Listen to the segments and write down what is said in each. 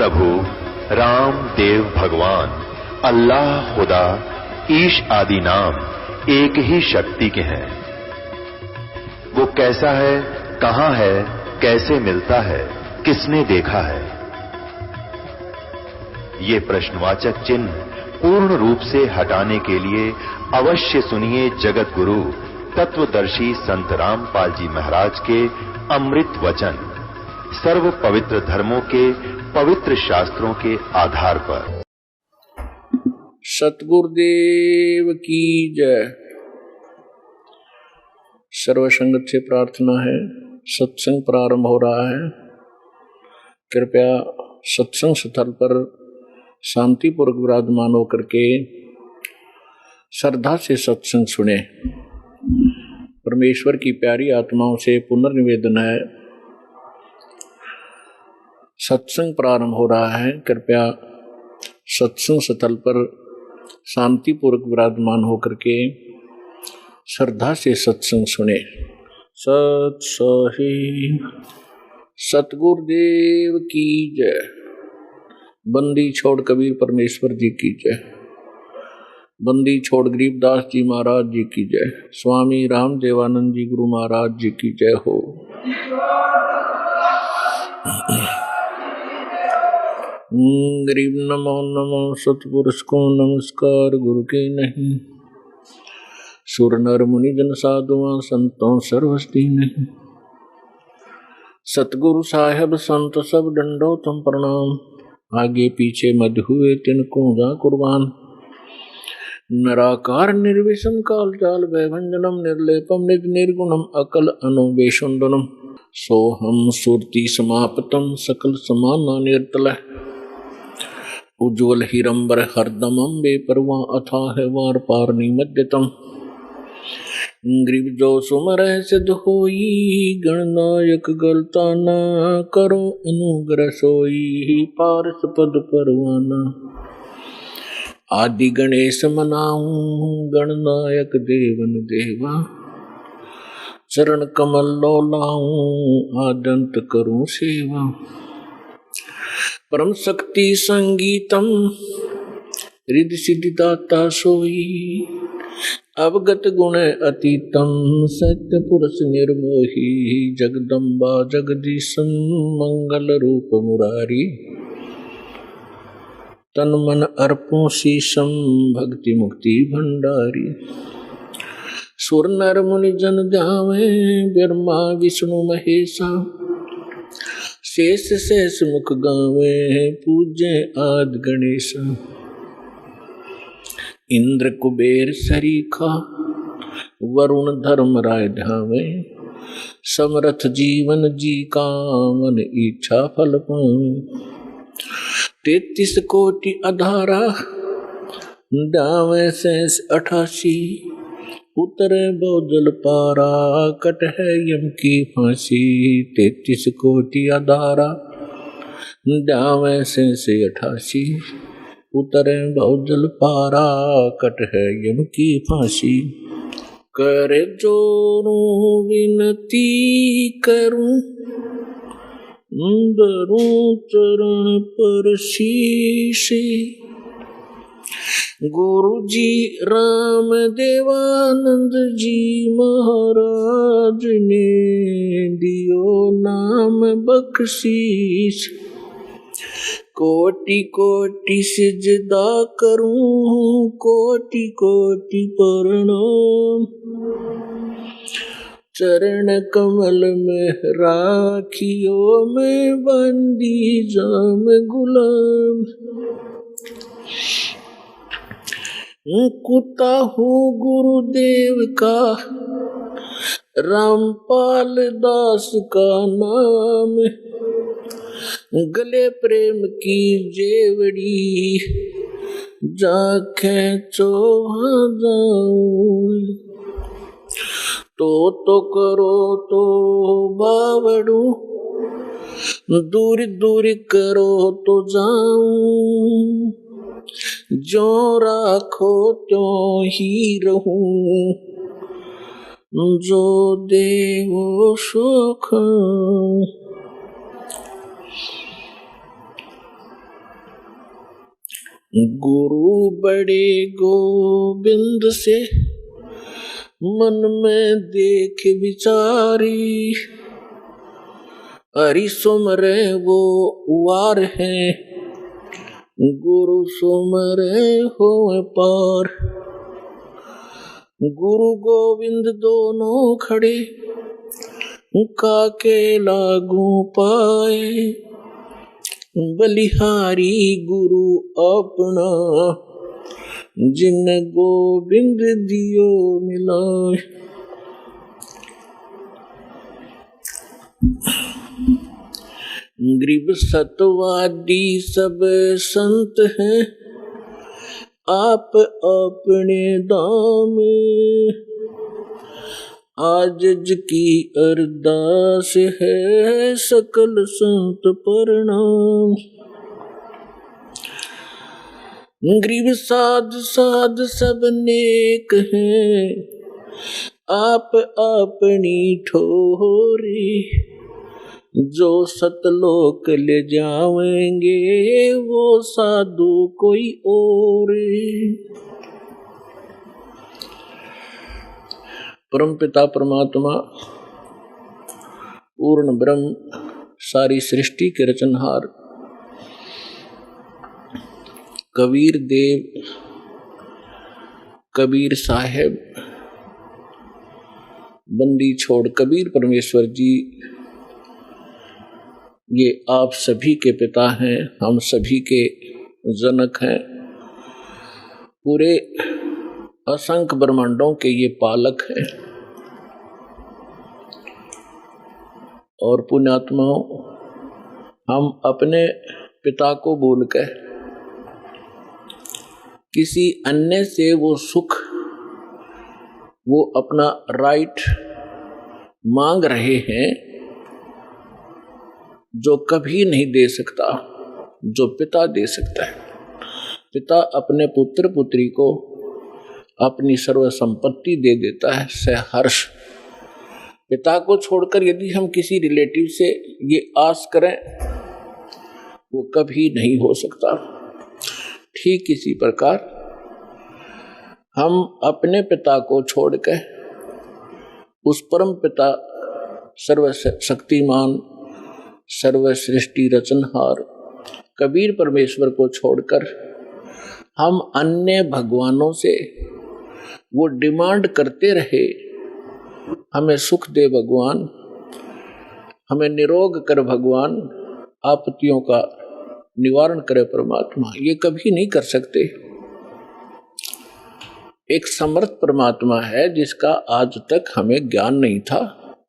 प्रभु राम देव भगवान अल्लाह खुदा ईश आदि नाम एक ही शक्ति के हैं। वो कैसा है, कहां है, कैसे मिलता है, किसने देखा है? ये प्रश्नवाचक चिन्ह पूर्ण रूप से हटाने के लिए अवश्य सुनिए जगत गुरु तत्वदर्शी संत रामपाल जी महाराज के अमृत वचन सर्व पवित्र धर्मों के पवित्र शास्त्रों के आधार पर। सतगुरुदेव की जय। सर्व संगत से प्रार्थना है, सत्संग प्रारंभ हो रहा है। कृपया सत्संग स्थल पर शांतिपूर्वक विराजमान होकर के श्रद्धा से सत्संग सुने। परमेश्वर की प्यारी आत्माओं से पुनर्निवेदन है, सत्संग प्रारंभ हो रहा है। कृपया सत्संग स्थल पर शांतिपूर्वक विराजमान होकर के श्रद्धा से सत्संग सुने। सत सही सतगुरुदेव की जय। बंदी छोड़ कबीर परमेश्वर जी की जय। बंदी छोड़ गरीबदास जी महाराज जी की जय। स्वामी राम देवानंद जी गुरु महाराज जी की जय हो। गरीब नमो नमो सतपुरुष को नमस्कार गुरु के नहीं। सुर नर मुनि जन साधुआ संतों सर्वस्ती नहीं। सतगुरु साहेब संत सब डंडो तुम प्रणाम। आगे पीछे मध हुए तिनको जा कुर्बान। निराकार निर्विषम काल चाल वैभंजनम निर्लेपम निज निर्गुणम अकल अनुवेशुंडनम सोहम सुरति समापतम सकल समाना निर्तल उज्ज्वल हिरंबर हरदमम बेपरवा अथाह वार पार निमज्जतम ग्रीव जो सुमर सिद्ध होई गणनायक गलता न करो अनुग्रह सोई पारस पद परवाना। आदि गणेश मनाऊं गणनायक देवन देवा चरण कमल लो लाऊं आदंत करूं सेवा। परम शक्ति संगीतम रिद्धि सिद्धि दाता सोई अवगत गुण अतीतम सत्य पुरुष निर्मोही जगदम्बा जगदीशम मंगल रूप मुरारी तन मन अर्पों शीशम भक्ति मुक्ति भंडारी। सुर नर मुनि जन ध्यावे ब्रह्मा विष्णु महेशा शेष शेष मुख गावे पूजे आदि गणेशा। इंद्र कुबेर सरीखा वरुण धर्म राय ध्यावे समरथ जीवन जी कामन इच्छा फल पावे। 33 कोटि अधारा दावे शेष 88 उतरे बहुजल पारा कट है यम की फांसी। 33 कोटि अधारा दावे शेष 88 उतरे बहुजल पारा कट है यम की फांसी। करे जोरूं विनती करूं दरूं चरण पर शीश। गुरु जी राम देवानंद जी महाराज ने दियो नाम बख्शीश। कोटि कोटि सिजदा करूं कोटि कोटि प्रणाम। चरण कमल में राखियो मैं बंदी जाम गुलाम। कुत्ता हूँ गुरुदेव का रामपाल दास का नाम। गले प्रेम की जेवड़ी जाके चोहा जाऊं। तो करो तो बावड़ू दूर दूर करो तो जाऊं। जो राखो त्यों ही रहूं जो देवो सो खाऊं। गुरु बड़े गोविंद से मन में देख विचारी, हरि सुमरे वो वार है, गुरु सुमरे हो पार। गुरु गोविंद दोनों खड़े, काके लागू पाए, बलिहारी गुरु अपना, जिन गोविंद दियो मिलाए। गरीब सतवादी सब संत हैं, आप अपने दाम, आजज की अरदास है, सकल संत प्रणाम। गरीब साध साध सब नेक हैं, आप अपनी ठोरी, जो सतलोक ले जावेंगे वो साधु कोई और। परम पिता परमात्मा पूर्ण ब्रह्म, सारी सृष्टि के रचनहार कबीर देव, कबीर साहेब, बंदी छोड़ कबीर परमेश्वर जी, ये आप सभी के पिता हैं, हम सभी के जनक हैं, पूरे असंख्य ब्रह्मांडों के ये पालक हैं। और पुण्यात्माओं, हम अपने पिता को भूलकर किसी अन्य से वो सुख, वो अपना राइट मांग रहे हैं जो कभी नहीं दे सकता, जो पिता दे सकता है। पिता अपने पुत्र पुत्री को अपनी सर्व संपत्ति दे देता है सहर्ष। पिता को छोड़कर यदि हम किसी रिलेटिव से ये आस करें, वो कभी नहीं हो सकता। ठीक इसी प्रकार हम अपने पिता को छोड़कर उस परम पिता सर्वशक्तिमान, सर्वसृष्टि रचनहार कबीर परमेश्वर को छोड़कर हम अन्य भगवानों से वो डिमांड करते रहे, हमें सुख दे भगवान, हमें निरोग कर भगवान, आपत्तियों का निवारण करे परमात्मा, ये कभी नहीं कर सकते। एक समर्थ परमात्मा है जिसका आज तक हमें ज्ञान नहीं था,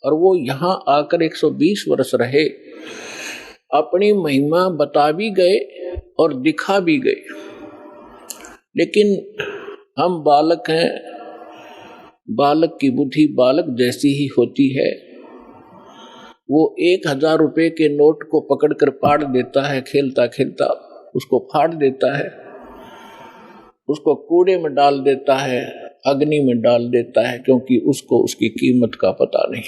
और वो यहाँ आकर 120 वर्ष रहे, अपनी महिमा बता भी गए और दिखा भी गए। लेकिन हम बालक हैं, बालक की बुद्धि बालक जैसी ही होती है। वो 1000 रुपए के नोट को पकड़कर फाड़ देता है, खेलता खेलता उसको फाड़ देता है, उसको कूड़े में डाल देता है, अग्नि में डाल देता है, क्योंकि उसको उसकी कीमत का पता नहीं।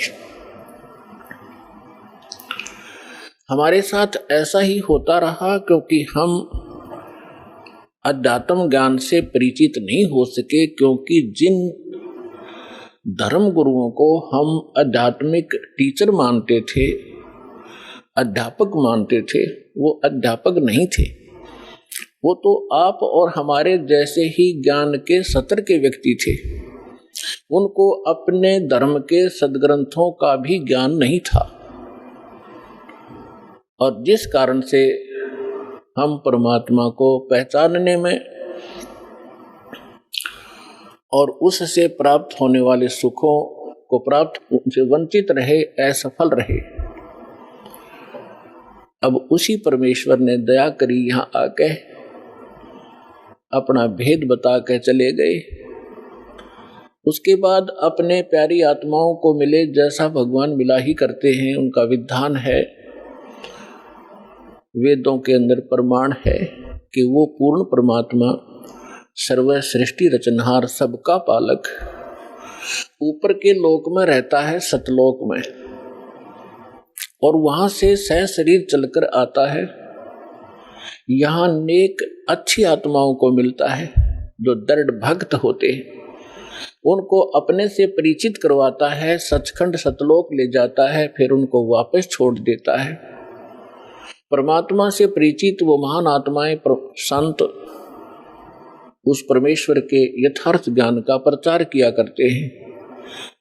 हमारे साथ ऐसा ही होता रहा, क्योंकि हम अध्यात्म ज्ञान से परिचित नहीं हो सके, क्योंकि जिन धर्म गुरुओं को हम आध्यात्मिक टीचर मानते थे, अध्यापक मानते थे, वो अध्यापक नहीं थे। वो तो आप और हमारे जैसे ही ज्ञान के सतर के व्यक्ति थे। उनको अपने धर्म के सद्ग्रंथों का भी ज्ञान नहीं था, और जिस कारण से हम परमात्मा को पहचानने में और उससे प्राप्त होने वाले सुखों को प्राप्त से वंचित रहे, असफल रहे। अब उसी परमेश्वर ने दया करी, यहाँ आके अपना भेद बता के चले गए। उसके बाद अपने प्यारी आत्माओं को मिले, जैसा भगवान मिला ही करते हैं, उनका विधान है। वेदों के अंदर प्रमाण है कि वो पूर्ण परमात्मा, सर्व सृष्टि रचनहार, सबका पालक, ऊपर के लोक में रहता है, सतलोक में, और वहां से सह शरीर चलकर आता है यहाँ नेक अच्छी आत्माओं को मिलता है जो दृढ़ भक्त होते हैं, उनको अपने से परिचित करवाता है, सचखंड सतलोक ले जाता है, फिर उनको वापस छोड़ देता है। परमात्मा से परिचित वो महान आत्माएं संत उस परमेश्वर के यथार्थ ज्ञान का प्रचार किया करते हैं,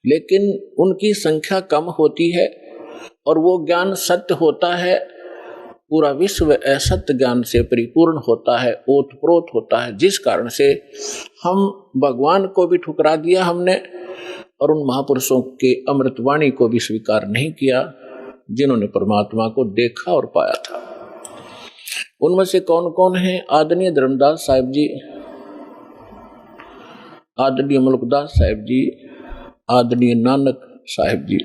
लेकिन उनकी संख्या कम होती है और वो ज्ञान सत्य होता है। पूरा विश्व असत्य ज्ञान से परिपूर्ण होता है, ओतप्रोत होता है, जिस कारण से हम भगवान को भी ठुकरा दिया हमने और उन महापुरुषों के अमृतवाणी को भी स्वीकार नहीं किया जिन्होंने परमात्मा को देखा और पाया था। उनमें से कौन कौन है? आदरणीय धर्मदास साहिब जी, आदरणीय मलकदास साहिब जी, आदरणीय नानक साहिब जी,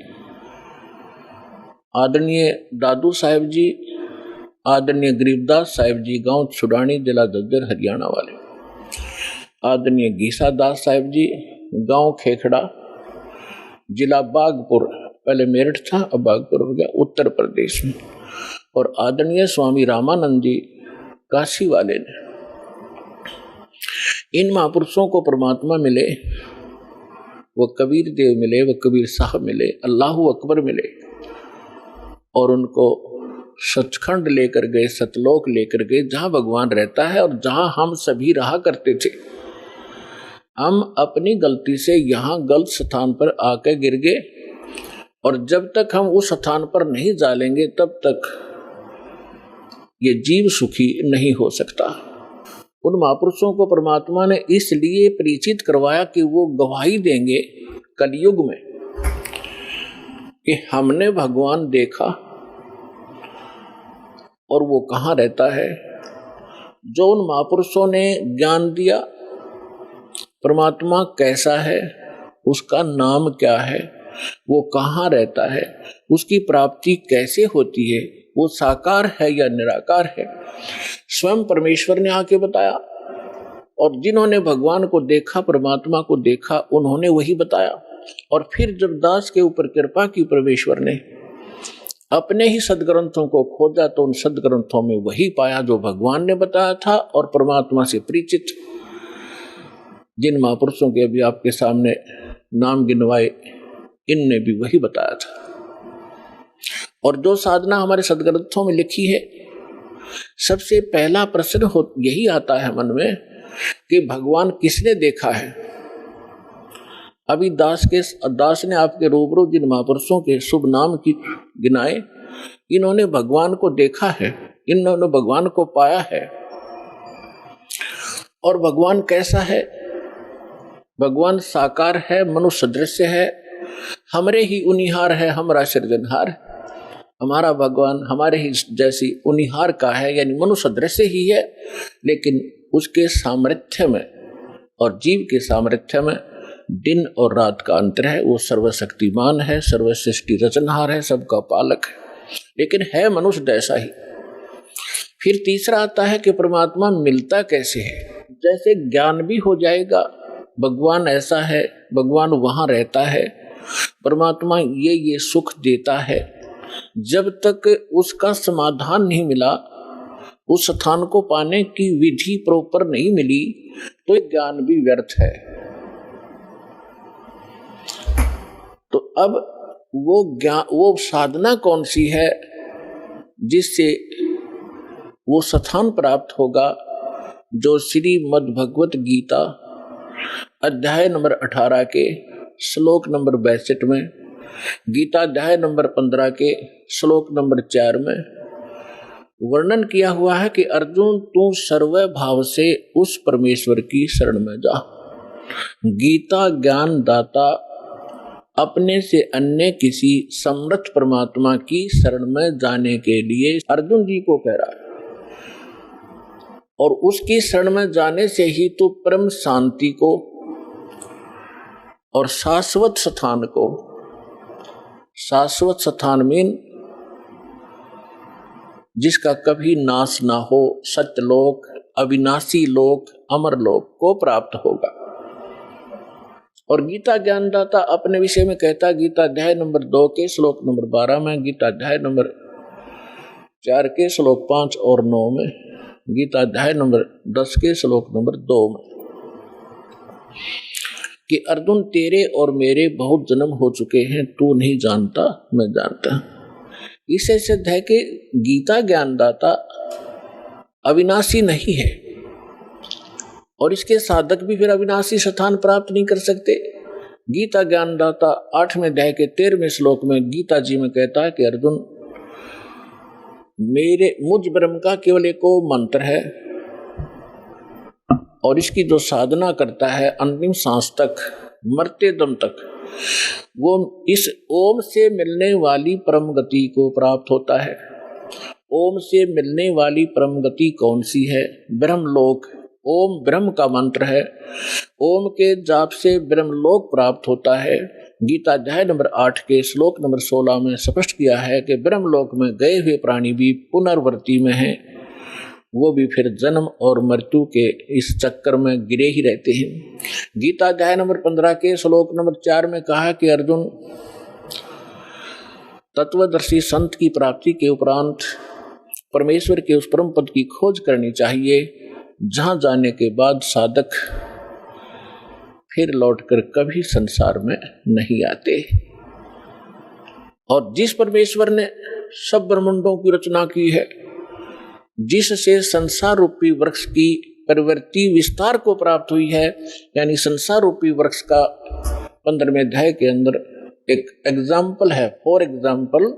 आदरणीय दादू साहिब जी, आदरणीय गरीबदास साहिब जी, गांव छुड़ानी, जिला झज्जर, हरियाणा वाले, आदरणीय गीसा दास साहिब जी, गांव खेखड़ा, जिला बागपुर, पहले मेरठ था अब बागपुर हो गया, उत्तर प्रदेश में, और आदरणीय स्वामी रामानंद जी काशी वाले ने। इन महापुरुषों को परमात्मा मिले, वो कबीर देव मिले, वो कबीर साहब मिले, अल्लाहू अकबर मिले और उनको सचखंड लेकर गए, सतलोक लेकर गए, जहां भगवान रहता है और जहां हम सभी रहा करते थे। हम अपनी गलती से यहां गलत स्थान पर आकर गिर गए और जब तक हम उस स्थान पर नहीं जा लेंगे तब तक ये जीव सुखी नहीं हो सकता। उन महापुरुषों को परमात्मा ने इसलिए परिचित करवाया कि वो गवाही देंगे कलयुग में कि हमने भगवान देखा और वो कहाँ रहता है। जो उन महापुरुषों ने ज्ञान दिया परमात्मा कैसा है, उसका नाम क्या है, वो कहाँ रहता है, उसकी प्राप्ति कैसे होती है, वो साकार है या निराकार है, स्वयं परमेश्वर ने आके बताया। और जिन्होंने भगवान को देखा, परमात्मा को देखा, उन्होंने वही बताया। और फिर जब दास के ऊपर कृपा की परमेश्वर ने अपने ही सदग्रंथों को खोजा तो उन सदग्रंथों में वही पाया जो भगवान ने बताया था। और परमात्मा से परिचित जिन महापुरुषों के अभी आपके सामने नाम गिनवाए, इनने भी वही बताया था। और जो साधना हमारे सदग्रंथों में लिखी है, सबसे पहला प्रश्न यही आता है मन में कि भगवान किसने देखा है। अभी दास ने आपके रूबरू जिन महापुरुषों के शुभ नाम की गिनाए, इन्होंने भगवान को देखा है, इन्होंने भगवान को पाया है। और भगवान कैसा है? भगवान साकार है, मनुष्य सदृश है, हमरे ही उनिहार है, हमारा सृजनहार। हमारा भगवान हमारे ही जैसी उनिहार का है, यानी मनुष्य सदृश ही है, लेकिन उसके सामर्थ्य में और जीव के सामर्थ्य में दिन और रात का अंतर है। वो सर्वशक्तिमान है, सर्वसृष्टि रचनहार है, सबका पालक है, लेकिन है मनुष्य जैसा ही। फिर तीसरा आता है कि परमात्मा मिलता कैसे है। जैसे ज्ञान भी हो जाएगा भगवान ऐसा है, भगवान वहां रहता है, परमात्मा ये सुख देता है, जब तक उसका समाधान नहीं मिला, उस स्थान को पाने की विधि प्रॉपर नहीं मिली, तो ज्ञान भी व्यर्थ है। तो अब वो साधना कौन सी है जिससे वो स्थान प्राप्त होगा, जो श्रीमद् भगवत गीता अध्याय नंबर 18 के श्लोक नंबर 62 में, गीता अध्याय नंबर 15 के श्लोक नंबर 4 में वर्णन किया हुआ है कि अर्जुन तू सर्व भाव से उस परमेश्वर की शरण में जा। गीता ज्ञान दाता अपने से अन्य किसी समर्थ परमात्मा की शरण में जाने के लिए अर्जुन जी को कह रहा है। और उसकी शरण में जाने से ही तो परम शांति को और शाश्वत स्थान को, शाश्वत स्थान मीन जिसका कभी नाश ना हो, सत्यलोक, अविनाशी लोक, अमर लोक को प्राप्त होगा। और गीता ज्ञानदाता अपने विषय में कहता, गीता अध्याय नंबर 2 के श्लोक नंबर 12 में, गीता अध्याय नंबर 4 के श्लोक 5 और 9 में, गीता अध्याय नंबर 10 के श्लोक नंबर 2 में कि अर्जुन तेरे और मेरे बहुत जन्म हो चुके हैं, तू नहीं जानता मैं जानता। इससे सिद्ध है कि गीता ज्ञानदाता अविनाशी नहीं है और इसके साधक भी फिर अविनाशी स्थान प्राप्त नहीं कर सकते। गीता ज्ञानदाता 8वें अध्याय के 13वें श्लोक में गीता जी में कहता है कि अर्जुन मुझ ब्रह्म का केवल एक मंत्र है और इसकी जो साधना करता है अंतिम सांस तक, मरते दम तक, वो इस ओम से मिलने वाली परम गति को प्राप्त होता है। ओम से मिलने वाली परम गति कौन सी है? ब्रह्मलोक। ओम ब्रह्म का मंत्र है। ओम के जाप से ब्रह्मलोक प्राप्त होता है। गीता अध्याय नंबर 8 के श्लोक नंबर 16 में स्पष्ट किया है कि ब्रह्मलोक में गए हुए प्राणी भी पुनर्वृत्ति में हैं, वो भी फिर जन्म और मृत्यु के इस चक्कर में गिरे ही रहते हैं। गीता अध्याय नंबर 15 के श्लोक नंबर 4 में कहा कि अर्जुन तत्वदर्शी संत की प्राप्ति के उपरांत परमेश्वर के उस परम पद की खोज करनी चाहिए, जहां जाने के बाद साधक फिर लौटकर कभी संसार में नहीं आते। और जिस परमेश्वर ने सब ब्रह्मांडों की रचना की है, जिससे संसार रूपी वृक्ष की प्रवृत्ति विस्तार को प्राप्त हुई है, यानी संसार रूपी वृक्ष का 15वें अध्याय के अंदर एक एग्जाम्पल है। फॉर एग्जाम्पल,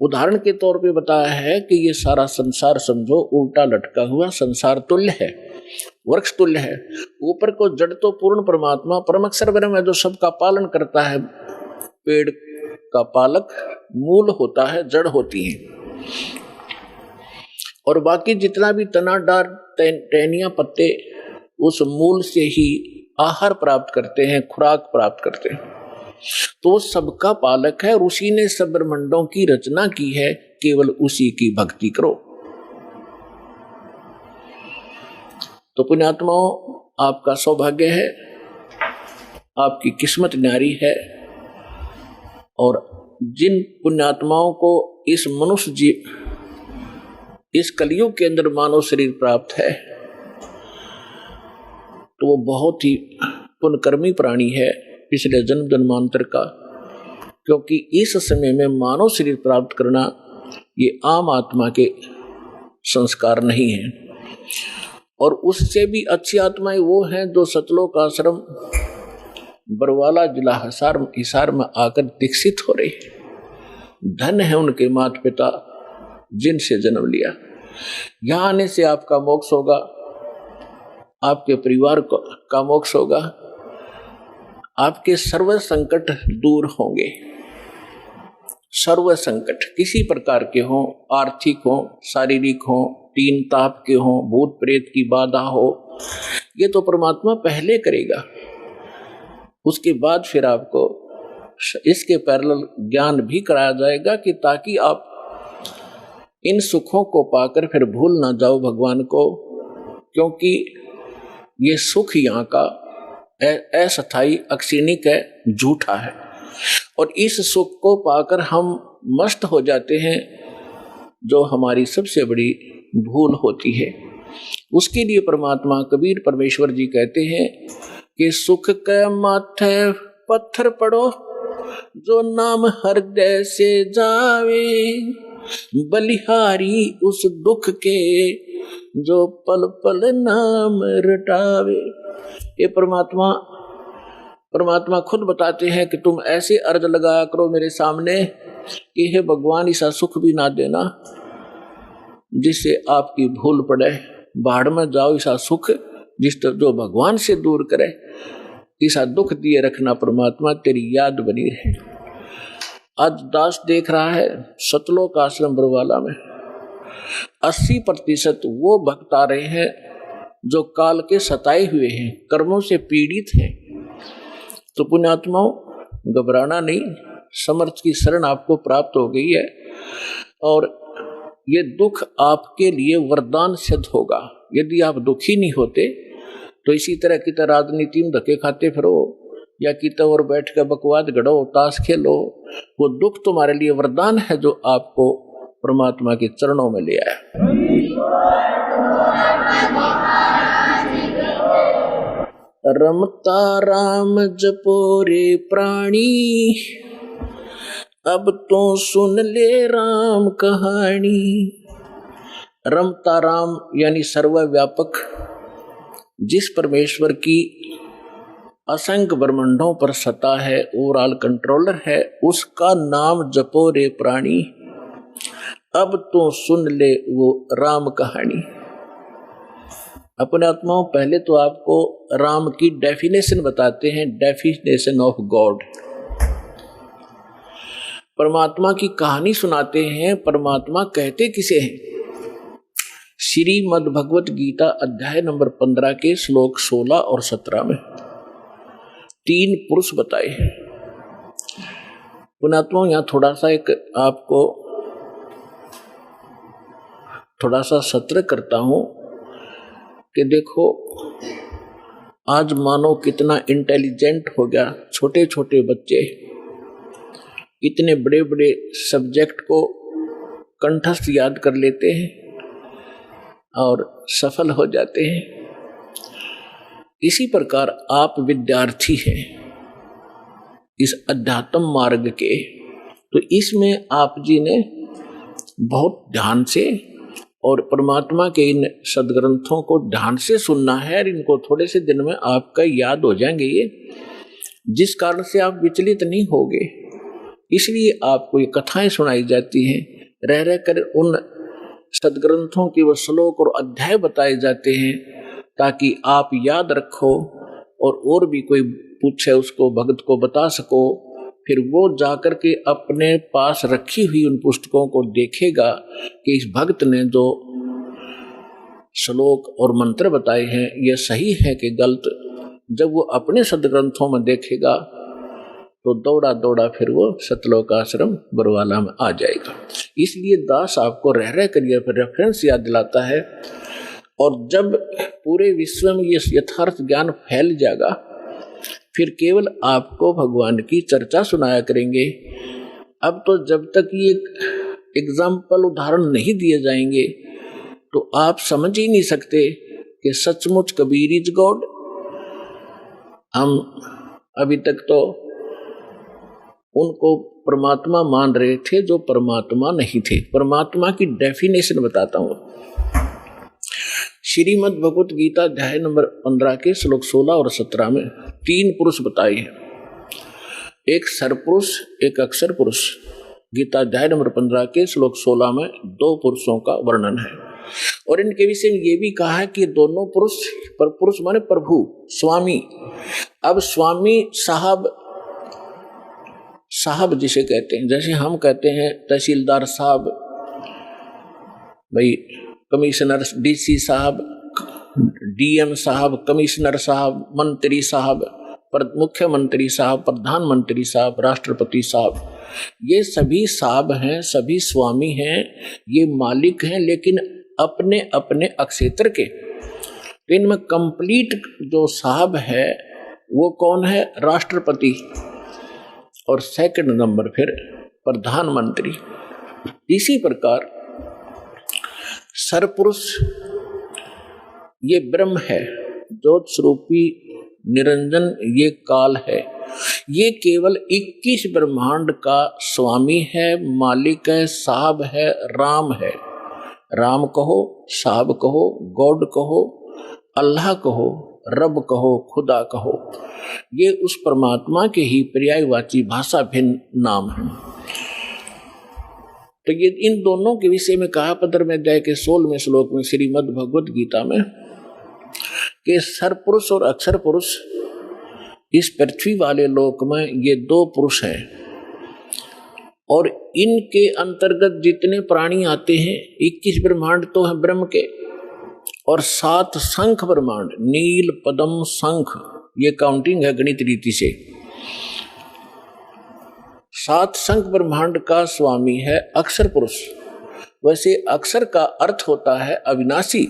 उदाहरण के तौर पे बताया है कि ये सारा संसार समझो उल्टा लटका हुआ संसार तुल्य है, वृक्ष तुल्य है। ऊपर को जड़ तो पूर्ण परमात्मा परम अक्षर ब्रह्म है जो सबका पालन करता है। पेड़ का पालक मूल होता है, जड़ होती है, और बाकी जितना भी तना डार टहनियां पत्ते उस मूल से ही आहार प्राप्त करते हैं, खुराक प्राप्त करते हैं। तो सबका पालक है और उसी ने सब ब्रह्मांडों की रचना की है, केवल उसी की भक्ति करो। तो पुण्यात्माओं, आपका सौभाग्य है, आपकी किस्मत न्यारी है, और जिन पुण्यात्माओं को इस मनुष्य जीव इस कलयुग के अंदर मानव शरीर प्राप्त है, तो वो बहुत ही पुण्यकर्मी प्राणी है पिछले जन्म जन्मांतर का, क्योंकि इस समय में मानव शरीर प्राप्त करना ये आम आत्मा के संस्कार नहीं है। और उससे भी अच्छी आत्माएं वो हैं जो सतलोक आश्रम बरवाला जिला हिसार में आकर दीक्षित हो रही। धन है उनके माता पिता जिनसे जन्म लिया। यहाँ आने से आपका मोक्ष होगा, आपके परिवार का मोक्ष होगा, आपके सर्व संकट दूर होंगे। सर्व संकट किसी प्रकार के हों, आर्थिक हों, शारीरिक हों, तीन ताप के हों, भूत प्रेत की बाधा हो, ये तो परमात्मा पहले करेगा। उसके बाद फिर आपको इसके पैरेलल ज्ञान भी कराया जाएगा कि ताकि आप इन सुखों को पाकर फिर भूल ना जाओ भगवान को, क्योंकि ये सुख यहाँ का अस्थायी अक्षीणिक है, झूठा है। और इस सुख को पाकर हम मस्त हो जाते हैं, जो हमारी सबसे बड़ी भूल होती है। उसके लिए परमात्मा कबीर परमेश्वर जी कहते हैं कि सुख के माथे पत्थर पड़ो, जो नाम हृदय से जावे, बलिहारी उस दुख के, जो पल पल नाम रटावे। ये परमात्मा खुद बताते हैं कि तुम ऐसे अर्ज लगाया करो मेरे सामने कि हे भगवान, ऐसा सुख भी ना देना जिससे आपकी भूल पड़े, बाढ़ में जाओ ऐसा सुख जो भगवान से दूर करे, ऐसा दुख दिए रखना परमात्मा, तेरी याद बनी रहे। आज दास देख रहा है सतलोक आश्रम बरवाला में 80% वो भक्त आ रहे हैं जो काल के सताए हुए हैं, कर्मों से पीड़ित हैं। तो पुण्यात्माओं, घबराना नहीं, समर्थ की शरण आपको प्राप्त हो गई है, और ये दुख आपके लिए वरदान सिद्ध होगा। यदि आप दुखी नहीं होते तो इसी तरह की तरह राजनीति में धक्के खाते फिरो या कित और बैठ कर बकवाद गढ़ो, ताश खेलो, वो दुख तुम्हारे लिए वरदान है जो आपको परमात्मा के चरणों में ले आया। रमता राम जपो रे प्राणी, अब तो सुन ले राम कहानी। रमता राम यानी सर्वव्यापक, जिस परमेश्वर की असंख्य ब्रह्मांडों पर सत्ता है, ओवरऑल कंट्रोलर है, उसका नाम जपो रे प्राणी, अब तो सुन ले वो राम कहानी। अपने आत्माओं, पहले तो आपको राम की डेफिनेशन बताते हैं, डेफिनेशन ऑफ गॉड। परमात्मा की कहानी सुनाते हैं। परमात्मा कहते किसे हैं? श्रीमद् भगवत गीता अध्याय नंबर 15 के श्लोक 16 और 17 में 3 पुरुष बताए हैं। पुण्यात्माओं, यहाँ थोड़ा सा एक आपको थोड़ा सा सत्र करता हूं कि देखो आज मानो कितना इंटेलिजेंट हो गया, छोटे छोटे बच्चे इतने बड़े बड़े सब्जेक्ट को कंठस्थ याद कर लेते हैं और सफल हो जाते हैं। इसी प्रकार आप विद्यार्थी हैं इस अध्यात्म मार्ग के, तो इसमें आप जी ने बहुत ध्यान से और परमात्मा के इन सदग्रंथों को ध्यान से सुनना है, और इनको थोड़े से दिन में आपका याद हो जाएंगे ये, जिस कारण से आप विचलित नहीं होगे। इसलिए आपको ये कथाएं सुनाई जाती हैं, रह रह कर उन सदग्रंथों के वो श्लोक और अध्याय बताए जाते हैं, ताकि आप याद रखो और भी कोई पूछे उसको भक्त को बता सको। फिर वो जाकर के अपने पास रखी हुई उन पुस्तकों को देखेगा कि इस भक्त ने जो श्लोक और मंत्र बताए हैं ये सही है कि गलत। जब वो अपने सदग्रंथों में देखेगा तो दौड़ा दौड़ा फिर वो सतलोक आश्रम बरवाला में आ जाएगा। इसलिए दास आपको रह रह कर रेफरेंस याद दिलाता है, और जब पूरे विश्व में ये यथार्थ ज्ञान फैल जाएगा फिर केवल आपको भगवान की चर्चा सुनाया करेंगे। अब तो जब तक ये एग्जाम्पल उदाहरण नहीं दिए जाएंगे तो आप समझ ही नहीं सकते कि सचमुच कबीर इज गॉड। हम अभी तक तो उनको परमात्मा मान रहे थे जो परमात्मा नहीं थे। परमात्मा की डेफिनेशन बताता हूं। श्रीमद् भगवत गीता अध्याय नंबर 15 के श्लोक 16 और 17 में 3 पुरुष बताए हैं, एक सरपुरुष एक अक्षर पुरुष। गीता अध्याय नंबर 15 के श्लोक 16 में 2 पुरुषों का वर्णन है, और इनके विषय में ये भी कहा है कि दोनों पुरुष, पर पुरुष माने प्रभु, स्वामी। अब स्वामी साहब जिसे कहते हैं, जैसे हम कहते हैं तहसीलदार साहब, भाई कमिश्नर, डीसी साहब, डीएम साहब, कमिश्नर साहब, मंत्री साहब, मुख्यमंत्री साहब, प्रधानमंत्री साहब, राष्ट्रपति साहब, ये सभी साहब हैं, सभी स्वामी हैं, ये मालिक हैं, लेकिन अपने अपने अक्षेत्र के। तो इनमें कंप्लीट जो साहब है वो कौन है? राष्ट्रपति, और सेकंड नंबर फिर प्रधानमंत्री। इसी प्रकार सरपुरुष ये ब्रह्म है, ज्योत स्वरूपी निरंजन ये काल है, ये केवल 21 ब्रह्मांड का स्वामी है, मालिक है, साहब है, राम है। राम कहो, साहब कहो, गॉड कहो, अल्लाह कहो, रब कहो, खुदा कहो, ये उस परमात्मा के ही पर्यायवाची भाषा भिन्न नाम है। तो ये इन दोनों के विषय में कहा 15वें अध्याय के 16वें श्लोक में श्रीमद् भगवत गीता में कि सरपुरुष और अक्षर पुरुष इस पृथ्वी वाले लोक में ये 2 पुरुष हैं, और इनके अंतर्गत जितने प्राणी आते हैं 21 ब्रह्मांड तो है ब्रह्म के, और 7 शंख ब्रह्मांड, नील, पद्म, शंख, ये काउंटिंग है गणित रीति से। 7 शंख ब्रह्मांड का स्वामी है अक्षर पुरुष। वैसे अक्षर का अर्थ होता है अविनाशी,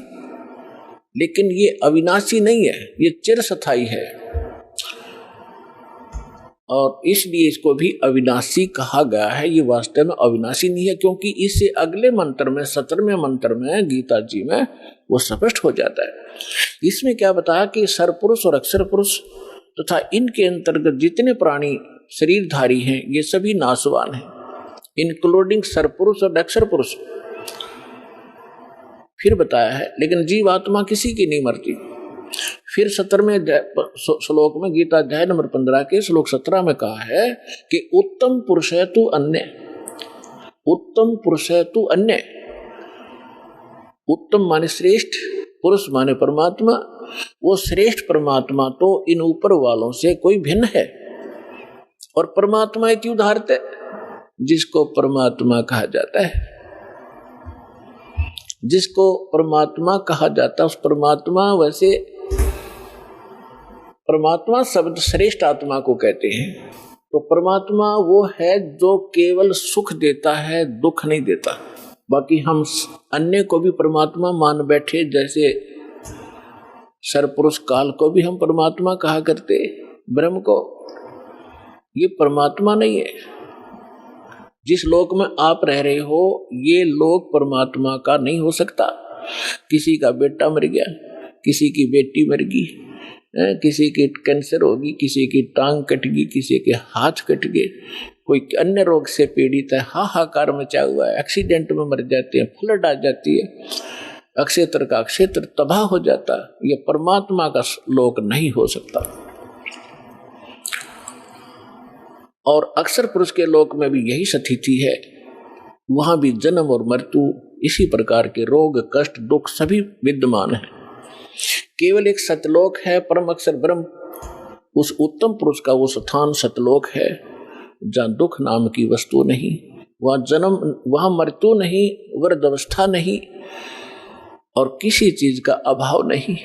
लेकिन ये अविनाशी नहीं है, ये चिरस्थायी है। और इसलिए इसको भी अविनाशी कहा गया है। ये वास्तव में अविनाशी नहीं है, क्योंकि इससे अगले मंत्र में 17वें मंत्र में गीता जी में वो स्पष्ट हो जाता है। इसमें क्या बताया कि सरपुरुष और अक्षर पुरुष तथा इनके अंतर्गत जितने प्राणी शरीरधारी हैं ये सभी नाशवान हैं, इंक्लूडिंग सरपुरुष और अक्षर पुरुष। फिर बताया है लेकिन जीवात्मा किसी की नहीं मरती। फिर 17वें श्लोक में गीता अध्याय नंबर 15 के श्लोक 17 में कहा है कि उत्तम पुरुष है तू अन्य, उत्तम पुरुष है तू अन्य। उत्तम माने श्रेष्ठ, पुरुष माने परमात्मा। वो श्रेष्ठ परमात्मा तो इन ऊपर वालों से कोई भिन्न है। और परमात्मा क्यों उदाहरते, जिसको परमात्मा कहा जाता है, जिसको परमात्मा कहा जाता है उस परमात्मा, वैसे परमात्मा शब्द श्रेष्ठ आत्मा को कहते हैं। तो परमात्मा वो है जो केवल सुख देता है, दुख नहीं देता। बाकी हम अन्य को भी परमात्मा मान बैठे, जैसे सरपुरुष काल को भी हम परमात्मा कहा करते, ब्रह्म को। ये परमात्मा नहीं है। जिस लोक में आप रह रहे हो ये लोक परमात्मा का नहीं हो सकता। किसी का बेटा मर गया, किसी की बेटी मर गई, किसी की कैंसर होगी, किसी की टांग कट गई, किसी के हाथ कट गए, कोई अन्य रोग से पीड़ित है, हाहाकार मचा हुआ है, एक्सीडेंट में मर जाते हैं, फ्लड आ जाती है, अक्षेत्र का क्षेत्र तबाह हो जाता है। ये परमात्मा का लोक नहीं हो सकता। और अक्षर पुरुष के लोक में भी यही स्थिति है। वहां भी जन्म और मृत्यु, इसी प्रकार के रोग, कष्ट, दुख सभी विद्यमान है। केवल एक सतलोक है, परम अक्षर ब्रह्म, उस उत्तम पुरुष का वो स्थान सतलोक है जहाँ दुख नाम की वस्तु नहीं, वहाँ जन्म, वहाँ मृत्यु नहीं, वृद्धावस्था नहीं और किसी चीज का अभाव नहीं।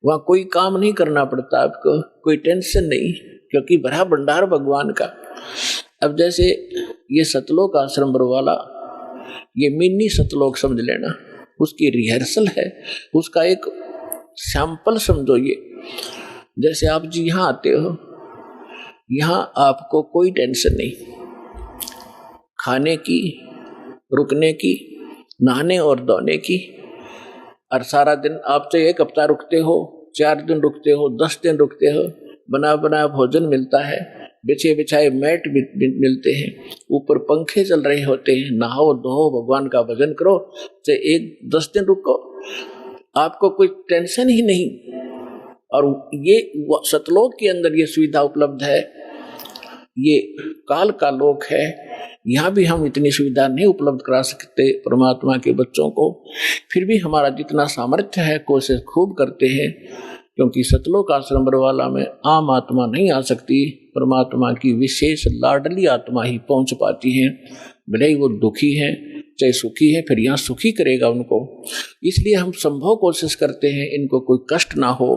वहाँ कोई काम नहीं करना पड़ता आपको, कोई टेंशन नहीं, क्योंकि भरा भंडार भगवान का। अब जैसे ये सतलोक आश्रम बरवाला, ये मिनी सतलोक समझ लेना, उसकी रिहर्सल है, उसका एक सैंपल समझो। ये जैसे आप जी यहाँ आते हो, यहाँ आपको कोई टेंशन नहीं, खाने की, रुकने की, नहाने और धोने की। और सारा दिन आप तो 1 हफ्ता रुकते हो, 4 दिन रुकते हो, 10 दिन रुकते हो, बना बना भोजन मिलता है, बिछे बिछाए मैट मिलते हैं, ऊपर पंखे चल रहे होते हैं, नहाओ धो, भगवान का भजन करो, चाहे 10 दिन रुको, आपको कोई टेंशन ही नहीं। और ये सतलोक के अंदर ये सुविधा उपलब्ध है। ये काल का लोक है, यहाँ भी हम इतनी सुविधा नहीं उपलब्ध करा सकते परमात्मा के बच्चों को। फिर भी हमारा जितना सामर्थ्य है कोशिश खूब करते हैं, क्योंकि सतलोक आश्रम बरवाला में आम आत्मा नहीं आ सकती, परमात्मा की विशेष लाडली आत्मा ही पहुंच पाती है। भले ही वो दुखी है चाहे सुखी है, फिर यहाँ सुखी करेगा उनको। इसलिए हम संभव कोशिश करते हैं इनको कोई कष्ट ना हो।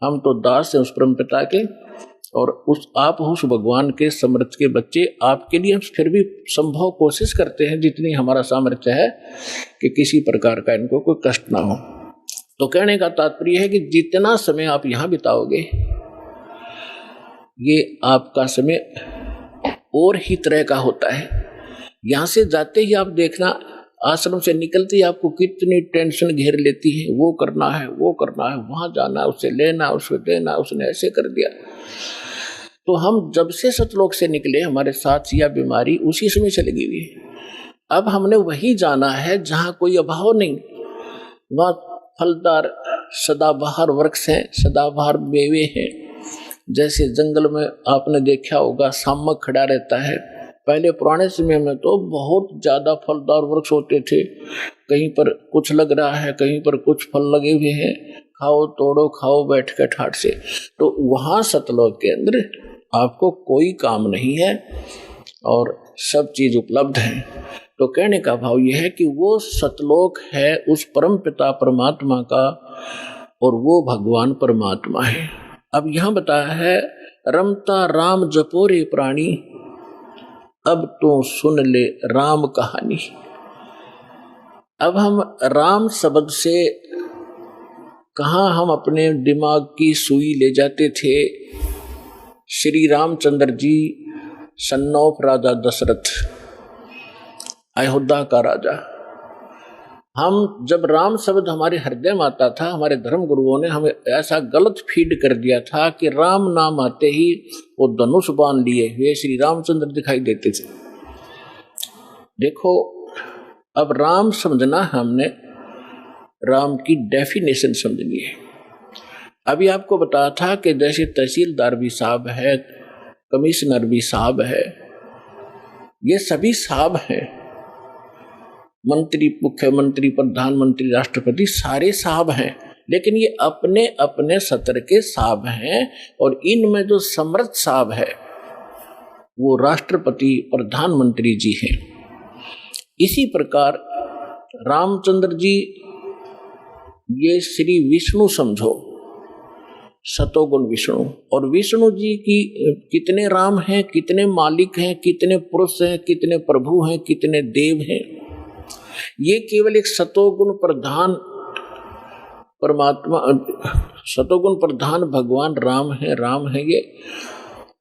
हम तो दास हैं उस परम पिता के, और आप उस भगवान के समर्थ के बच्चे, आपके लिए हम फिर भी संभव कोशिश करते हैं जितनी हमारा सामर्थ्य है कि किसी प्रकार का इनको कोई कष्ट ना हो। तो कहने का तात्पर्य है कि जितना समय आप यहाँ बिताओगे, ये आपका समय और ही तरह का होता है। यहाँ से जाते ही आप देखना, आश्रम से निकलते ही आपको कितनी टेंशन घेर लेती है, वो करना है, वो करना है, वहां जाना, उससे लेना, उससे देना, उसने ऐसे कर दिया। तो हम जब से सतलोक से निकले, हमारे साथ या बीमारी उसी समय चली गई हुई है। अब हमने वही जाना है जहाँ कोई अभाव नहीं, वहाँ फलदार सदाबहार वृक्ष हैं, सदाबहार मेवे हैं। जैसे जंगल में आपने देखा होगा शामक खड़ा रहता है। पहले पुराने समय में तो बहुत ज्यादा फलदार वृक्ष होते थे, कहीं पर कुछ लग रहा है, कहीं पर कुछ फल लगे हुए हैं, खाओ तोड़ो खाओ बैठ के ठाट से। तो वहां सतलोक के अंदर आपको कोई काम नहीं है और सब चीज उपलब्ध है। तो कहने का भाव यह है कि वो सतलोक है उस परम पिता परमात्मा का, और वो भगवान परमात्मा है। अब यहां बताया है, रमता राम जपोरे प्राणी, अब तो सुन ले राम कहानी। अब हम राम शब्द से कहाँ हम अपने दिमाग की सुई ले जाते थे, श्री रामचंद्र जी सन ऑफ राजा दशरथ, अयोध्या का राजा। हम जब राम शब्द हमारे हृदय में आता था, हमारे धर्म गुरुओं ने हमें ऐसा गलत फीड कर दिया था कि राम नाम आते ही वो धनुष बांध लिए हुए श्री रामचंद्र दिखाई देते थे। देखो, अब राम समझना, हमने राम की डेफिनेशन समझनी है। अभी आपको बताया था कि जैसे तहसीलदार भी साहब है, कमिश्नर भी साहब है, ये सभी साहब हैं, मंत्री, मुख्यमंत्री, प्रधानमंत्री, राष्ट्रपति, सारे साहब हैं, लेकिन ये अपने अपने सत्र के साहब हैं। और इनमें जो समर्थ साहब है वो राष्ट्रपति, प्रधानमंत्री जी हैं। इसी प्रकार रामचंद्र जी ये श्री विष्णु समझो, सतोगुण विष्णु। और विष्णु जी की कितने राम हैं, कितने मालिक हैं, कितने पुरुष हैं, कितने प्रभु हैं, कितने देव हैं, ये केवल एक सतोगुण प्रधान परमात्मा, सतोगुण प्रधान भगवान राम है ये।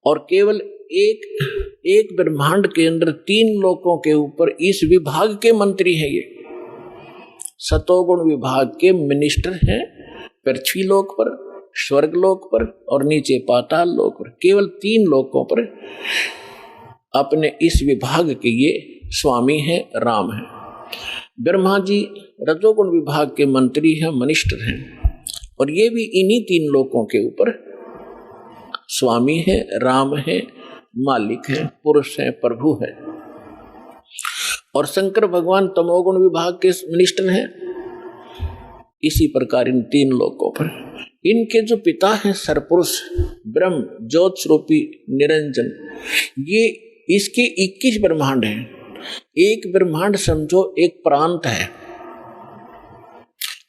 और केवल एक ब्रह्मांड के अंदर 3 लोकों के ऊपर इस विभाग के मंत्री हैं। ये सतोगुण विभाग के मिनिस्टर हैं, पृथ्वी लोक पर, स्वर्ग लोक पर और नीचे पाताल लोक पर, केवल 3 लोकों पर अपने इस विभाग के ये स्वामी हैं, राम हैं। ब्रह्मा जी रजोगुण विभाग के मंत्री हैं, मिनिस्टर हैं, और ये भी इन्हीं 3 लोकों के ऊपर स्वामी हैं, राम हैं, मालिक हैं, पुरुष हैं, प्रभु हैं। और शंकर भगवान तमोगुण विभाग के मिनिस्टर हैं। इसी प्रकार इन 3 लोकों पर इनके जो पिता हैं सरपुरुष ब्रह्म ज्योत स्वरूपी निरंजन, ये इसके 21 ब्रह्मांड हैं। एक ब्रह्मांड समझो एक प्रांत है,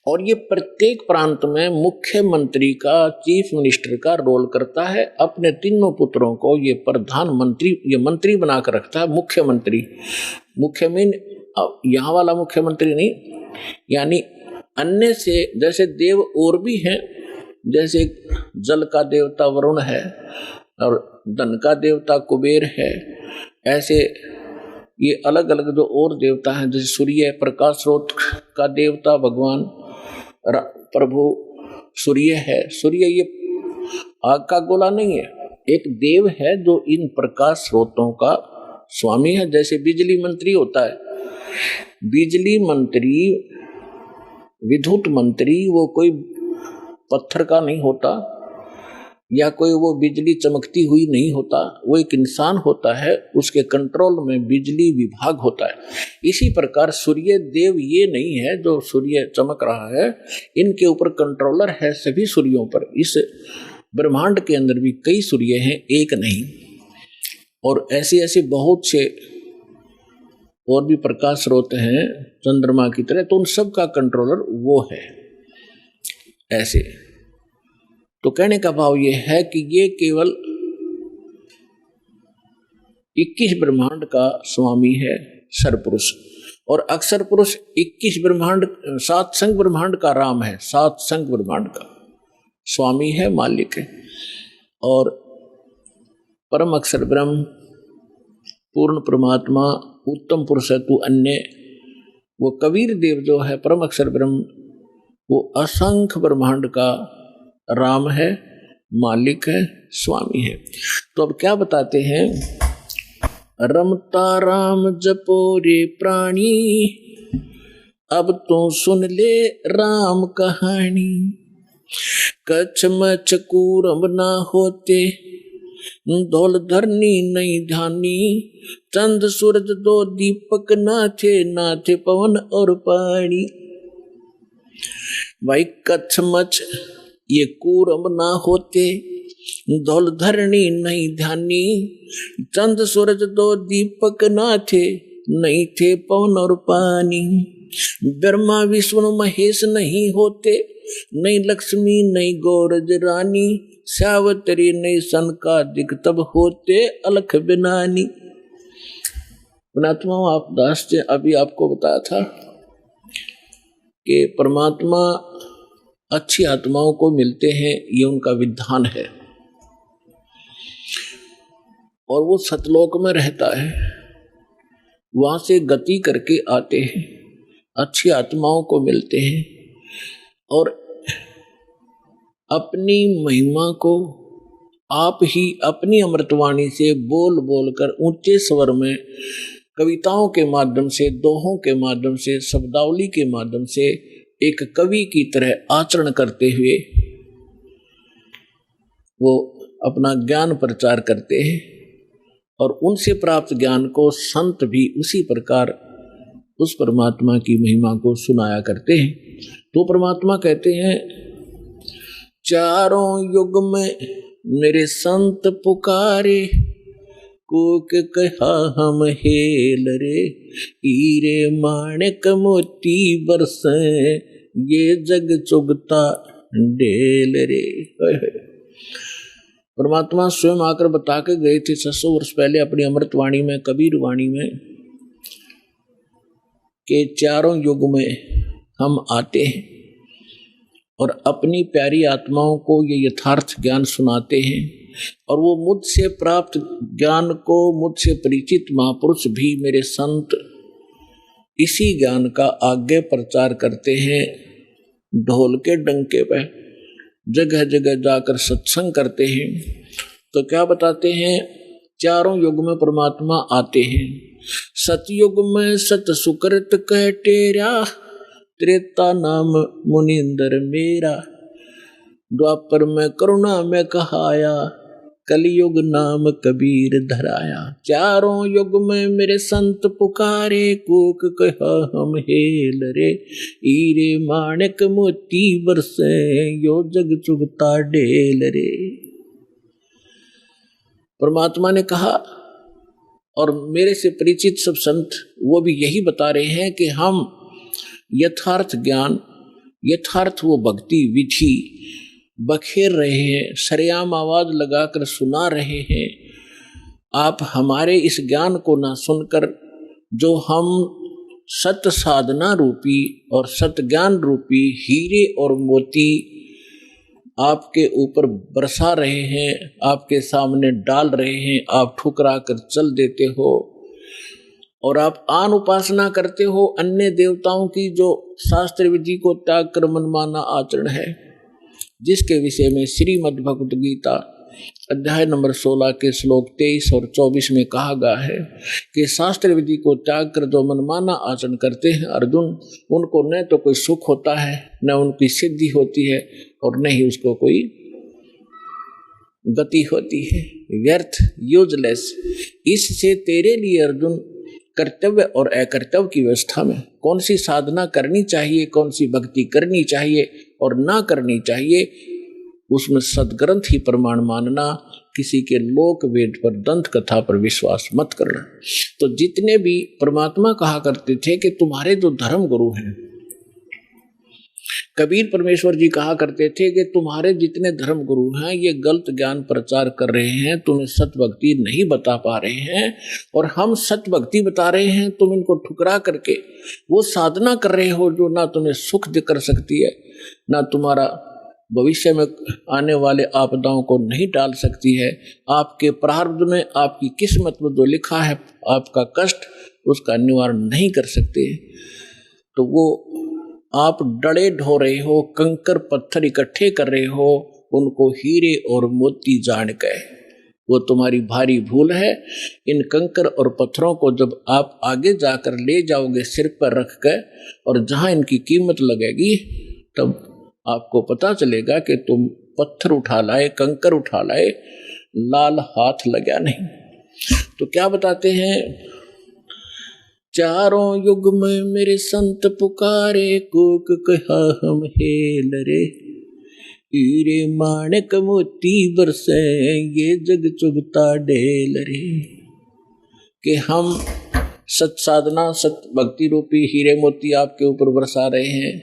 और ये प्रत्येक प्रांत में मुख्यमंत्री का, चीफ मिनिस्टर का रोल करता है। अपने 3 पुत्रों को ये प्रधानमंत्री, ये मंत्री बनाकर रखता है, मुख्यमंत्री। मुख्य मीन यहाँ वाला मुख्यमंत्री नहीं, यानी अन्य से जैसे देव और भी हैं, जैसे जल का देवता वरुण है और धन का देवता कुबेर है, ऐसे ये अलग अलग जो और देवता हैं, जैसे सूर्य प्रकाश स्रोत का देवता भगवान प्रभु सूर्य है। सूर्य ये आग का गोला नहीं है, एक देव है जो इन प्रकाश स्रोतों का स्वामी है। जैसे बिजली मंत्री होता है, बिजली मंत्री, विद्युत मंत्री वो कोई पत्थर का नहीं होता, या कोई वो बिजली चमकती हुई नहीं होता, वो एक इंसान होता है, उसके कंट्रोल में बिजली विभाग होता है। इसी प्रकार सूर्य देव ये नहीं है जो सूर्य चमक रहा है, इनके ऊपर कंट्रोलर है सभी सूर्यों पर। इस ब्रह्मांड के अंदर भी कई सूर्य हैं, एक नहीं, और ऐसे ऐसे बहुत से और भी प्रकाश स्रोत हैं चंद्रमा की तरह, तो उन सब का कंट्रोलर वो है। ऐसे तो कहने का भाव ये है कि ये केवल 21 ब्रह्मांड का स्वामी है सरपुरुष, और अक्षर पुरुष 21 ब्रह्मांड, 7 संग ब्रह्मांड का राम है, 7 संग ब्रह्मांड का स्वामी है, मालिक है। और परम अक्षर ब्रह्म, पूर्ण परमात्मा, उत्तम पुरुष है तू अन्य, वो कबीर देव जो है परम अक्षर ब्रह्म, वो असंख्य ब्रह्मांड का राम है, मालिक है, स्वामी है। तो अब क्या बताते हैं, रमता राम जपो रे प्राणी, अब तो सुन ले राम कहानी। कच्छ मच्छ कूरम ना होते, धौल धरनी नहीं ध्यानी। चंद सूरज 2 दीपक ना थे पवन और पानी। भाई कच्छ मच्छ ये कूरम ना होते, धौल धरनी नहीं ध्यानी। चंद सूरज 2 दीपक ना नहीं थे पवन और पानी। ब्रह्मा विष्णु महेश नहीं होते, नहीं लक्ष्मी नहीं गौरज रानी। सावत्री नहीं सनकादिक तब होते अलख बिनानी। पुणात्मा आप दास जी अभी आपको बताया था कि परमात्मा अच्छी आत्माओं को मिलते हैं, ये उनका विधान है। और वो सतलोक में रहता है, वहां से गति करके आते हैं, अच्छी आत्माओं को मिलते हैं और अपनी महिमा को आप ही अपनी अमृतवाणी से बोल बोल कर ऊंचे स्वर में कविताओं के माध्यम से, दोहों के माध्यम से, शब्दावली के माध्यम से एक कवि की तरह आचरण करते हुए वो अपना ज्ञान प्रचार करते हैं और उनसे प्राप्त ज्ञान को संत भी उसी प्रकार उस परमात्मा की महिमा को सुनाया करते हैं। तो परमात्मा कहते हैं, चारों युग में मेरे संत पुकारे, कोक कहा हम हेल रे, हीरे माणिक मोती बरसे, ये जग चुगता ढेल रे। परमात्मा स्वयं आकर बता के गए थे 600 वर्ष पहले अपनी अमृतवाणी में, कबीर वाणी में, कि चारों युग में हम आते हैं और अपनी प्यारी आत्माओं को ये यथार्थ ज्ञान सुनाते हैं और वो मुझसे प्राप्त ज्ञान को मुझसे परिचित महापुरुष भी मेरे संत इसी ज्ञान का आगे प्रचार करते हैं। ढोल के डंके पे जगह जगह जाकर सत्संग करते हैं। तो क्या बताते हैं, चारों युग में परमात्मा आते हैं। सतयुग में सत सुकृत कह टेरा, त्रेता नाम मुनिंदर मेरा, द्वापर में करुणा में कहाया, कलयुग नाम कबीर धराया। चारों युग में मेरे संत पुकारे, कोक कहा हम हेल रे, हीरे माणिक मोती बरसे, यो जग चुगता ढेल रे। परमात्मा ने कहा और मेरे से परिचित सब संत वो भी यही बता रहे हैं कि हम यथार्थ ज्ञान, यथार्थ वो भक्ति विधि बखेर रहे हैं, सरेआम आवाज लगाकर सुना रहे हैं। आप हमारे इस ज्ञान को ना सुनकर जो हम सत साधना रूपी और सत ज्ञान रूपी हीरे और मोती आपके ऊपर बरसा रहे हैं, आपके सामने डाल रहे हैं, आप ठुकरा कर चल देते हो और आप आन उपासना करते हो अन्य देवताओं की, जो शास्त्र विधि को त्याग कर मनमाना आचरण है, जिसके विषय में श्रीमद् भगवद गीता अध्याय नंबर 16 के श्लोक 23 और 24 में कहा गया है कि शास्त्र विधि को त्याग कर जो मनमाना आचरण करते हैं अर्जुन, उनको न तो कोई सुख होता है, न उनकी सिद्धि होती है और न ही उसको कोई गति होती है। व्यर्थ, यूजलेस। इससे तेरे लिए अर्जुन कर्तव्य और अकर्तव्य की व्यवस्था में कौन सी साधना करनी चाहिए, कौन सी भक्ति करनी चाहिए और ना करनी चाहिए, उसमें सदग्रंथ ही प्रमाण मानना, किसी के लोक वेद पर, दंत कथा पर विश्वास मत करना। तो जितने भी परमात्मा कहा करते थे कि तुम्हारे जो धर्म गुरु हैं, कबीर परमेश्वर जी कहा करते थे कि तुम्हारे जितने धर्म गुरु हैं ये गलत ज्ञान प्रचार कर रहे हैं, तुम्हें सत भक्ति नहीं बता पा रहे हैं और हम सत भक्ति बता रहे हैं, तुम इनको ठुकरा करके वो साधना कर रहे हो जो ना तुम्हें सुख कर सकती है, ना तुम्हारा भविष्य में आने वाले आपदाओं को नहीं टाल सकती है। आपके प्रारब्ध में, आपकी किस्मत में जो लिखा है आपका कष्ट, उसका निवारण नहीं कर सकते। तो वो आप डड़े ढो रहे हो, कंकर पत्थर इकट्ठे कर रहे हो, उनको हीरे और मोती जान के, वो तुम्हारी भारी भूल है। इन कंकर और पत्थरों को जब आप आगे जाकर ले जाओगे सिर पर रख कर और जहां इनकी कीमत लगेगी, तब आपको पता चलेगा कि तुम पत्थर उठा लाए, कंकर उठा लाए, लाल हाथ लगा नहीं। तो क्या बताते हैं, चारों युग में मेरे संत पुकारे, कोक कहा हम हेल रे, हीरे माणिक मोती बरसे, ये जग चुगता ढेल रे। कि हम सत साधना, सत भक्ति रूपी हीरे मोती आपके ऊपर बरसा रहे हैं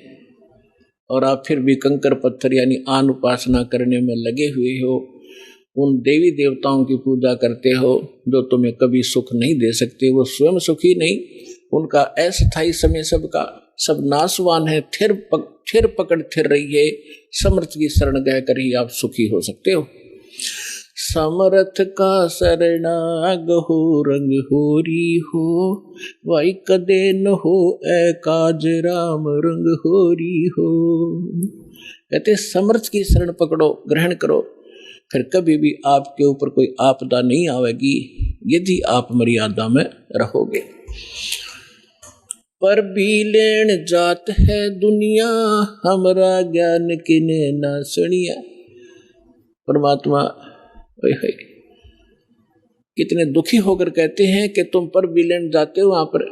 और आप फिर भी कंकर पत्थर यानी आन उपासना करने में लगे हुए हो, उन देवी देवताओं की पूजा करते हो जो तुम्हें कभी सुख नहीं दे सकते। वो स्वयं सुखी नहीं, उनका अस्थायी समय सबका सब नाशवान है। थिर पकड़ थिर रही है, समर्थ की शरण गह कर ही आप सुखी हो सकते हो। समरथ का शरणाग हो रंग होरी हो, वाई कदे न हो ए काज राम रंग होरी हो। कहते समर्थ की शरण पकड़ो, ग्रहण करो, फिर कभी भी आपके ऊपर कोई आपदा नहीं आवेगी यदि आप मर्यादा में रहोगे। पर भी लेन जात है दुनिया, हमरा ज्ञान किने ना सुनिया। परमात्मा कितने दुखी होकर कहते हैं कि तुम पर भी लेन जाते हो, वहां पर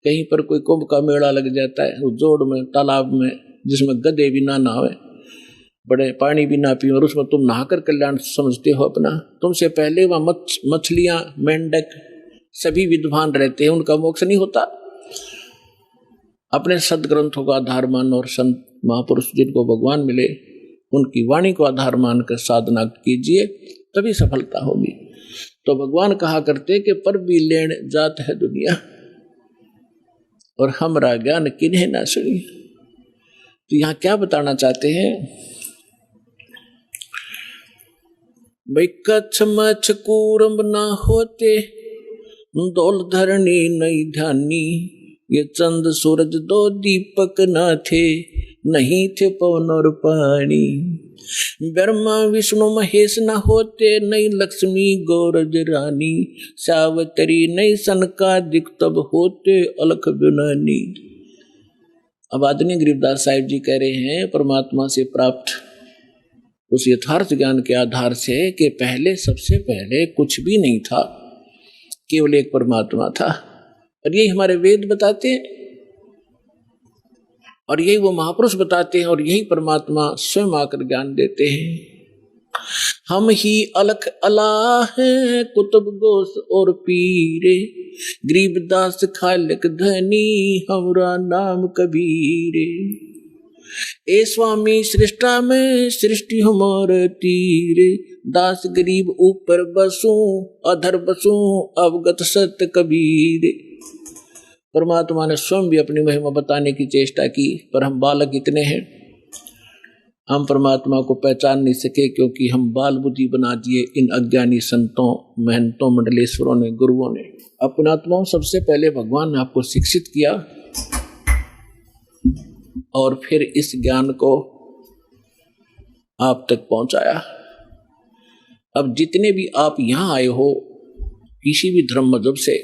कहीं पर कोई कुंभ का मेला लग जाता है, उस जोड़ में तालाब में जिसमें गधे भी ना नहावे, बड़े पानी भी ना पिए, और उसमें तुम नहाकर कल्याण समझते हो अपना। तुमसे पहले वहां मछलियां मेंढक सभी विद्वान रहते हैं, उनका मोक्ष नहीं होता। अपने सदग्रंथों का आधार मान और संत महापुरुष जिनको भगवान मिले उनकी वाणी को आधार मानकर साधना कीजिए, तभी सफलता होगी। तो भगवान कहा करते कि पर भी लेन जात है दुनिया, और हमरा ज्ञान किन्हें ना सुनी। तो यहां क्या बताना चाहते हैं भाई, कच्छ मच्छ कूरम ना होते, दौल धरनी नहीं ध्यानी, ये चंद सूरज दो दीपक ना थे, नहीं थे पवन और पानी। ब्रह्मा विष्णु महेश न होते, नहीं लक्ष्मी गौरज रानी, सावतरी नहीं सनकादिक तब होते, अलख बिनानी। अब आदरणीय गरीबदास साहिब जी कह रहे हैं परमात्मा से प्राप्त उस यथार्थ ज्ञान के आधार से कि पहले सबसे पहले कुछ भी नहीं था, केवल एक परमात्मा था। और यही हमारे वेद बताते हैं, और यही वो महापुरुष बताते हैं, और यही परमात्मा स्वयं आकर ज्ञान देते हैं। हम ही अलख अला हैं कुतुब गोस और पीरे, गरीबदास खालिक धनी हमरा नाम कबीरे। ए स्वामी सृष्टा में सृष्टि हमारे तीरे, दास गरीब ऊपर बसूं अधर बसूं अवगत सत्य कबीरे। परमात्मा ने स्वयं भी अपनी महिमा बताने की चेष्टा की, पर हम बालक इतने हैं, हम परमात्मा को पहचान नहीं सके, क्योंकि हम बाल बुद्धि बना दिए इन अज्ञानी संतों महंतों मंडलेश्वरों ने, गुरुओं ने। अपनात्माओं, सबसे पहले भगवान ने आपको शिक्षित किया और फिर इस ज्ञान को आप तक पहुंचाया। अब जितने भी आप यहां आए हो किसी भी धर्म मजहब से,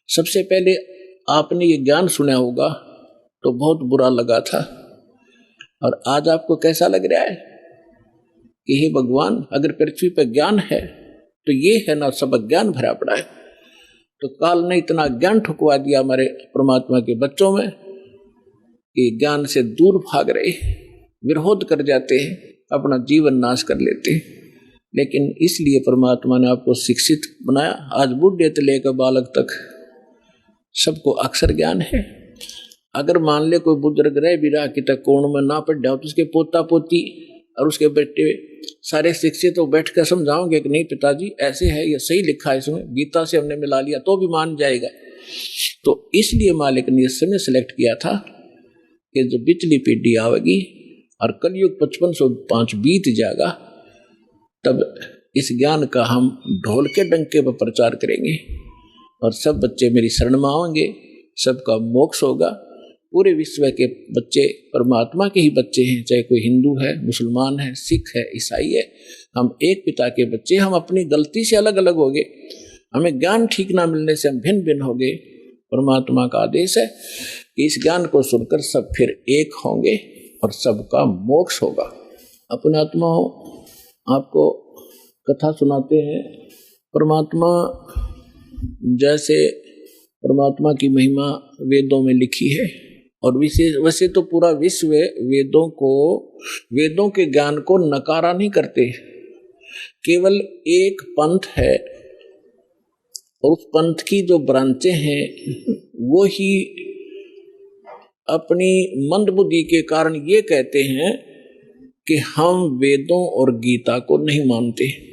सबसे पहले आपने ये ज्ञान सुना होगा तो बहुत बुरा लगा था, और आज आपको कैसा लग रहा है कि हे भगवान, अगर पृथ्वी पर ज्ञान है तो ये है ना, सब ज्ञान भरा पड़ा है। तो काल ने इतना ज्ञान ठुकवा दिया हमारे परमात्मा के बच्चों में कि ज्ञान से दूर भाग रहे, विरोध कर जाते हैं, अपना जीवन नाश कर लेते हैं। लेकिन इसलिए परमात्मा ने आपको शिक्षित बनाया। आज बूढ़े से लेकर बालक तक सबको अक्षर ज्ञान है। अगर मान ले कोई बुजुर्ग रह भी रहा कि तक कोण में ना पढ़ जाओ, तो उसके पोता पोती और उसके बेटे सारे शिक्षित तो बैठ कर समझाओगे कि नहीं पिताजी ऐसे है, ये सही लिखा है, इसमें गीता से हमने मिला लिया, तो भी मान जाएगा। तो इसलिए मालिक ने इस समय सिलेक्ट किया था कि जब पिछली पीढ़ी आवेगी और कलयुग 5505 बीत जाएगा, तब इस ज्ञान का हम ढोल के डंके पर प्रचार करेंगे और सब बच्चे मेरी शरण में आएंगे, सबका मोक्ष होगा। पूरे विश्व के बच्चे परमात्मा के ही बच्चे हैं, चाहे कोई हिंदू है, मुसलमान है, सिख है, ईसाई है, हम एक पिता के बच्चे। हम अपनी गलती से अलग अलग हो गए, हमें ज्ञान ठीक ना मिलने से हम भिन्न भिन्न हो गए। परमात्मा का आदेश है कि इस ज्ञान को सुनकर सब फिर एक होंगे और सबका मोक्ष होगा। अपने आत्माओं, आपको कथा सुनाते हैं। परमात्मा, जैसे परमात्मा की महिमा वेदों में लिखी है, और वैसे तो पूरा विश्व वेदों के ज्ञान को नकारा नहीं करते। केवल एक पंथ है और उस पंथ की जो ब्रांचें हैं वो ही अपनी मंदबुद्धि के कारण ये कहते हैं कि हम वेदों और गीता को नहीं मानते।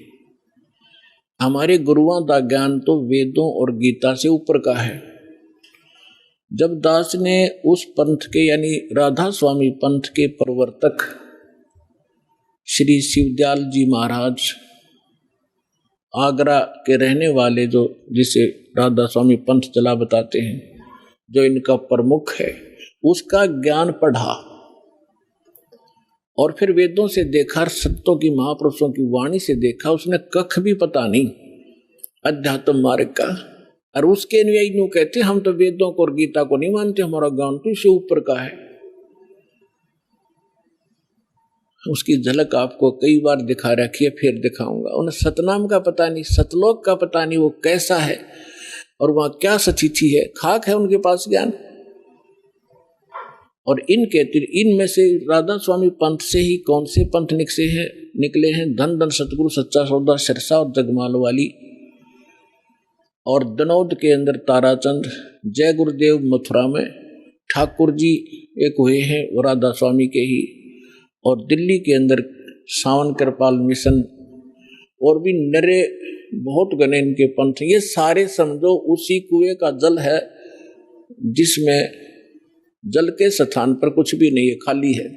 हमारे गुरुओं का ज्ञान तो वेदों और गीता से ऊपर का है। जब दास ने उस पंथ के यानी राधा स्वामी पंथ के प्रवर्तक श्री शिवदयाल जी महाराज आगरा के रहने वाले जो जिसे राधा स्वामी पंथ चला बताते हैं, जो इनका प्रमुख है, उसका ज्ञान पढ़ा और फिर वेदों से देखा, संतों की महापुरुषों की वाणी से देखा, उसने कख भी पता नहीं अध्यात्म मार्ग का। और उसके अनुयायी यूं कहते हम तो वेदों को और गीता को नहीं मानते, हमारा ज्ञान तो इससे ऊपर का है। उसकी झलक आपको कई बार दिखा रखी है, फिर दिखाऊंगा। उन्हें सतनाम का पता नहीं, सतलोक का पता नहीं वो कैसा है और वहां क्या सचिथि है, खाक है उनके पास ज्ञान। और इनमें से राधा स्वामी पंथ से ही कौन से पंथ निकले हैं? धन धन सतगुरु सच्चा सौदा सिरसा और जगमाल वाली, और दनौद के अंदर ताराचंद, जय गुरुदेव मथुरा में ठाकुर जी एक हुए हैं वो राधा स्वामी के ही, और दिल्ली के अंदर सावन कृपाल मिशन, और भी नरे बहुत गने इनके पंथ। ये सारे समझो उसी कुएं का जल है जिसमें जल के स्थान पर कुछ भी नहीं है, खाली है।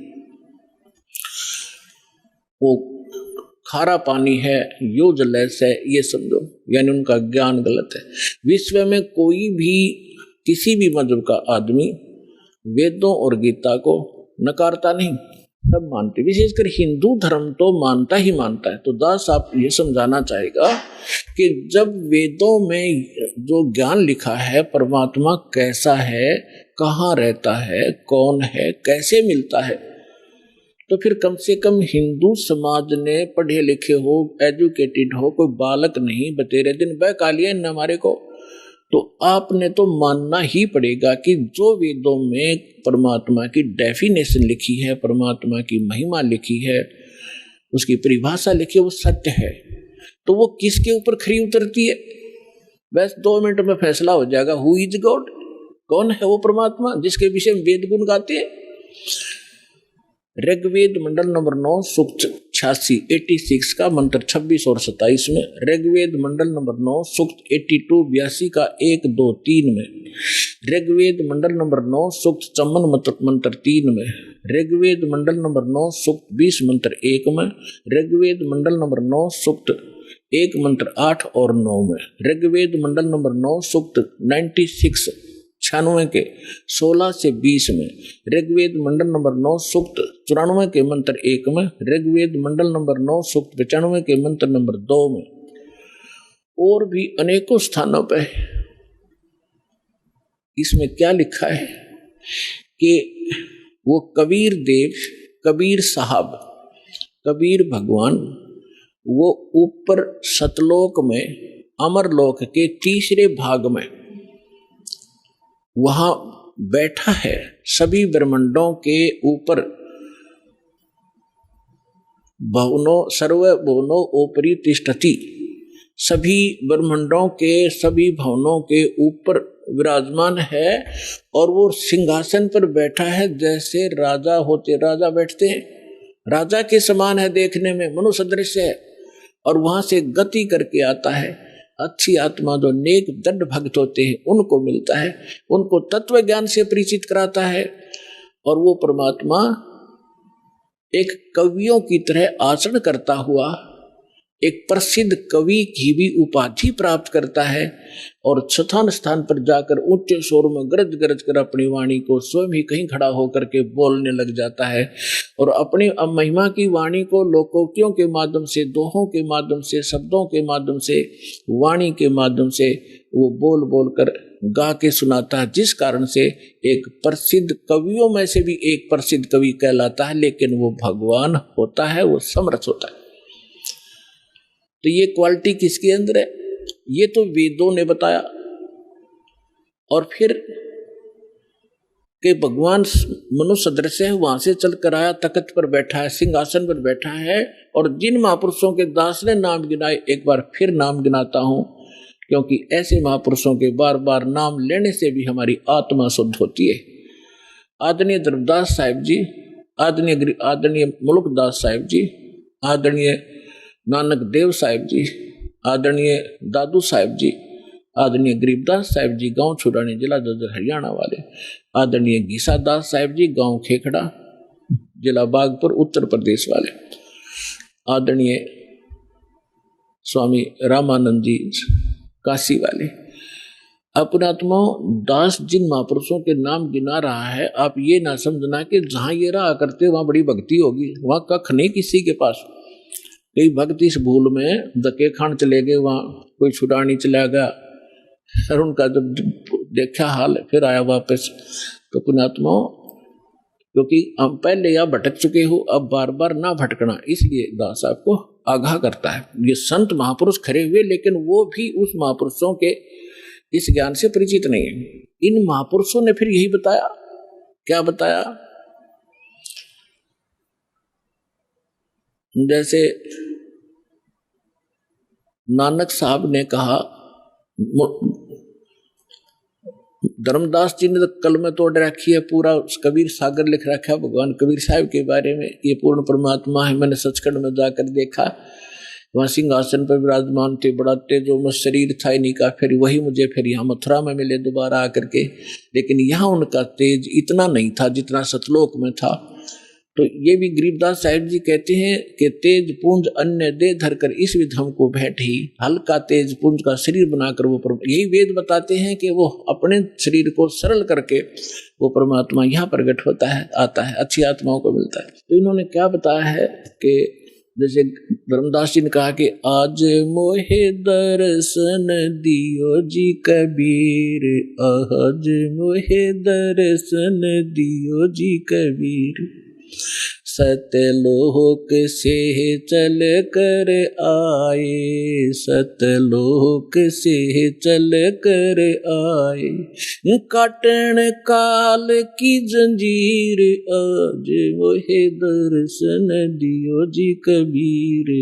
वो खारा पानी है, यो जलैस है, ये समझो, यानी उनका ज्ञान गलत है। विश्व में कोई भी किसी भी मजहब का आदमी वेदों और गीता को नकारता नहीं, सब मानते। विशेषकर हिंदू धर्म तो मानता ही मानता है। तो दास आप ये समझाना चाहेगा कि जब वेदों में जो ज्ञान लिखा है, परमात्मा कैसा है, कहाँ रहता है, कौन है, कैसे मिलता है, तो फिर कम से कम हिंदू समाज ने पढ़े लिखे हो, एजुकेटेड हो, कोई बालक नहीं बतेरे दिन बहका लिया इन हमारे को, तो आपने तो मानना ही पड़ेगा कि जो वेदों में परमात्मा की डेफिनेशन लिखी है, परमात्मा की महिमा लिखी है, उसकी परिभाषा लिखी है, वो सत्य है। तो वो किसके ऊपर खरी उतरती है? बस 2 मिनट में फैसला हो जाएगा। हु इज गॉड, कौन है वो परमात्मा जिसके विषय में वेद गुण गाते हैं? ऋग्वेद मंडल नंबर 9 सूक्त 86 का मंत्र 26 और 27 में, ऋग्वेद मंडल नंबर 9 सूक्त 82 का 1 2 3 में, ऋग्वेद मंडल नंबर 9 सूक्त 54 मंत्र 3 में, ऋग्वेद मंडल नंबर 9 सूक्त 20 मंत्र 1 में, ऋग्वेद मंडल नंबर 9 सूक्त 1 मंत्र 8 और 9 में, ऋग्वेद मंडल नंबर 9 सूक्त 96 के 16 से 20 में, ऋग्वेद मंडल नंबर 9 सूक्त 94 के मंत्र 1 में, ऋग्वेद मंडल नंबर 9 सूक्त 95 के मंत्र नंबर 2 में, और भी अनेकों स्थानों पर। इसमें क्या लिखा है कि वो कबीर देव, कबीर साहब, कबीर भगवान वो ऊपर सतलोक में, अमरलोक के तीसरे भाग में वहां बैठा है, सभी ब्रह्मांडों के ऊपर। भवनो सर्व भवनो ओपरी तिष्ठति, सभी ब्रह्मांडों के, सभी भवनों के ऊपर विराजमान है, और वो सिंहासन पर बैठा है जैसे राजा होते, राजा बैठते हैं, राजा के समान है देखने में, मनुष्य सदृश है। और वहां से गति करके आता है। अच्छी आत्मा जो नेक दृढ़ भक्त होते हैं उनको मिलता है, उनको तत्व ज्ञान से परिचित कराता है, और वो परमात्मा एक कवियों की तरह आचरण करता हुआ एक प्रसिद्ध कवि की भी उपाधि प्राप्त करता है, और स्थान स्थान पर जाकर ऊंचे शोर में गरज गरज कर अपनी वाणी को स्वयं ही कहीं खड़ा होकर के बोलने लग जाता है, और अपनी महिमा की वाणी को लोकोक्तियों के माध्यम से, दोहों के माध्यम से, शब्दों के माध्यम से, वाणी के माध्यम से वो बोल बोल कर गा के सुनाता है, जिस कारण से एक प्रसिद्ध कवियों में से भी एक प्रसिद्ध कवि कहलाता है। लेकिन वो भगवान होता है, वो समर्थ होता है। तो ये क्वालिटी किसके अंदर है? ये तो वेदों ने बताया। और फिर कि भगवान मनुष्य सदृश है, वहां से चल कर आया, तख्त पर बैठा है, सिंहासन पर बैठा है, और जिन महापुरुषों के दास ने नाम गिनाए, एक बार फिर नाम गिनाता हूं, क्योंकि ऐसे महापुरुषों के बार बार नाम लेने से भी हमारी आत्मा शुद्ध होती है। आदरणीय धर्मदास साहिब जी, आदरणीय मुल्कदास साहिब जी, आदरणीय नानक देव साहिब जी, आदरणीय दादू साहिब जी, आदरणीय गरीबदास साहिब जी, गांव छुड़ानी, जिला जज्जर हरियाणा वाले, आदरणीय गीसा दास साहिब जी, गांव खेखड़ा, जिला बागपुर, उत्तर प्रदेश वाले, आदरणीय स्वामी रामानंद जी काशी वाले। अपनात्मा दास जिन महापुरुषों के नाम गिना रहा है, आप ये ना समझना कि जहां ये रहा करते वहां बड़ी भक्ति होगी, वहां कख नहीं किसी के पास। कई भक्त इस भूल में धक्के खान चले गए, वहां कोई छुड़ानी चला गया, और उनका जब देखा हाल फिर आया वापस। तो पुण्यात्मा, क्योंकि हम पहले या भटक चुके हो, अब बार बार ना भटकना, इसलिए दास आपको आगाह करता है। ये संत महापुरुष खड़े हुए, लेकिन वो भी उस महापुरुषों के इस ज्ञान से परिचित नहीं है। इन महापुरुषों ने फिर यही बताया, क्या बताया? जैसे नानक साहब ने कहा, धर्मदास जी ने तो कल में तोड़ रखी है, पूरा कबीर सागर लिख रखा है भगवान कबीर साहब के बारे में, ये पूर्ण परमात्मा है। मैंने सचखंड में जाकर देखा, वहां सिंहासन पर विराजमान थे, बड़ा तेजोमय शरीर था इन्हीं का। फिर वही मुझे फिर यहाँ मथुरा में मिले दोबारा आकर के, लेकिन यहाँ उनका तेज इतना नहीं था जितना सतलोक में था। तो ये भी गरीबदास साहिब जी कहते हैं कि तेज पुंज अन्य दे धरकर इस विध हमको भेंट ही, हल्का तेज पुंज का शरीर बनाकर वो यही वेद बताते हैं कि वो अपने शरीर को सरल करके वो परमात्मा यहाँ प्रकट होता है, आता है, अच्छी आत्माओं को मिलता है। तो इन्होंने क्या बताया है कि जैसे धर्मदास जी ने कहा कि आज मोहे दर्शन दियो जी कबीर, आज मोहे दर्शन दियो जी कबीर, सतलोक से चल कर आए, सतलोक से चल कर आए, काटन काल की जंजीर, आज मोहे दर्शन दियो जी कबीर,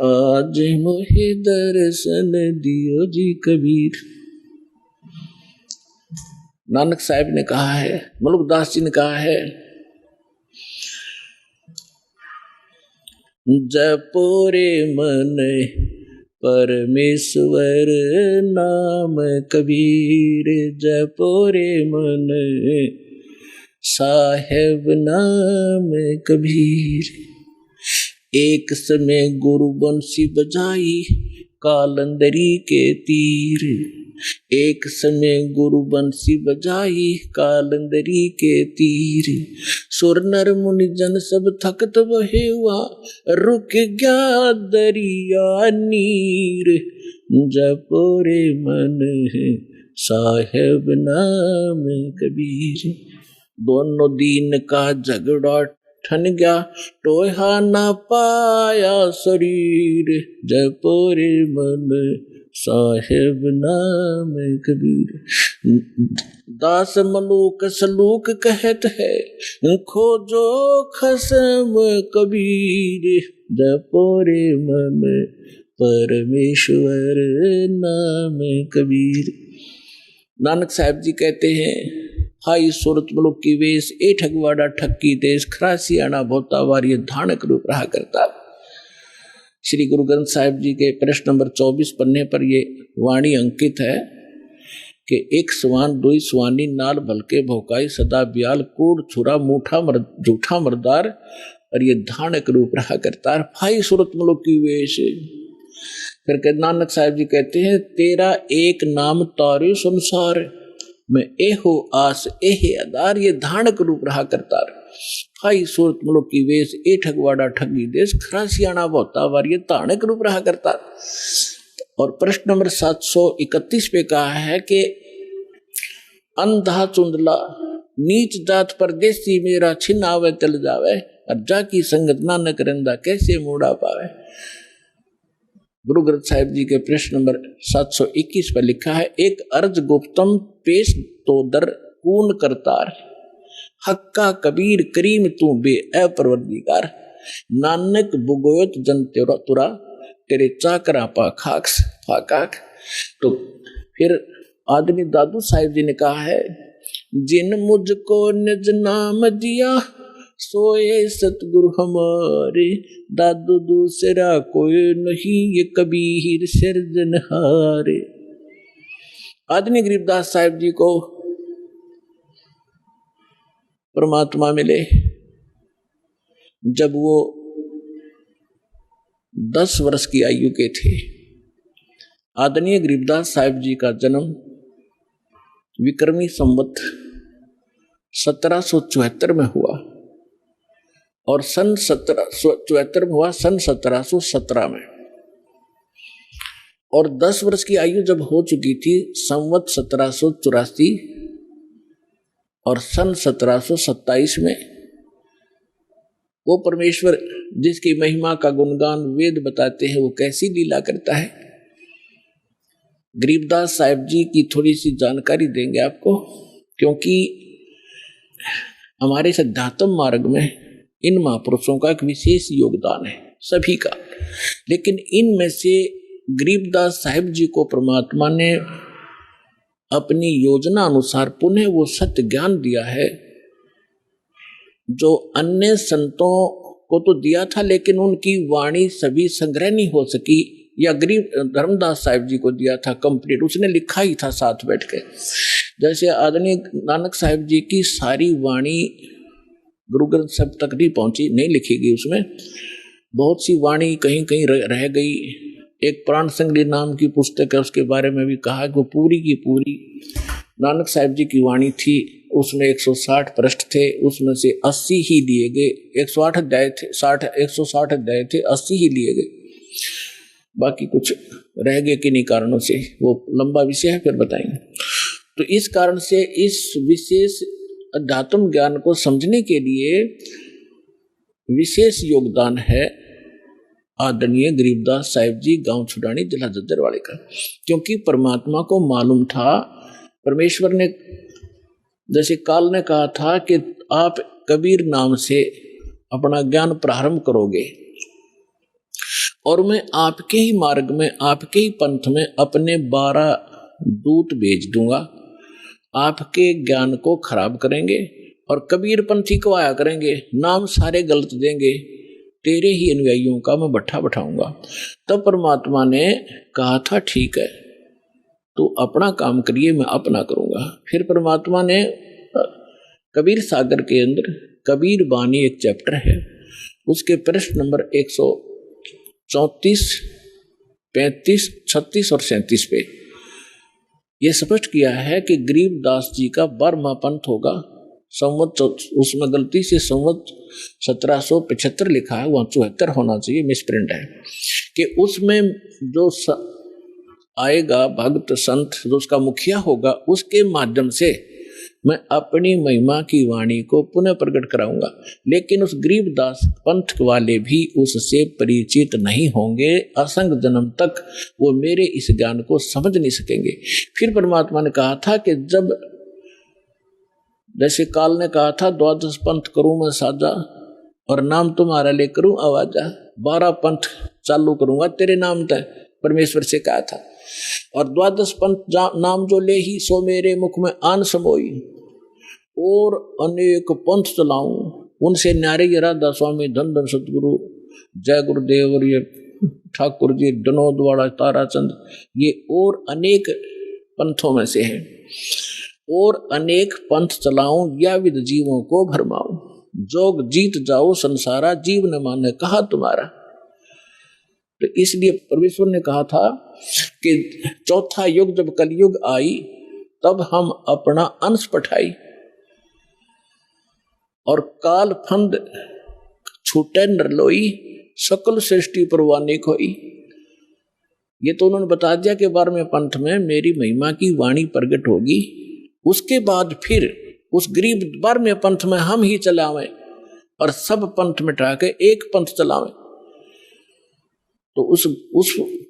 आज मोहे दर्शन दियो जी कबीर। नानक साहब ने कहा है, मलुकदास जी ने कहा है, जपो रे मन परमेश्वर नाम कबीर, जपो रे मन साहेब नाम कबीर। एक समय गुरु बंसी बजाई कालंदरी के तीर, एक समय गुरु बंसी बजाई कालंदरी के तीर, सुर नर मुनि जन सब थकत बहे हुआ, रुक गया दरिया नीर, जपो रे मन साहेब नाम कबीर। दोनों दीन का झगड़ा ठन गया, टोहा ना पाया शरीर, जपो रे मन साहेब नाम कबीर। दास मलूक सलूक कहत है, खोजो खसम कबीर, जपो रे मन परमेश्वर नाम कबीर। नानक साहब जी कहते हैं, हाई सूरत मुलुक की वेश, ए ठगवाड़ा ठक्की देश, खरासी आना भोता वारी धानक रूप रहा करता। श्री गुरु ग्रंथ साहिब जी के प्रश्न नंबर 24 पन्ने पर ये वाणी अंकित है कि एक सवान दुई सवानी नाल भलके भोकाई, सदा ब्याल कूड़ छुरा मूठा झूठा मर्दार, और ये धानक रूप रहा करता। हाई सूरत मुलुक की वेश। फिर नानक साहब जी कहते हैं, तेरा एक नाम तारे संसार में, एहो आस एहे आधार, ये धानक रूप रहा करता। हाई सूरत मुलुक की वेश, ए ठगवाड़ा ठगी देश, खरासियाना भोता वार, ये धानक रूप रहा करता। और प्रश्न नंबर 731 पे कहा है कि अंधा चुंदला नीच जात परदेसी, मेरा छिन आवे चल जावे, और जाकी संगत नानक रंदा कैसे मोड़ा पावे। गुरु ग्रंथ साहिब जी के प्रश्न नंबर 721 पर लिखा है, एक अर्ज गुप्तम पेश तो दर कून करतार, हक्का कबीर करीम तू बे अपरवरदिगार, नानक बुगोयत जन तेरा तुरा, तेरे चाकरा पा खाक्स फाकाक। तो फिर आदमी दादू साहिब जी ने कहा है, जिन मुझको निज नाम दिया, सोए सतगुरु हमारे, दादू दूसरा कोई नहीं, ये कबीर सिरजनहारे। आदमी गरीबदास साहिब जी को परमात्मा मिले, जब वो 10 वर्ष की आयु के थे। आदरणीय गरीबदास साहिब जी का जन्म विक्रमी संवत 1774 में हुआ और सन 1774 में हुआ, सन 1717 में। और 10 वर्ष की आयु जब हो चुकी थी संवत 1784 और सन 1727 में, वो परमेश्वर जिसकी महिमा का गुणगान वेद बताते हैं वो कैसी लीला करता है, गरीबदास साहिब जी की थोड़ी सी जानकारी देंगे आपको। क्योंकि हमारे सिद्धांतम मार्ग में इन महापुरुषों का एक विशेष योगदान है, सभी का। लेकिन इनमें से गरीबदास साहिब जी को परमात्मा ने अपनी योजना अनुसार पुनः वो सत्य ज्ञान दिया है जो अन्य संतों को तो दिया था, लेकिन उनकी वाणी सभी संग्रह नहीं हो सकी, या गरीब धर्मदास साहिब जी को दिया था कंप्लीट, उसने लिखा ही था साथ बैठ के। जैसे आदरणीय नानक साहिब जी की सारी वाणी गुरु ग्रंथ साहिब तक नहीं पहुंची, नहीं लिखी गई, उसमें बहुत सी वाणी कहीं कहीं रह गई। एक प्राण संगली नाम की पुस्तक है, उसके बारे में भी कहा कि वो पूरी की पूरी नानक साहिब जी की वाणी थी। उसमें 160 पृष्ठ थे, उसमें से 80 ही लिए गए, 108 अध्याय थे, 160 अध्याय थे, 80 ही लिए गए, बाकी कुछ रह गए किन्हीं कारणों से, वो लंबा विषय है, फिर बताएंगे। तो इस कारण से इस विशेष अध्यात्म ज्ञान को समझने के लिए विशेष योगदान है आदरणीय गरीबदास साहिब जी गांव छुड़ानी जिला जज्जरवाड़े का। क्योंकि परमात्मा को मालूम था, परमेश्वर ने जैसे काल ने कहा था कि आप कबीर नाम से अपना ज्ञान प्रारंभ करोगे और मैं आपके ही मार्ग में, आपके ही पंथ में अपने 12 दूत भेज दूंगा, आपके ज्ञान को खराब करेंगे और कबीर पंथी को आया करेंगे, नाम सारे गलत देंगे, तेरे ही अनुयायियों का मैं भट्ठा बैठाऊंगा। तब परमात्मा ने कहा था ठीक है, तो अपना काम करिए, मैं अपना करूंगा। फिर परमात्मा ने कबीर सागर के अंदर कबीर बानी एक चैप्टर है, उसके पृष्ठ नंबर 134, 35, 36 और 37 पे यह स्पष्ट किया है कि गरीबदास जी का 12वां पंथ होगा। संवत उसमें गलती से संवत 1775 लिखा है, वहां 74 होना चाहिए, मिसप्रिंट है। कि उसमें जो आएगा भक्त संत, जो उसका मुखिया होगा, उसके माध्यम से मैं अपनी महिमा की वाणी को पुनः प्रकट कराऊंगा। लेकिन उस गरीबदास पंथ वाले भी उससे परिचित नहीं होंगे, असंग जन्म तक वो मेरे इस ज्ञान को समझ नहीं सकेंगे। फिर परमात्मा ने कहा था कि जब जैसे काल ने कहा था 12 पंथ करूं मैं साजा और नाम तुम्हारा ले करूं आवाजा, 12 पंथ चालू करूंगा तेरे नाम तय, परमेश्वर से कहा था। और 12 पंथ नाम जो ले ही सो मेरे मुख में आन समोई, और अनेक पंथ चलाऊं उनसे न्यारे ये राधा स्वामी धन धन सतगुरु जय गुरुदेव और ये ठाकुर जी डनोद वाला ताराचंद, ये और अनेक पंथों में से हैं। और अनेक पंथ चलाऊं या विद जीवों को भरमाऊं, जोग जीत जाओ संसारा जीव न माने कहा तुम्हारा। तो इसलिए परमेश्वर ने कहा था कि चौथा युग जब कलयुग आई तब हम अपना अंश पठाई और काल फंद छूटे नरलोई सकल सृष्टि परवाने खोई। ये तो उन्होंने बता दिया कि 12वें पंथ में मेरी महिमा की वाणी प्रकट होगी। उसके बाद फिर उस गरीब 12वें पंथ में हम ही चलावें और सब पंथ मिटा के एक पंथ चलावें। तो उस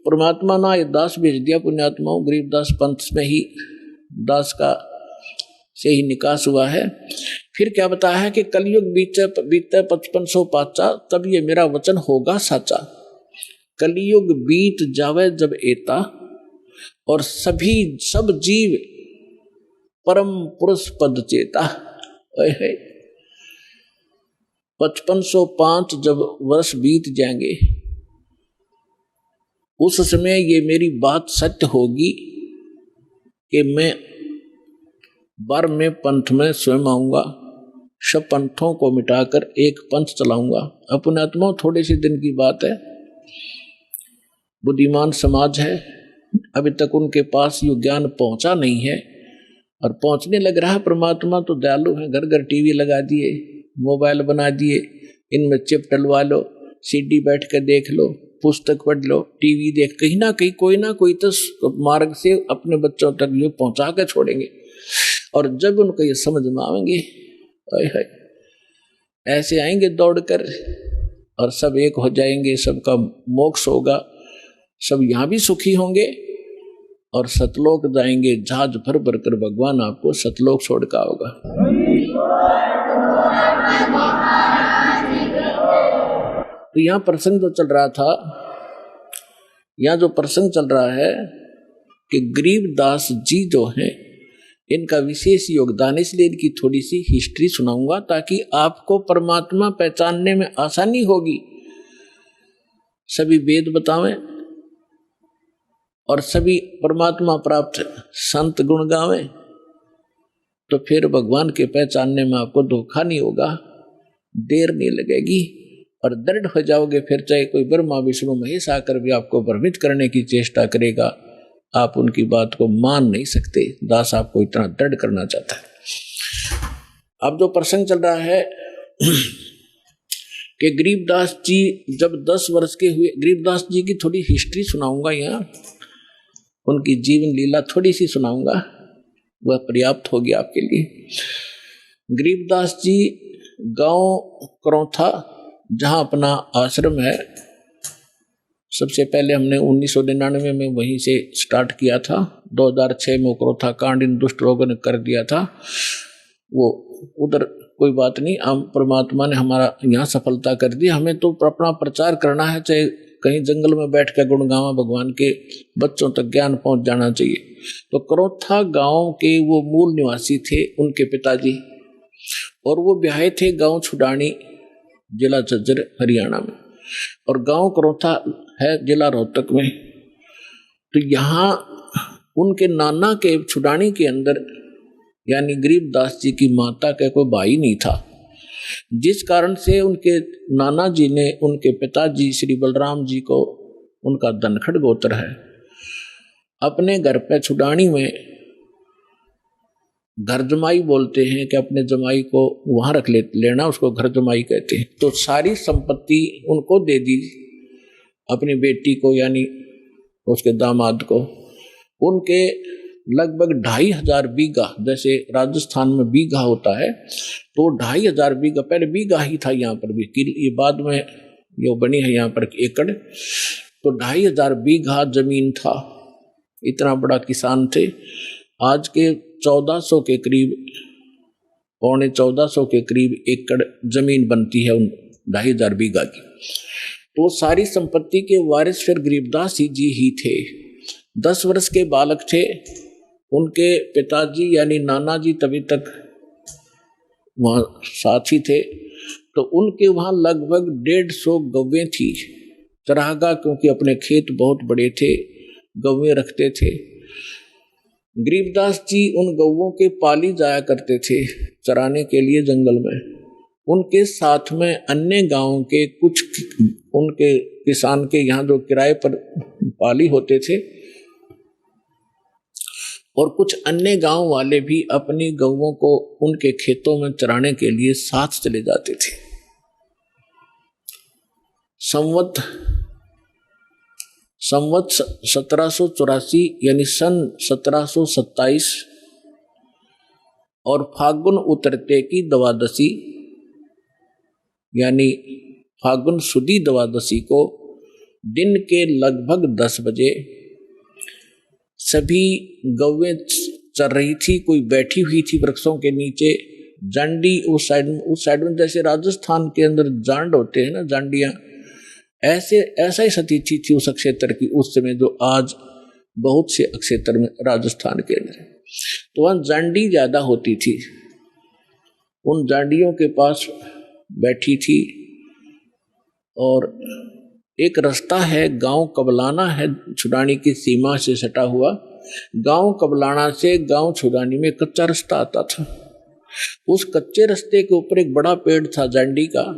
परमात्मा ना ये दास भेज दिया पुण्यात्माओं, गरीबदास पंथ में ही दास का से ही निकास हुआ है। फिर क्या बताया है कि कलयुग बीते 5500 पाचा, तब ये मेरा वचन होगा साचा। कलयुग बीत जावे जब एता, और सब जीव परम पुरुष पद चेता। 5505 जब वर्ष बीत जाएंगे उस समय ये मेरी बात सत्य होगी कि मैं 12वें पंथ में स्वयं आऊंगा, सब पंथों को मिटाकर एक पंथ चलाऊंगा। अपने आत्मा थोड़े से दिन की बात है, बुद्धिमान समाज है, अभी तक उनके पास ये ज्ञान पहुंचा नहीं है और पहुंचने लग रहा है। परमात्मा तो दयालु है, घर घर टीवी लगा दिए, मोबाइल बना दिए, इनमें चिप डलवा लो, सीडी बैठ कर देख लो, पुस्तक पढ़ लो, टीवी देख, कहीं ना कहीं कोई ना कोई तो मार्ग से अपने बच्चों तक ये पहुंचा कर छोड़ेंगे। और जब उनको ये समझ में आएंगे, ऐसे आएंगे दौड़कर और सब एक हो जाएंगे, सबका मोक्ष होगा, सब यहाँ भी सुखी होंगे और सतलोक जाएंगे। जहाज भर भर कर भगवान आपको सतलोक छोड़ का होगा। तो यहाँ प्रसंग जो चल रहा था, यहाँ जो प्रसंग चल रहा है कि गरीबदास जी जो हैं, इनका विशेष योगदान, इसलिए इनकी थोड़ी सी हिस्ट्री सुनाऊंगा ताकि आपको परमात्मा पहचानने में आसानी होगी। सभी वेद बतावें और सभी परमात्मा प्राप्त संत गुण गावें, तो फिर भगवान के पहचानने में आपको धोखा नहीं होगा, देर नहीं लगेगी और दृढ़ हो जाओगे। फिर चाहे कोई ब्रह्मा विष्णु महेश आकर भी आपको भ्रमित करने की चेष्टा करेगा, आप उनकी बात को मान नहीं सकते। दास आपको इतना दृढ़ करना चाहता है। अब जो प्रसंग चल रहा है कि गरीबदास जी जब 10 वर्ष के हुए, गरीबदास जी की थोड़ी हिस्ट्री सुनाऊंगा, यहाँ उनकी जीवन लीला थोड़ी सी सुनाऊंगा, वह पर्याप्त होगी आपके लिए। गरीबदास जी गांव करौथा, जहां अपना आश्रम है, सबसे पहले हमने 1999 में वहीं से स्टार्ट किया था। 2006 में करौथा कांड इन दुष्ट लोगों ने कर दिया था, वो उधर कोई बात नहीं, हम परमात्मा ने हमारा यहाँ सफलता कर दी। हमें तो अपना प्रचार करना है, चाहे कहीं जंगल में बैठ कर गुणगावा भगवान के, बच्चों तक ज्ञान पहुंच जाना चाहिए। तो करौथा गांव के वो मूल निवासी थे उनके पिताजी, और वो ब्याहे थे गांव छुडानी, जिला झज्जर हरियाणा में, और गांव करौथा है जिला रोहतक में। तो यहाँ उनके नाना के छुडानी के अंदर, यानी गरीबदास जी की माता का कोई भाई नहीं था, जिस कारण से उनके नाना जी ने उनके पिताजी श्री बलराम जी को, उनका धनखड़ गोत्र है, अपने घर पे छुडानी में घर जमाई बोलते हैं कि अपने जमाई को वहां रख लेना, उसको घर जमाई कहते हैं। तो सारी संपत्ति उनको दे दी, अपनी बेटी को यानी उसके दामाद को। उनके लगभग 2500 बीघा, जैसे राजस्थान में बीघा होता है, तो 2500 बीघा, पहले बीघा ही था यहाँ पर भी, ये बाद में जो बनी है यहाँ पर एकड़, तो 2500 बीघा जमीन था। इतना बड़ा किसान थे। आज के 1400 के करीब, पौने 1400 के करीब एकड़ जमीन बनती है उन 2500 बीघा की। तो सारी संपत्ति के वारिस फिर गरीबदास जी ही थे। 10 वर्ष के बालक थे। उनके पिताजी यानी नाना जी तभी तक वहाँ साथी थे, तो उनके वहाँ लगभग 150 गौवें थी। चरागा, क्योंकि अपने खेत बहुत बड़े थे, गौवें रखते थे। गरीबदास जी उन गौवों के पाली जाया करते थे चराने के लिए जंगल में। उनके साथ में अन्य गांवों के कुछ उनके किसान के यहाँ जो किराए पर पाली होते थे, और कुछ अन्य गांव वाले भी अपनी गौवों को उनके खेतों में चराने के लिए साथ चले जाते थे। संवत 1784 यानी सन 1727 और फागुन उतरते की द्वादशी यानी फागुन सुदी द्वादशी को दिन के लगभग 10 बजे सभी गौवें चर रही थी। कोई बैठी हुई थी वृक्षों के नीचे, जांडी उस साइड में जैसे राजस्थान के अंदर जांड होते हैं ना, जांडियां, ऐसा ही स्थिति थी उस क्षेत्र की उस समय, जो आज बहुत से क्षेत्र में राजस्थान के अंदर। तो वहाँ जांडी ज्यादा होती थी। उन जांडियों के पास बैठी थी। और एक रास्ता है, गांव कबलाना है, छुडानी की सीमा से सटा हुआ। गांव कबलाना से गांव छुडानी में कच्चा रास्ता आता था। उस कच्चे रास्ते के ऊपर एक बड़ा पेड़ था जांडी का।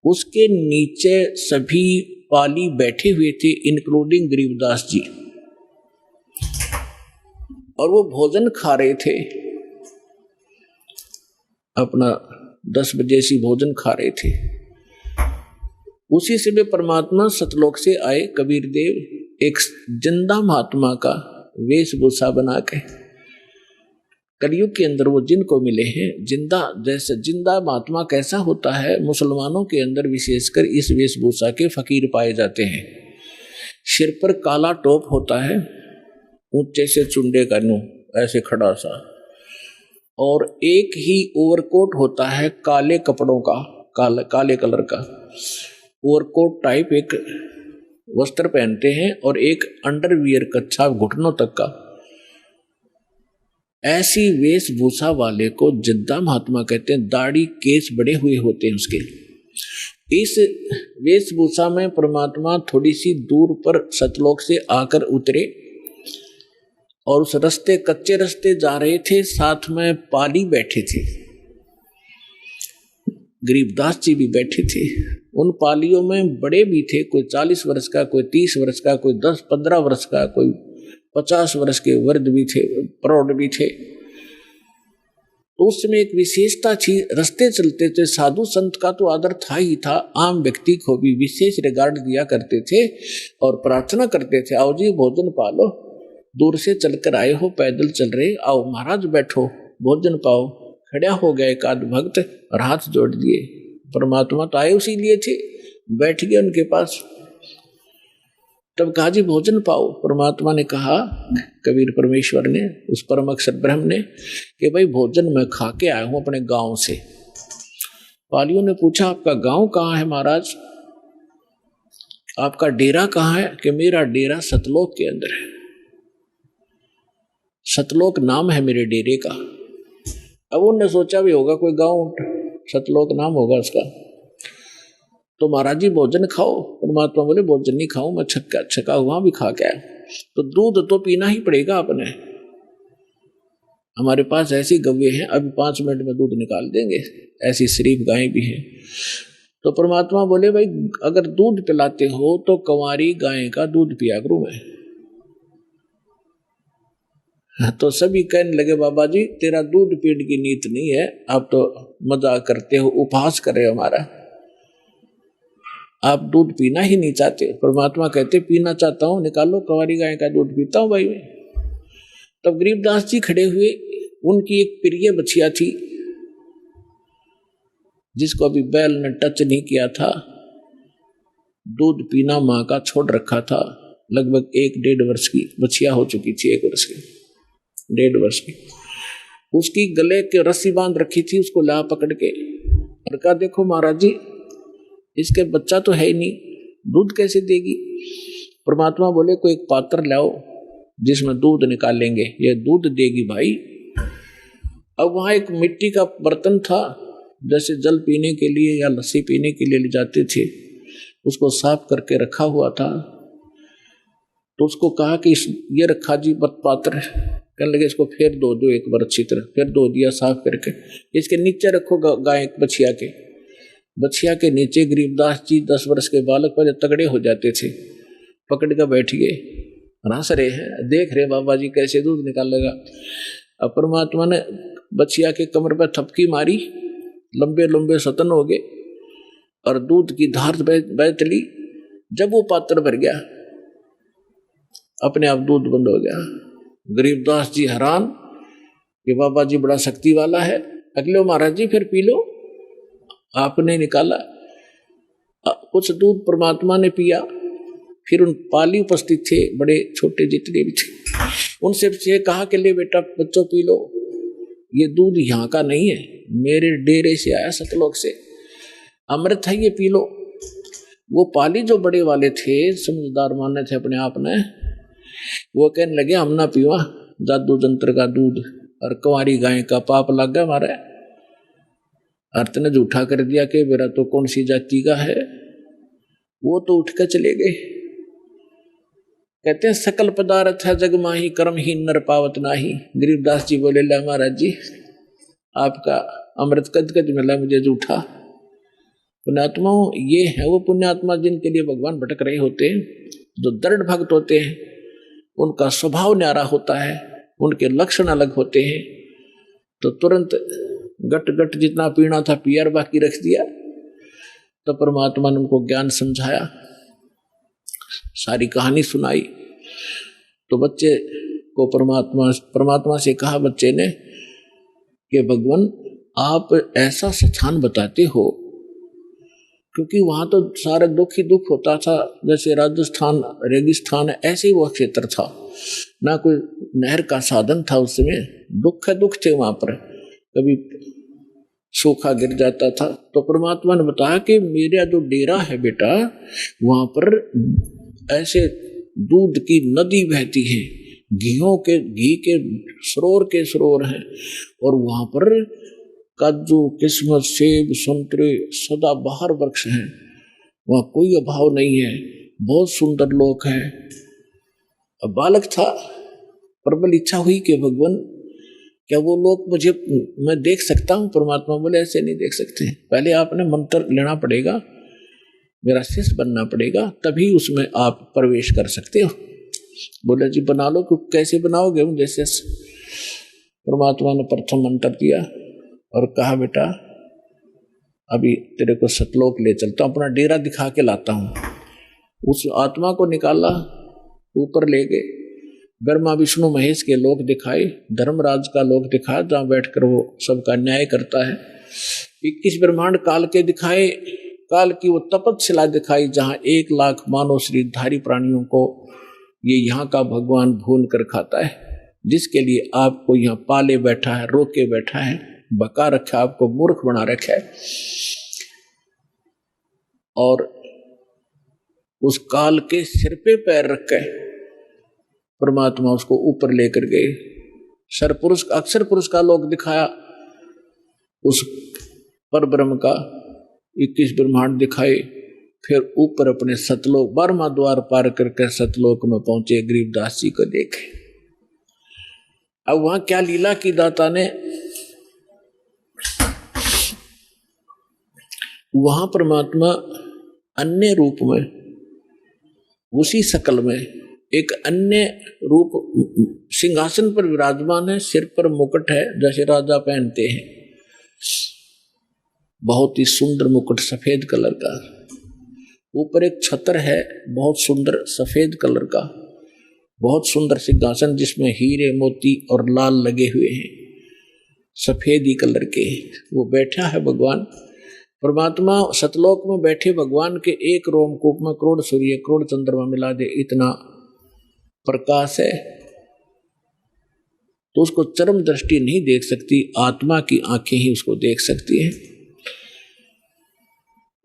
उसके नीचे सभी पाली बैठे हुए थे, इंक्लूडिंग गरीबदास जी, और वो भोजन खा रहे थे, अपना 10 बजे से भोजन खा रहे थे। उसी समय परमात्मा सतलोक से आए। कबीर देव एक जिंदा महात्मा का वेशभूषा बना के, कलयुग के अंदर वो जिनको मिले हैं जिंदा, जैसे जिंदा महात्मा कैसा होता है, मुसलमानों के अंदर विशेषकर इस वेशभूषा के फकीर पाए जाते हैं। सिर पर काला टोप होता है, ऊंचे से चुंडे का मुंह ऐसे खड़ा सा, और एक ही ओवरकोट होता है काले कपड़ों का, काले कलर का ओवरकोट टाइप एक वस्त्र पहनते हैं, और एक अंडरवियर कच्छा घुटनों तक का। ऐसी वेशभूषा वाले को जिद्दा महात्मा कहते हैं। दाढ़ी केस बड़े हुए होते हैं उसके। इस वेशभूषा में परमात्मा थोड़ी सी दूर पर सतलोक से आकर उतरे, और उस रास्ते, कच्चे रास्ते जा रहे थे, साथ में पाली बैठे थे, गरीबदास जी भी बैठे थे। उन पालियों में बड़े भी थे, कोई 40 वर्ष का, कोई 30 वर्ष का, कोई 10-15 वर्ष का, कोई 50 वर्ष के वृद्ध भी थे, प्रौढ़ भी थे। तो उस समय एक विशेषता थी, रास्ते चलते थे, साधु संत का तो आदर था ही था, आम व्यक्ति को भी विशेष रिगार्ड दिया करते थे और प्रार्थना करते थे, आओ जी भोजन पालो, दूर से चलकर आए हो, पैदल चल रहे, आओ महाराज बैठो भोजन पाओ। खड़ा हो गया एक आध भक्त और हाथ जोड़ दिए। परमात्मा तो आए उसी लिए थे, बैठ गए उनके पास। तब कहा जी भोजन पाओ। परमात्मा ने कहा, कबीर परमेश्वर ने, उस परम अक्षर ब्रह्म ने, कि भाई भोजन मैं खा के आया हूं अपने गांव से। पालियों ने पूछा आपका गांव कहाँ है महाराज, आपका डेरा कहाँ है? कि मेरा डेरा सतलोक के अंदर है, सतलोक नाम है मेरे डेरे का। अब उन्होंने सोचा भी होगा कोई गांव सतलोक नाम होगा उसका। तो महाराज जी भोजन खाओ। परमात्मा बोले भोजन नहीं खाऊं मैं, छका हुआ भी खा के आया। तो दूध तो पीना ही पड़ेगा आपने, हमारे पास ऐसी गव्वे हैं, अभी 5 मिनट में दूध निकाल देंगे, ऐसी शरीफ गायें भी हैं। तो परमात्मा बोले भाई अगर दूध पिलाते हो तो कंवारी गाय का दूध पिया करूं मैं। तो सभी कहने लगे बाबा जी तेरा दूध पीने की नीत नहीं है, आप तो मजाक करते हो, उपहास कर रहे हो हमारा, आप दूध पीना ही नहीं चाहते। परमात्मा कहते पीना चाहता हूं, निकालो कंवारी गाय का दूध पीता हूं भाई मैं। तब गरीबदास जी खड़े हुए, उनकी एक प्रिय बछिया थी जिसको अभी बैल ने टच नहीं किया था, दूध पीना मां का छोड़ रखा था। लगभग 1-1.5 वर्ष की बछिया हो चुकी थी, 1 वर्ष की, 1.5 वर्ष की। उसकी गले के रस्सी बांध रखी थी, उसको ला पकड़ के और कहा देखो महाराज जी इसके बच्चा तो है ही नहीं, दूध कैसे देगी? परमात्मा बोले कोई एक पात्र लाओ जिसमें दूध निकालेंगे, ये दूध देगी भाई। अब वहां एक मिट्टी का बर्तन था, जैसे जल पीने के लिए या लस्सी पीने के लिए ले जाते थे, उसको साफ करके रखा हुआ था। तो उसको कहा कि ये रखा जी पात्र, कहने लगे इसको फेर दो एक बार अच्छी तरह, फिर धो दिया साफ करके। इसके नीचे रखो गाय बछिया के नीचे। गरीबदास जी 10 वर्ष के बालक पर तगड़े हो जाते थे, पकड़ कर बैठ गए, हंस रहे हैं, देख रहे बाबा जी कैसे दूध निकालेगा। अब परमात्मा ने बछिया के कमर पर थपकी मारी, लंबे लंबे सतन हो गए और दूध की धार बह चली। जब वो पात्र भर गया अपने आप दूध बंद हो गया। गरीबदास जी हैरान कि बाबा जी बड़ा शक्ति वाला है। अगले महाराज जी फिर पी लो, आपने निकाला कुछ दूध, परमात्मा ने पिया। फिर उन पाली उपस्थित थे, बड़े छोटे जितने भी थे, उनसे कहा कि ले बेटा बच्चों पी लो, ये दूध यहाँ का नहीं है, मेरे डेरे से आया सतलोक से, अमृत है, ये पी लो। वो पाली जो बड़े वाले थे, समझदार माने थे अपने आप ने, वो कहने लगे हम ना पीवा जादू जंत्र का दूध, और कंवारी गाय का पाप लग गया हमारा। अर्थ ने झूठा कर दिया कि मेरा तो कौन सी जाति का है। वो तो उठ कर चले गए। कहते हैं सकल पदार्थ है जग माही, कर्म ही नर पावत नाही। गरीबदास जी बोले ला महाराज जी आपका अमृत कद कद मिला मुझे झूठा, पुण्यात्माओं ये है वो पुण्यात्मा जिनके लिए भगवान भटक रहे होते हैं, जो दृढ़ भक्त होते हैं, उनका स्वभाव न्यारा होता है, उनके लक्षण अलग होते हैं, तो तुरंत गट गट जितना पीना था पियर बाकी रख दिया। तो परमात्मा ने उनको ज्ञान समझाया, सारी कहानी सुनाई। तो बच्चे को परमात्मा से कहा बच्चे ने कि भगवान आप ऐसा स्थान बताते हो, क्योंकि वहां तो सारा दुख ही दुख होता था, जैसे राजस्थान रेगिस्तान ऐसे ही वो क्षेत्र था, ना कोई नहर का साधन था उस समय, दुख थे वहां पर, कभी सूखा गिर जाता था। तो परमात्मा ने बताया कि मेरा जो डेरा है बेटा, वहां पर ऐसे दूध की नदी बहती है, घी के सरोवर हैं, और वहां पर काजू किस्मत सेब संतरे सदा बाहर वृक्ष हैं, वहां कोई अभाव नहीं है, बहुत सुंदर लोग हैं। अब बालक था, प्रबल इच्छा हुई कि भगवान क्या वो लोग मैं देख सकता हूँ? परमात्मा बोले ऐसे नहीं देख सकते, पहले आपने मंत्र लेना पड़ेगा, मेरा शिष्य बनना पड़ेगा, तभी उसमें आप प्रवेश कर सकते हो। बोले जी बना लो, कैसे बनाओगे मुझे शिष्य? परमात्मा ने प्रथम मंत्र दिया और कहा बेटा अभी तेरे को सतलोक ले चलता हूँ, अपना डेरा दिखा के लाता हूँ। उस आत्मा को निकाला, ऊपर ले गए, ब्रह्मा विष्णु महेश के लोक दिखाए, धर्मराज का लोक दिखाया जहाँ बैठकर वो सबका न्याय करता है। 21 ब्रह्मांड काल के दिखाए, काल की वो तपस्या दिखाई जहाँ 1 लाख मानव शरीरधारी प्राणियों को ये यहाँ का भगवान भून कर खाता है, जिसके लिए आपको यहाँ पाले बैठा है, रोके बैठा है, बका रखा, आपको मूर्ख बना रखा है। और उस काल के सिर पे पैर रख के परमात्मा उसको ऊपर लेकर गए। सरपुरुष अक्षर पुरुष का लोक दिखाया, उस पर ब्रह्म का 21 ब्रह्मांड दिखाए, फिर ऊपर अपने सतलोक 12वां द्वार पार करके सतलोक में पहुंचे, गरीबदास जी को देखे। अब वहां क्या लीला की दाता ने, वहां परमात्मा अन्य रूप में, उसी शकल में एक अन्य रूप सिंहासन पर विराजमान है, सिर पर मुकुट है जैसे राजा पहनते हैं, बहुत ही सुंदर मुकुट सफेद कलर का, ऊपर एक छत्र है बहुत सुंदर सफेद कलर का, बहुत सुंदर सिंहासन जिसमें हीरे मोती और लाल लगे हुए हैं, सफेद ही कलर के, वो बैठा है भगवान परमात्मा। सतलोक में बैठे भगवान के एक रोमकूप में करोड़ सूर्य करोड़ चंद्रमा मिला दे इतना प्रकाश है, तो उसको चरम दृष्टि नहीं देख सकती, आत्मा की आंखें ही उसको देख सकती हैं।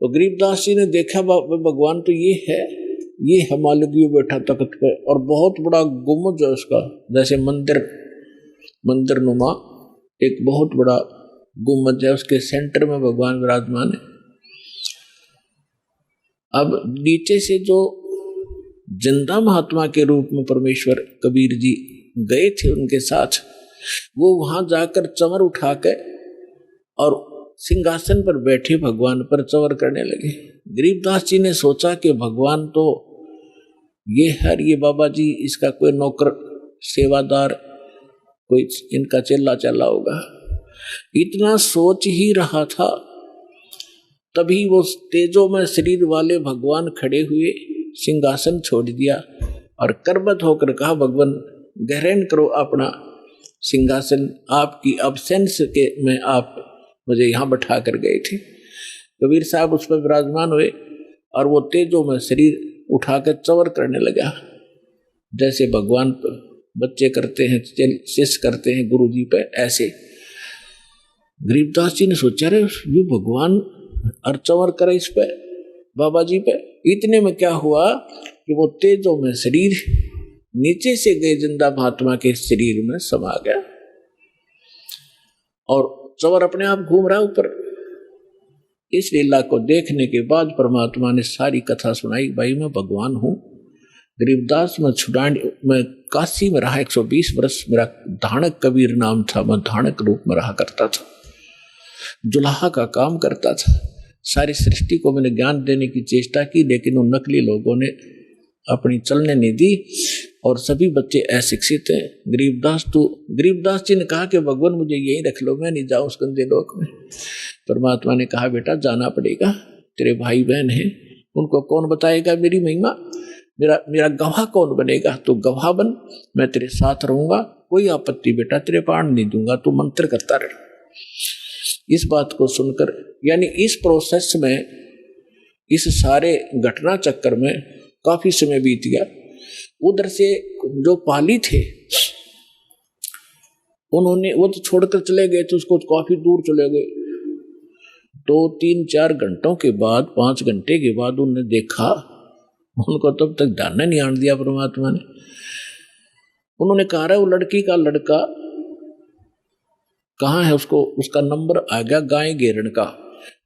तो गरीबदास जी ने देखा भगवान तो ये है मालूगियो बैठा तख्त पे, और बहुत बड़ा गुम्बद है उसका, जैसे मंदिर नुमा एक बहुत बड़ा गुम्बद है, उसके सेंटर में भगवान विराजमान है। अब नीचे से जो जिंदा महात्मा के रूप में परमेश्वर कबीर जी गए थे उनके साथ, वो वहां जाकर चंवर उठा के और सिंहासन पर बैठे भगवान पर चंवर करने लगे। गरीबदास जी ने सोचा कि भगवान तो ये बाबा जी इसका कोई नौकर सेवादार, कोई इनका चेला चला होगा, इतना सोच ही रहा था, तभी वो तेजो में शरीर वाले भगवान खड़े हुए, सिंहासन छोड़ दिया और करबद्ध होकर कहा भगवान ग्रहण करो अपना सिंहासन, आपकी अब्सेंस के में आप मुझे यहाँ बैठा कर गए थे। कबीर साहब उस पर विराजमान हुए और वो तेजो में शरीर उठाकर चंवर करने लगा, जैसे भगवान बच्चे करते हैं, शिष्य करते हैं गुरु जी पे, ऐसे। गरीबदास जी ने सोचा रे ये भगवान और चंवर करे इस पे बाबा जी पे। इतने में क्या हुआ कि वो तेजो में शरीर नीचे से गए जिंदा महात्मा के शरीर में समा गया और चंवर अपने आप घूम रहा ऊपर। इस लीला को देखने के बाद परमात्मा ने सारी कथा सुनाई, भाई मैं भगवान हूँ। गरीबदास मैं काशी में रहा 120 वर्ष, मेरा धाणक कबीर नाम था, मैं धाणक रूप में रहा करता था, जुलाहा का काम करता था। सारी सृष्टि को मैंने ज्ञान देने की चेष्टा की, लेकिन उन नकली लोगों ने अपनी चलने नहीं दी और सभी बच्चे अशिक्षित हैं। गरीबदास जी ने कहा कि भगवान मुझे यही रख लो, मैं नहीं जाऊं उस गंदे लोक में। परमात्मा ने कहा बेटा जाना पड़ेगा, तेरे भाई बहन हैं, उनको कौन बताएगा मेरी महिमा, मेरा गवाह कौन बनेगा, तो गवाह बन, मैं तेरे साथ रहूंगा, कोई आपत्ति बेटा तेरे प्राण नहीं दूंगा, तू मंत्र करता रहे। इस बात को सुनकर, यानी इस प्रोसेस में, इस सारे घटना चक्कर में काफी समय बीत गया। उधर से जो पाली थे उन्होंने, वो तो छोड़कर चले गए थे उसको, काफी दूर चले गए। 2-3-4 घंटों के बाद, 5 घंटे के बाद उन्होंने देखा, उनको तब तक ध्यान नहीं आने दिया परमात्मा ने। उन्होंने कहा वो लड़की का लड़का कहाँ है, उसको उसका नंबर आ गया गाय घेरण का।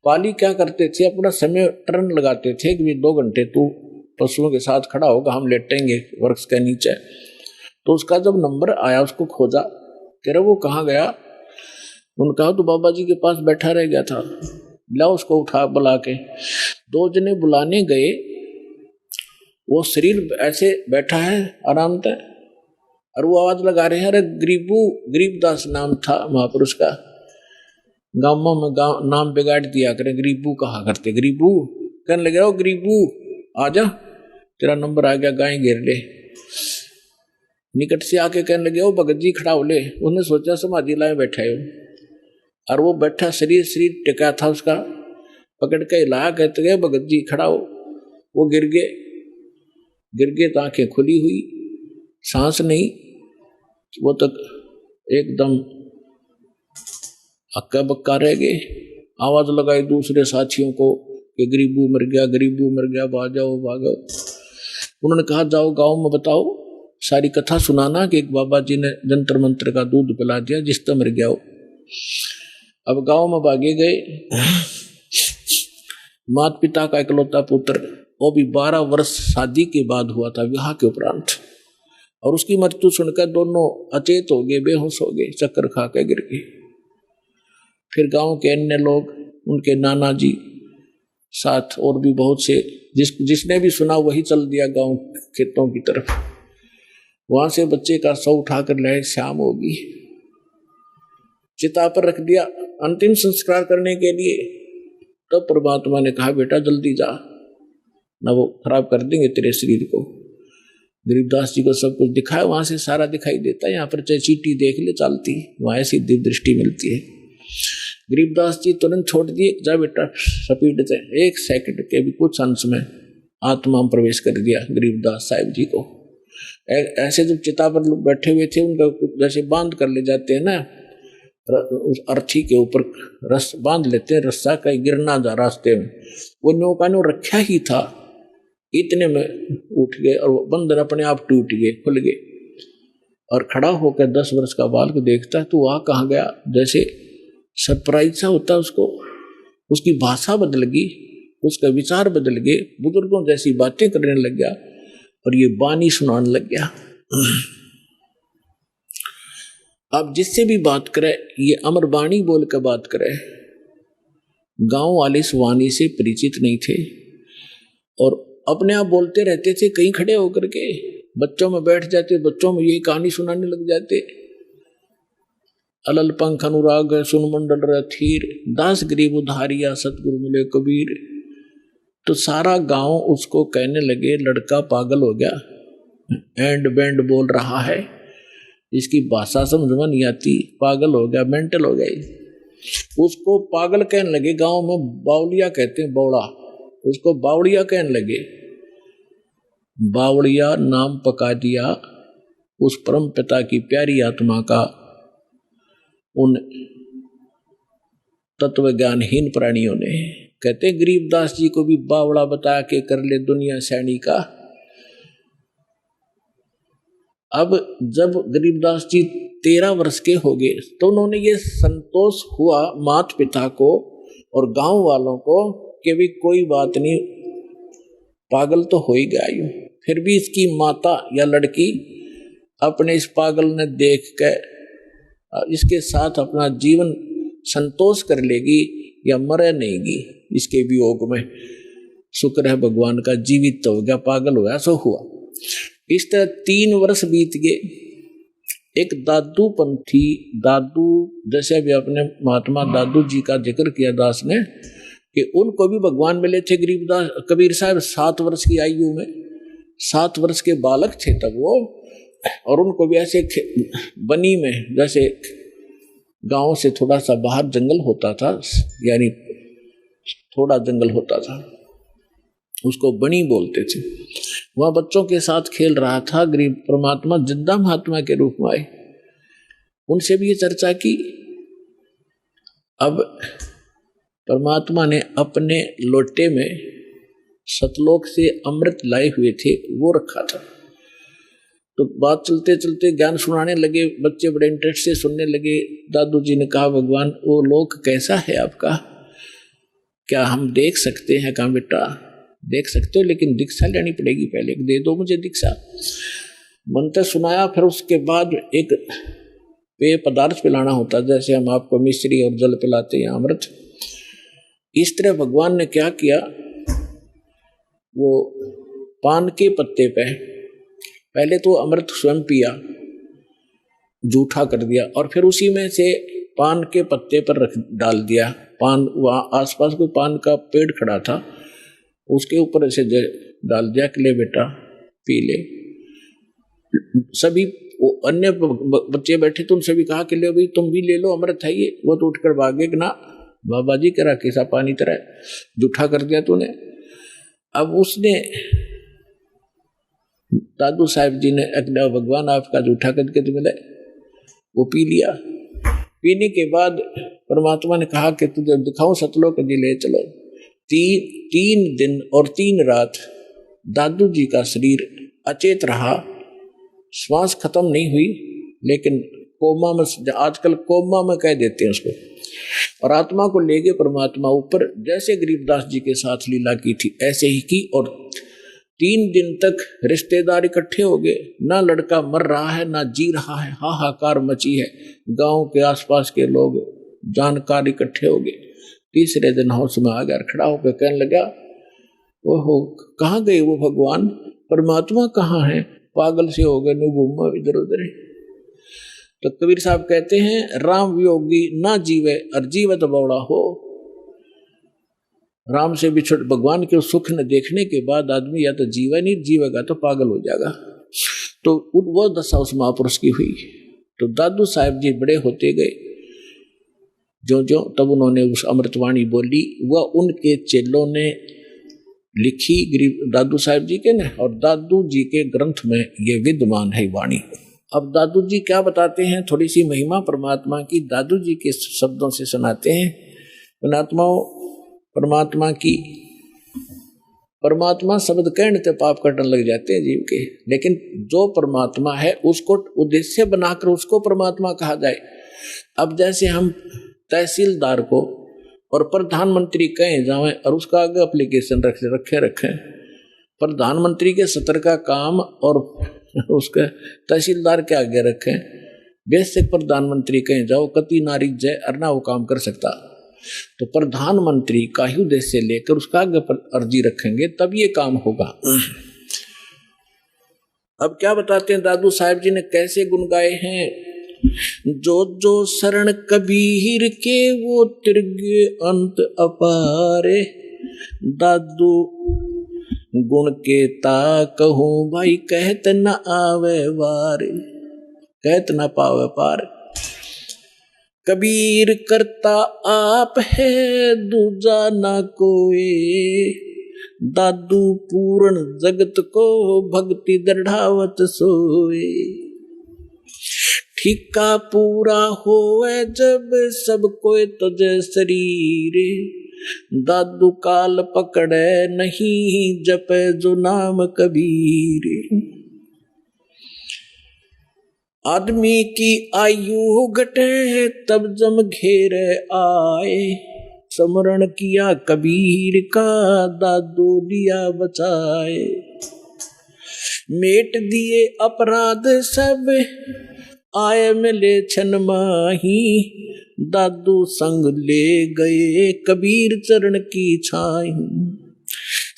पाली क्या करते थे, अपना समय टर्न लगाते थे कि 2 घंटे तू पशुओं के साथ खड़ा होगा, हम लेटेंगे वृक्ष के नीचे। तो उसका जब नंबर आया उसको खोजा, कह रहा वो कहाँ गया। उन्होंने कहा तो बाबा जी के पास बैठा रह गया था, ला उसको उठा बुला के। 2 जने बुलाने गए, वो शरीर ऐसे बैठा है आराम से, और वो आवाज लगा रहे हैं, अरे गरीबदास नाम था महापुरुष का, गांवों में नाम बिगाड़ दिया करें, गरीबू कहा करते, गरीबू। कहने लगे ओ गरीबू आजा, तेरा नंबर आ गया, गाय घेर ले। निकट से आके कहने लगे ओ भगत जी खड़ा हो ले। उन्हें सोचा समाधि लाए बैठा है, और वो बैठा शरीर टिका था उसका, पकड़ के हिलाया, कहते गए भगत जी खड़ा हो। वो गिर गए तो आंखें खुली हुई, सांस नहीं, वो तक एकदम अक्का बक्का रह गए। आवाज लगाई दूसरे साथियों को कि गरीबू मर गया, भागो। उन्होंने कहा जाओ गांव में बताओ, सारी कथा सुनाना कि एक बाबा जी ने जंतर मंत्र का दूध पिला दिया जिससे मर गया हो। अब गांव में भागे गए। माता पिता का इकलौता पुत्र, वो भी 12 वर्ष शादी के बाद हुआ था, विवाह के उपरांत, और उसकी मृत्यु सुनकर दोनों अचेत हो गए, बेहोश हो गए, चक्कर खा के गिर गए। फिर गांव के अन्य लोग, उनके नाना जी साथ और भी बहुत से, जिसने भी सुना वही चल दिया गांव खेतों की तरफ। वहां से बच्चे का शव उठाकर लाए, शाम होगी, चिता पर रख दिया अंतिम संस्कार करने के लिए। तब परमात्मा ने कहा बेटा जल्दी जा, ना वो खराब कर देंगे तेरे शरीर को। गरीबदास जी को सब कुछ दिखाया, वहां से सारा दिखाई देता है, यहाँ पर चाहे चीटी देख ले चलती, वहां ऐसी दिव्य दृष्टि मिलती है। गरीबदास जी तुरंत छोड़ दिए, जा बेटा स्पीड से। 1 सेकंड के भी कुछ अंश में आत्मा में प्रवेश कर दिया गरीबदास साहिब जी को। ऐसे जब चिता पर लोग बैठे हुए थे, उनका जैसे बांध कर ले जाते हैं ना, उस अर्थी के ऊपर रस बांध लेते हैं, रस्सा कहीं गिर ना जा रास्ते में, वो नौका ने रखा ही था, इतने में उठ गए और बंदर अपने आप टूट गए, खुल गए। और खड़ा होकर 10 वर्ष का बालक देखता है तो वहां कहाँ गया, जैसे सरप्राइज सा होता उसको, उसकी भाषा बदल गई, उसका विचार बदल गए, बुजुर्गों जैसी बातें करने लग गया और ये बानी सुनाने लग गया। अब जिससे भी बात करे ये अमर बाणी बोल कर बात करे। गांव वाले इस वाणी से परिचित नहीं थे और अपने आप बोलते रहते थे, कहीं खड़े होकर के बच्चों में बैठ जाते, बच्चों में यही कहानी सुनाने लग जाते। अलल पंख अनुराग सुन मंडल रथीर, दास गरीब उधारिया सतगुरु मिले कबीर। तो सारा गांव उसको कहने लगे लड़का पागल हो गया, एंड बैंड बोल रहा है, इसकी भाषा समझ में नहीं आती, पागल हो गया, मेंटल हो गई। उसको पागल कहने लगे, गांव में बावलिया कहते हैं, बौड़ा, उसको बावड़िया कहने लगे। बावड़िया नाम पका दिया उस परम पिता की प्यारी आत्मा का उन तत्व ज्ञानहीन प्राणियों ने। कहते गरीबदास जी को भी बावड़ा बता के कर ले दुनिया सैनी का। अब जब गरीबदास जी 13 वर्ष के हो गए तो उन्होंने ये संतोष हुआ माता पिता को और गांव वालों को कि भी कोई बात नहीं, पागल तो हो ही गया यूं, फिर भी इसकी माता या लड़की अपने इस पागल ने देख कर इसके साथ अपना जीवन संतोष कर लेगी। या मरे नहींगी इसके वियोग में। शुक्र है भगवान का, जीवित तो हो गया, पागल हुआ सो हुआ। इस तरह 3 वर्ष बीत गए। एक दादू पंथी, दादू जैसे भी अपने महात्मा दादू जी का जिक्र किया दास ने कि उनको भी भगवान मिले थे गरीबदास कबीर साहब 7 वर्ष की आयु में, 7 वर्ष के बालक थे तब वो, और उनको भी ऐसे बनी में, जैसे गांव से थोड़ा सा बाहर जंगल होता था, यानी थोड़ा जंगल होता था, उसको बनी बोलते थे। वह बच्चों के साथ खेल रहा था। गरीब परमात्मा जिंदा महात्मा के रूप में आए, उनसे भी ये चर्चा की। अब परमात्मा ने अपने लोटे में सतलोक से अमृत लाए हुए थे, वो रखा था। तो बात चलते चलते ज्ञान सुनाने लगे, बच्चे बड़े इंटरेस्ट से सुनने लगे। दादू जी ने कहा, भगवान वो लोक कैसा है आपका, क्या हम देख सकते हैं? कहा बेटा देख सकते हो, लेकिन दीक्षा लेनी पड़ेगी, पहले दे दो मुझे दीक्षा। मंत्र सुनाया, फिर उसके बाद एक पेय पदार्थ पिलाना होता, जैसे हम आपको मिश्री और जल पिलाते हैं, अमृत। इस तरह भगवान ने क्या किया, वो पान के पत्ते पे पहले तो अमृत स्वयं पिया, जूठा कर दिया, और फिर उसी में से पान के पत्ते पर रख डाल दिया। पान, वहाँ आसपास कोई पान का पेड़ खड़ा था, उसके ऊपर ऐसे डाल दिया कि ले बेटा पी ले। सभी अन्य बच्चे बैठे तो उनसे भी कहा कि ले भाई तुम भी ले लो, अमृत है ये। वो तो उठकर भागे कि ना बाबा जी करा कैसा पानी तरह जूठा कर दिया तूने। अब उसने दादू साहब जी ने अगला भगवान आपका जूठा करके तो मिले, वो पी लिया। पीने के बाद परमात्मा ने कहा कि तुझे दिखाऊं सतलोक जी, ले चलो। 3 दिन और 3 रात दादू जी का शरीर अचेत रहा, श्वास खत्म नहीं हुई, लेकिन कोमा में, आजकल कोमा में कह देते हैं उसको, और आत्मा को ले गए परमात्मा ऊपर। जैसे गरीबदास जी के साथ लीला की थी ऐसे ही की, और 3 दिन तक रिश्तेदार इकट्ठे हो गए। ना लड़का मर रहा है ना जी रहा है, हाहाकार मची है। गांव के आसपास के लोग जानकार इकट्ठे हो गए। तीसरे दिन होश में आ गया, खड़ा होकर कहने लगा, ओहो कहाँ गए वो भगवान, परमात्मा कहाँ है, पागल से हो गए, न घूमा इधर उधर। तो कबीर साहब कहते हैं, राम वियोगी ना जीवे और जीवत बौड़ा हो। राम से बिछड़ भगवान के सुख न देखने के बाद आदमी या तो जीवा नहीं, जीवेगा तो पागल हो जाएगा। तो वो दशा उस महापुरुष की हुई। तो दादू साहब जी बड़े होते गए, जो जो तब उन्होंने उस अमृतवाणी बोली, वह उनके चेलों ने लिखी गरीब दादू साहब जी के ने, और दादू जी के ग्रंथ में ये विद्यमान है वाणी। अब दादू जी क्या बताते हैं, थोड़ी सी महिमा परमात्मा की दादू जी के शब्दों से सुनाते हैं। पुणात्माओं, परमात्मा की, परमात्मा शब्द कहने से पाप कटने लग जाते हैं जीव के, लेकिन जो परमात्मा है उसको उद्देश्य बनाकर उसको परमात्मा कहा जाए। अब जैसे हम तहसीलदार को और प्रधानमंत्री कहें जाए और उसका आगे एप्लीकेशन रखे प्रधानमंत्री के सत्र का काम और उसके तहसीलदार के आगे रखें, बेसिक प्रधानमंत्री कहें जाओ कति नारी जय अरना वो काम कर सकता। तो प्रधानमंत्री का ही उद्देश्य लेकर उसका आगे अर्जी रखेंगे तब ये काम होगा। अब क्या बताते हैं दादू साहब जी ने कैसे गुण गाए हैं, जो जो शरण कबीर के वो तिरगे अंत अपारे। दादू गुण के ता कहूं भाई कहत न आवे वारे, कहत न पावे पार। कबीर करता आप है दूजा ना कोई, दादू पूर्ण जगत को भक्ति दृढ़ावत सोए। ठिका पूरा होए जब सब कोई तजे शरीर, दादू काल पकड़े नहीं जपे जो नाम कबीर। आदमी की आयु घटे तब जम घेरे आए, स्मरण किया कबीर का दादू दिया बचाए। मेट दिए अपराध सब आए मिले छन माही, दादू संग ले गए कबीर चरण की छाई।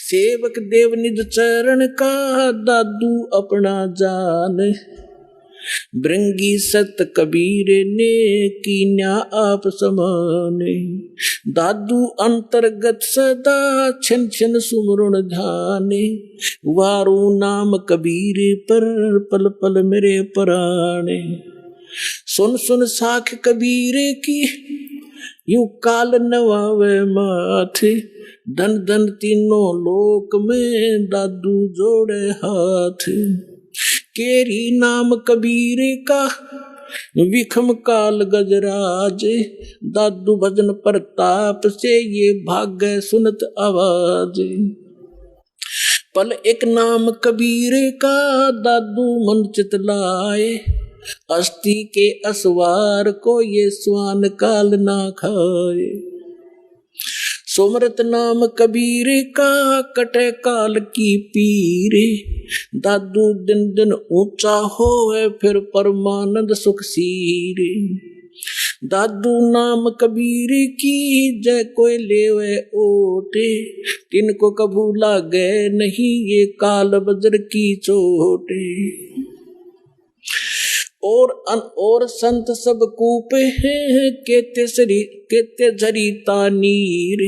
सेवक देव निज चरण का दादू अपना जान, भृंगी सत कबीर ने कीन्या आप समाने। दादू अंतर्गत सदा छन छन सुमरण ध्याने, वारू नाम कबीर पर पल पल मेरे प्राणे। सुन सुन साख कबीर की यूं काल नवावे माथे, धन धन तीनों लोक में दादू जोड़े हाथ। केरी नाम कबीर का विखम काल गजराज, दादू भजन प्रताप से ये भाग्य सुनत आवाज। पल एक नाम कबीर का दादू मन चितलाए, अस्थि के असवार को ये स्वान काल ना खाए। सुमरत नाम कबीर का कटे काल की पीरे, दादू दिन दिन ऊंचा होवे फिर परमानंद सुख सीरे। दादू नाम कबीर की जय कोई लेवे ओटे, तिनको कभू लागे नहीं ये काल बजर की चोटे। और संत सब कूपे हैं केते झरीता नीर,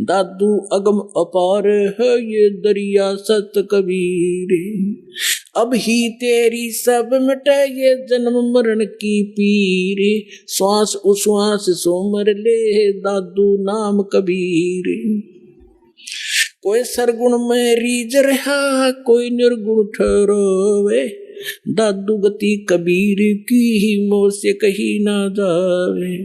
दादू अगम अपार है ये दरिया सत कबीर। अब ही तेरी सब मिटे ये जन्म मरण की पीर, श्वास उश्वास सोमर ले दादू नाम कबीर। कोई सरगुण में रीझ रहा कोई निर्गुण ठहरोवे, दादू गति कबीर की ही मोह से कही ना जावे।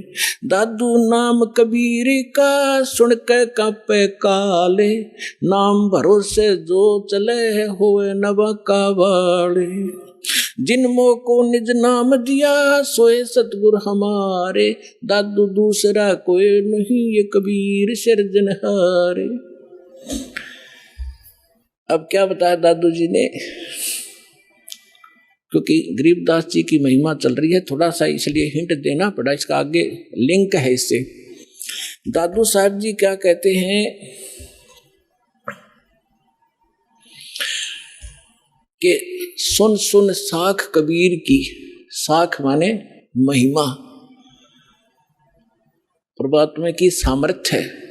दादू नाम कबीर का सुन के कांपे काले, नाम भरोसे जो चले होए नवा का वाले। जिन मोह को निज नाम दिया सोए सतगुर हमारे, दादू दूसरा कोई नहीं ये कबीर सिरजनहारे। अब क्या बताया दादू जी ने, क्योंकि गरीबदास जी की महिमा चल रही है, थोड़ा सा इसलिए हिंट देना पड़ा, इसका आगे लिंक है इससे। दादू साहब जी क्या कहते हैं कि सुन सुन साख कबीर की, साख माने महिमा, परमात्मा की सामर्थ्य है।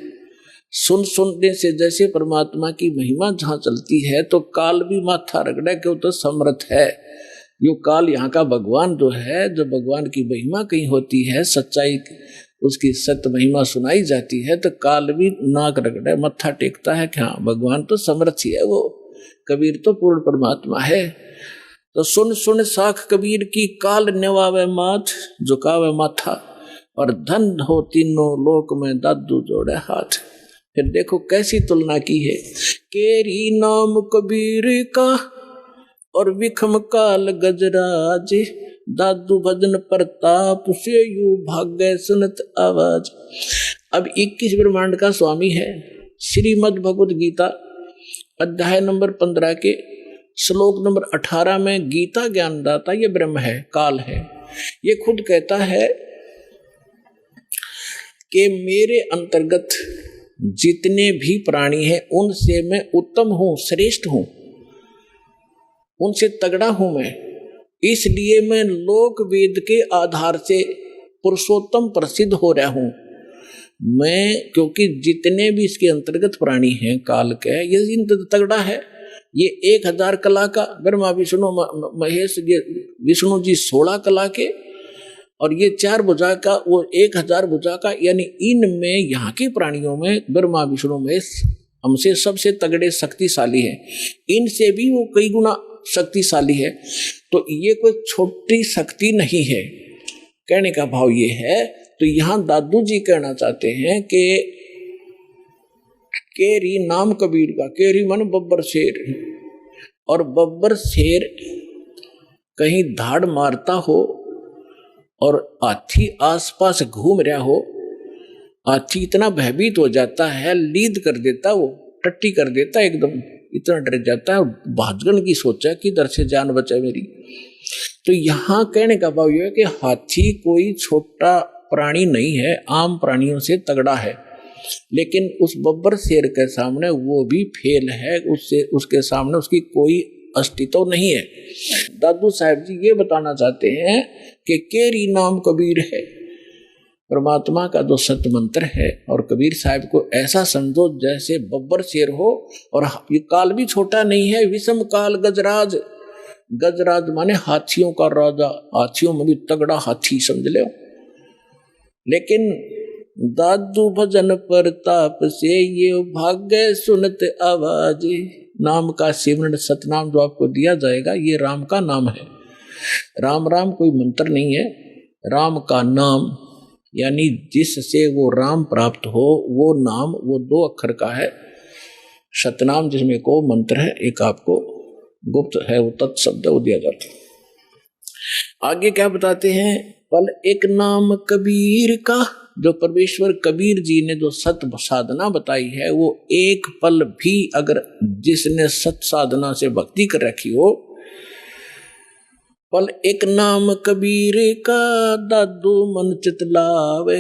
सुन सुनने से जैसे परमात्मा की महिमा जहां चलती है तो काल भी माथा रगड़े क्यों, तो समर्थ है। यो काल यहाँ का भगवान जो है, जो भगवान की महिमा कहीं होती है, सच्चाई उसकी सत्य महिमा सुनाई जाती है, तो काल भी नाक रगड़े मत्था टेकता है कि हाँ भगवान तो समर्थ ही है, वो कबीर तो पूर्ण परमात्मा है। तो सुन सुन साख कबीर की, काल नेवावे माथ झुकावे माथा, और धन हो तीनों लोक में दादू जोड़े हाथ। फिर देखो कैसी तुलना की है, केरी नाम कबीर का और विखम काल गजराज, दादू भजन प्रताप से यू भाग्य सुनत आवाज। अब 21 ब्रह्मांड का स्वामी है, श्रीमद् भगवद गीता अध्याय नंबर 15 के श्लोक नंबर 18 में गीता ज्ञानदाता ये ब्रह्म है, काल है। ये खुद कहता है कि मेरे अंतर्गत जितने भी प्राणी हैं उनसे मैं उत्तम हूं, श्रेष्ठ हूं, उनसे तगड़ा हूं मैं, इसलिए मैं लोक वेद के आधार से पुरुषोत्तम प्रसिद्ध हो रहा हूं मैं, क्योंकि जितने भी इसके अंतर्गत प्राणी हैं काल के, ये इन तगड़ा है। ये 1000 कला का ब्रह्मा विष्णु महेश, ये विष्णु जी 16 कला के, और ये 4 भुजा का, वो 1000 भुजा का, यानी इनमें यहाँ के प्राणियों में ब्रह्मा विष्णु महेश हमसे सबसे तगड़े शक्तिशाली है, इनसे भी वो कई गुना शक्तिशाली है। तो ये कोई छोटी शक्ति नहीं है, कहने का भाव ये है। तो यहाँ दादू जी कहना चाहते हैं कि केरी नाम कबीर का, केरी मन बब्बर शेर, और बब्बर शेर कहीं धाड़ मारता हो और हाथी आसपास घूम रहा हो, हाथी इतना भयभीत हो जाता है, लीद कर देता, वो टट्टी कर देता, एकदम इतना डर जाता है, भागने की सोचा कि इधर से जान बचा मेरी। तो यहाँ कहने का भाव यह है कि हाथी कोई छोटा प्राणी नहीं है, आम प्राणियों से तगड़ा है, लेकिन उस बब्बर शेर के सामने वो भी फेल है, उससे उसके सामने उसकी कोई अस्तित्व नहीं है। दादू साहब जी ये बताना चाहते हैं कि केरी नाम कबीर है, परमात्मा का जो सत्य मंत्र है, और कबीर साहब को ऐसा समझो जैसे बब्बर शेर हो, और ये काल भी छोटा नहीं है, विषम काल गजराज। गजराज माने हाथियों का राजा, हाथियों में भी तगड़ा हाथी समझ लो। लेकिन दादू भजन प्रताप से ये भाग्य सुनत आवाज, नाम का सिमरन सतनाम जो आपको दिया जाएगा ये राम का नाम है। राम राम कोई मंत्र नहीं है, राम का नाम यानी जिससे वो राम प्राप्त हो वो नाम, वो 2 अक्षर का है। सतनाम जिसमें को मंत्र है, एक आपको गुप्त है वो तत्शब्द वो दिया जाता है। आगे क्या बताते हैं, पल एक नाम कबीर का, जो परमेश्वर कबीर जी ने जो सत साधना बताई है, वो एक पल भी अगर जिसने सत साधना से भक्ति कर रखी हो, पल एक नाम कबीर का दादू मन चितलावे,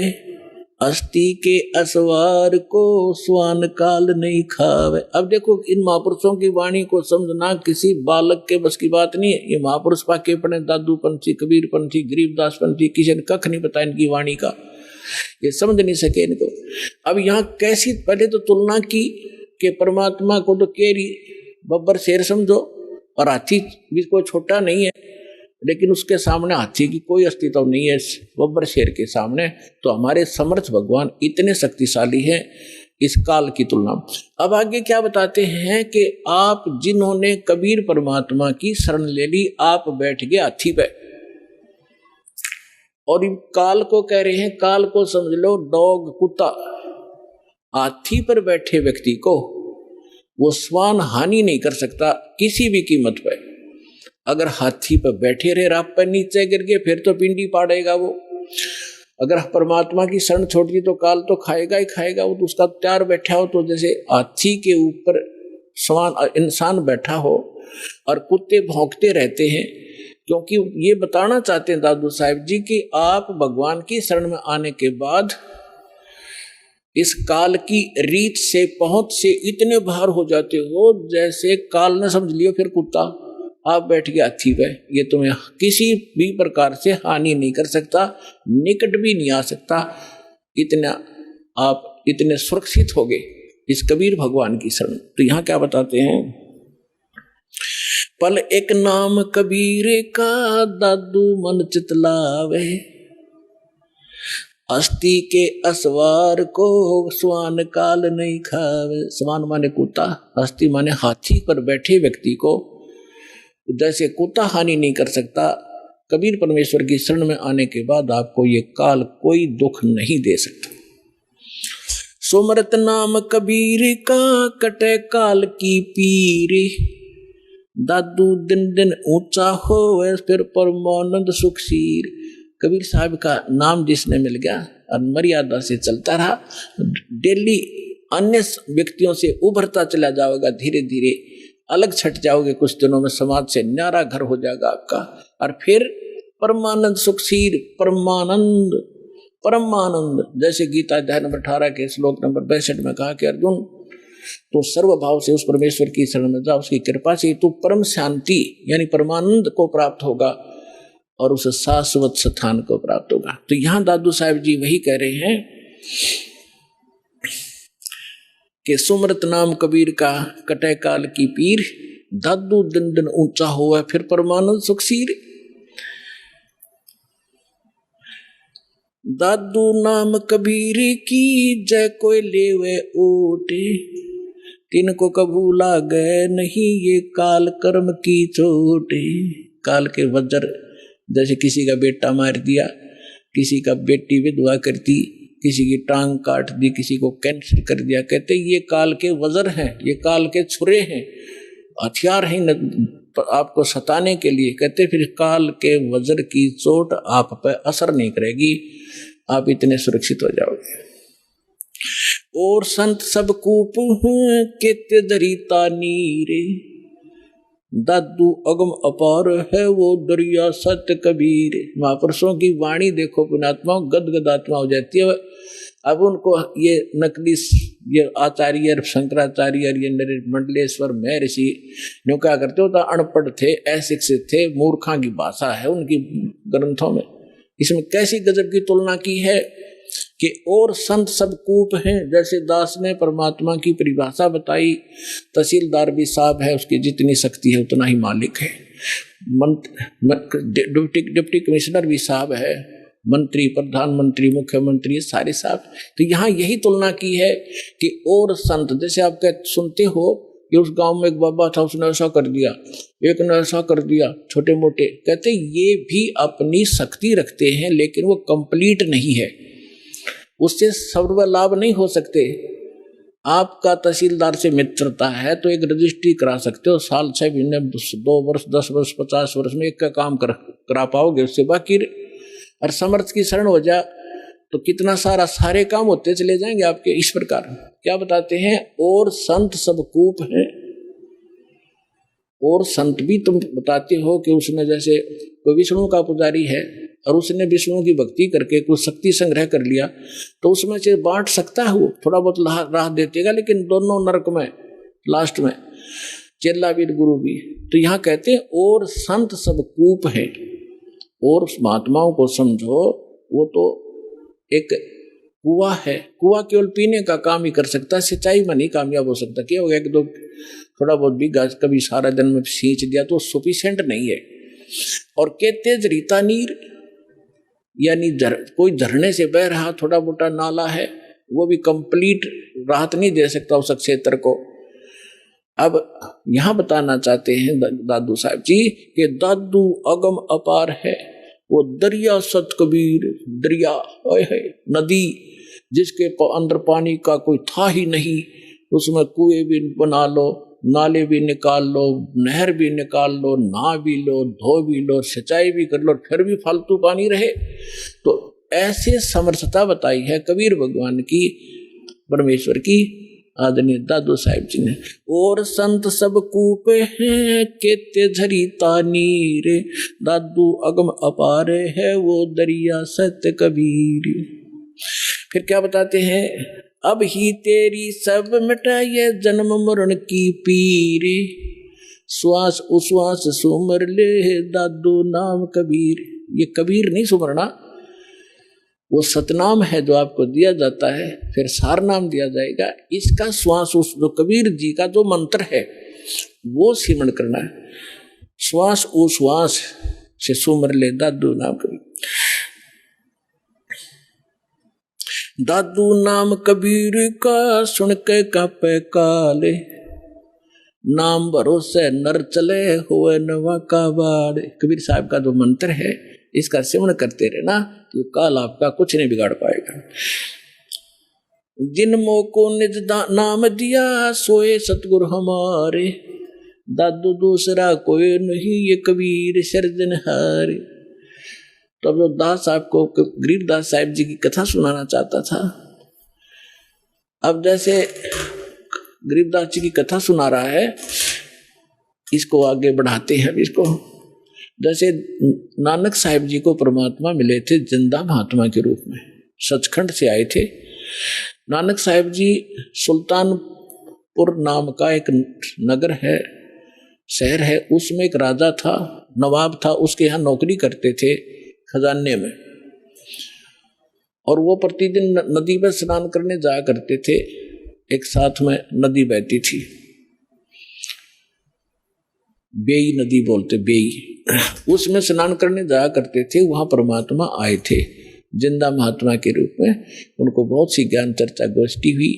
अस्थि के असवार को स्वान काल नहीं खावे। अब देखो इन महापुरुषों की वाणी को समझना किसी बालक के बस की बात नहीं है। ये महापुरुष पाके पढ़े, दादू पंथी, कबीर पंथी, गरीबदास पंथी, किसी ने कख नहीं पता इनकी वाणी का, ये समझ नहीं सके इनको। अब यहाँ कैसी पहले तो तुलना की कि परमात्मा को तो केरी बब्बर शेर समझो, और हाथी भी कोई छोटा नहीं है, लेकिन उसके सामने हाथी की कोई अस्तित्व नहीं है बब्बर शेर के सामने। तो हमारे समर्थ भगवान इतने शक्तिशाली हैं इस काल की तुलना। अब आगे क्या बताते हैं कि आप जिन्होंने कबीर परमात्मा की शरण ले ली, आप बैठ गए हाथी पे, और काल को कह रहे हैं, काल को समझ लो डॉग कुत्ता। हाथी पर बैठे व्यक्ति को वो स्वान हानि नहीं कर सकता किसी भी कीमत पे। अगर हाथी पर बैठे रहे, रात पर नीचे गिर गए, फिर तो पिंडी पाड़ेगा वो। अगर परमात्मा की शरण छोड़ दी तो काल तो खाएगा ही खाएगा। वो तो उसका तैयार बैठा हो, तो जैसे हाथी के ऊपर स्वान इंसान बैठा हो और कुत्ते भौंकते रहते हैं, क्योंकि ये बताना चाहते हैं दादू साहब जी कि आप भगवान की शरण में आने के बाद इस काल की रीत से, पहुंच से इतने बाहर हो जाते हो जैसे काल ने समझ लियो फिर कुत्ता, आप बैठ गए हाथी पे, ये तुम्हें किसी भी प्रकार से हानि नहीं कर सकता, निकट भी नहीं आ सकता। इतना आप इतने सुरक्षित हो गए इस कबीर भगवान की शरण। तो यहाँ क्या बताते हैं, पल एक नाम कबीर का दादू मन चितलावे, अस्थि के असवार को स्वान काल नहीं खावे। स्वान माने कुत्ता, अस्थि माने हाथी पर बैठे व्यक्ति को जैसे कुत्ता हानि नहीं कर सकता, कबीर परमेश्वर की शरण में आने के बाद आपको ये काल कोई दुख नहीं दे सकता। सुमरत नाम कबीर का कटे काल की पीरे, दादू दिन दिन ऊंचा हो फिर परमानंद सुखसीर। कबीर साहब का नाम जिसने मिल गया और मर्यादा से चलता रहा, डेली अन्य व्यक्तियों से उभरता चला जाओगा, धीरे धीरे अलग छट जाओगे, कुछ दिनों में समाज से न्यारा घर हो जाएगा आपका, और फिर परमानंद सुखसीर, परमानंद परमानंद। जैसे गीता अध्याय नंबर 18 के श्लोक नंबर 62 में कहा कि अर्जुन तो सर्वभाव से उस परमेश्वर की शरण में जा, उसकी कृपा से तू परम शांति यानी परमानंद को प्राप्त होगा और उस शाश्वत स्थान को प्राप्त होगा। तो यहां दादू साहब जी वही कह रहे हैं कि सुमरत नाम कबीर का कटे काल की पीर, दादू दिन दिन ऊंचा हुआ फिर परमानंद सुखसीर। दादू नाम कबीर की जय कोई लेवे ओटे, तिनको कबूला गए नहीं ये काल कर्म की चोटे। काल के वज्र, जैसे किसी का बेटा मार दिया, किसी का बेटी विधवा कर दी, किसी की टांग काट दी, किसी को कैंसर कर दिया, कहते ये काल के वज्र हैं, ये काल के छुरे हैं, हथियार हैं आपको सताने के लिए। कहते फिर काल के वज्र की चोट आप पर असर नहीं करेगी, आप इतने सुरक्षित हो जाओगे। और संत सब कूप केते दरीता नीरे, दादू अगम अपार है वो दरिया सत्य कबीर। महापुरुषों की वाणी देखो पुण्यात्मा गदगद आत्मा हो जाती है। अब उनको ये नकली ये आचार्य शंकराचार्य ये मंडलेश्वर महर्षि न्यू क्या करते होता, अनपढ़ थे, अशिक्षित थे, मूर्खा की भाषा है उनकी ग्रंथों में। इसमें कैसी गजब की तुलना की है कि और संत सब कूप हैं। जैसे दास ने परमात्मा की परिभाषा बताई, तहसीलदार भी साहब है, उसकी जितनी शक्ति है उतना ही मालिक है। डिप्टी कमिश्नर भी साहब है, मंत्री, प्रधानमंत्री, मुख्यमंत्री, सारे साहब। तो यहाँ यही तुलना की है कि और संत, जैसे आप सुनते हो कि उस गांव में एक बाबा था, उसने ऐसा कर दिया, एक ने ऐसा कर दिया, छोटे मोटे कहते ये भी अपनी शक्ति रखते हैं लेकिन वो कंप्लीट नहीं है, उससे सर्व लाभ नहीं हो सकते। आपका तहसीलदार से मित्रता है तो एक रजिस्ट्री करा सकते हो, साल 6 महीने 2 वर्ष 10 वर्ष 50 वर्ष में एक का काम करा पाओगे, उससे बाकी और समर्थ की शरण हो जा तो कितना सारे काम होते चले जाएंगे आपके। इस प्रकार क्या बताते हैं, और संत सब कूप हैं। और संत भी तुम बताते हो कि उसने जैसे कोई विष्णु का पुजारी है और उसने विष्णु की भक्ति करके कुछ शक्ति संग्रह कर लिया तो उसमें से बांट सकता है, वो थोड़ा बहुत राह देतेगा, लेकिन दोनों नरक में लास्ट में चेला भी गुरु भी। तो यहाँ कहते हैं और संत सब कूप है। और उस महात्माओं को समझो, वो तो एक कुआं है, कुआं केवल पीने का काम ही कर सकता है, सिंचाई में नहीं कामयाब हो सकता। क्या हो गया कि दो थोड़ा बहुत भी गाज कभी सारा दिन में सींच दिया तो सफिशिएंट नहीं है। और कहते जरीता नीर, यानी कोई झरने से बह रहा थोड़ा मोटा नाला है, वो भी कंप्लीट राहत नहीं दे सकता उस क्षेत्र को। अब यहां बताना चाहते हैं दादू साहब जी कि दादू अगम अपार है वो दरिया सत कबीर। दरिया है नदी जिसके अंदर पानी का कोई था ही नहीं, उसमें कुएं भी बना लो, नाले भी निकाल लो, नहर भी निकाल लो, नहा भी लो, धो भी लो, सिंचाई भी कर लो, फिर भी फालतू पानी रहे। तो ऐसे समर्थता बताई है कबीर भगवान की, परमेश्वर की, आदरणीय दादू साहिब जी ने। और संत सब कूपे हैं केते झरी तानीर, दादू अगम अपार है वो दरिया सत्य कबीर। फिर क्या बताते हैं, अब ही तेरी सब मिटाए जन्म मरण की पीर, श्वास उश्वास सुमर ले दादू नाम कबीर। ये कबीर नहीं सुमरना, वो सतनाम है जो आपको दिया जाता है, फिर सार नाम दिया जाएगा। इसका श्वास उस जो कबीर जी का जो मंत्र है वो सिमरण करना है। श्वास उश्वास से सुमर ले दादू नाम कबीर। दादू नाम कबीर का सुन के कापे काले, नाम भरोसे नर चले हुए नवा का बाड़। कबीर साहब का जो मंत्र है इसका सिमरण करते रहना तो काल आपका कुछ नहीं बिगाड़ पाएगा। जिन मोह को निज नाम दिया सोए सतगुरु हमारे, दादू दूसरा कोई नहीं ये कबीर सिरजनहार। तो अब जो दास साहब को गरीबदास साहिब जी की कथा सुनाना चाहता था, अब जैसे गरीबदास जी की कथा सुना रहा है, इसको आगे बढ़ाते हैं। इसको जैसे नानक साहिब जी को परमात्मा मिले थे जिंदा महात्मा के रूप में, सचखंड से आए थे। नानक साहिब जी सुल्तानपुर नाम का एक नगर है, शहर है, उसमें एक राजा था, नवाब था, उसके यहाँ नौकरी करते थे खजाने में। और वो प्रतिदिन नदी में स्नान करने जाया करते थे। एक साथ में नदी बहती थी, बेई नदी बोलते, बेई, उसमें स्नान करने जाया करते थे। वहां परमात्मा आए थे जिंदा महात्मा के रूप में। उनको बहुत सी ज्ञान चर्चा गोष्ठी हुई।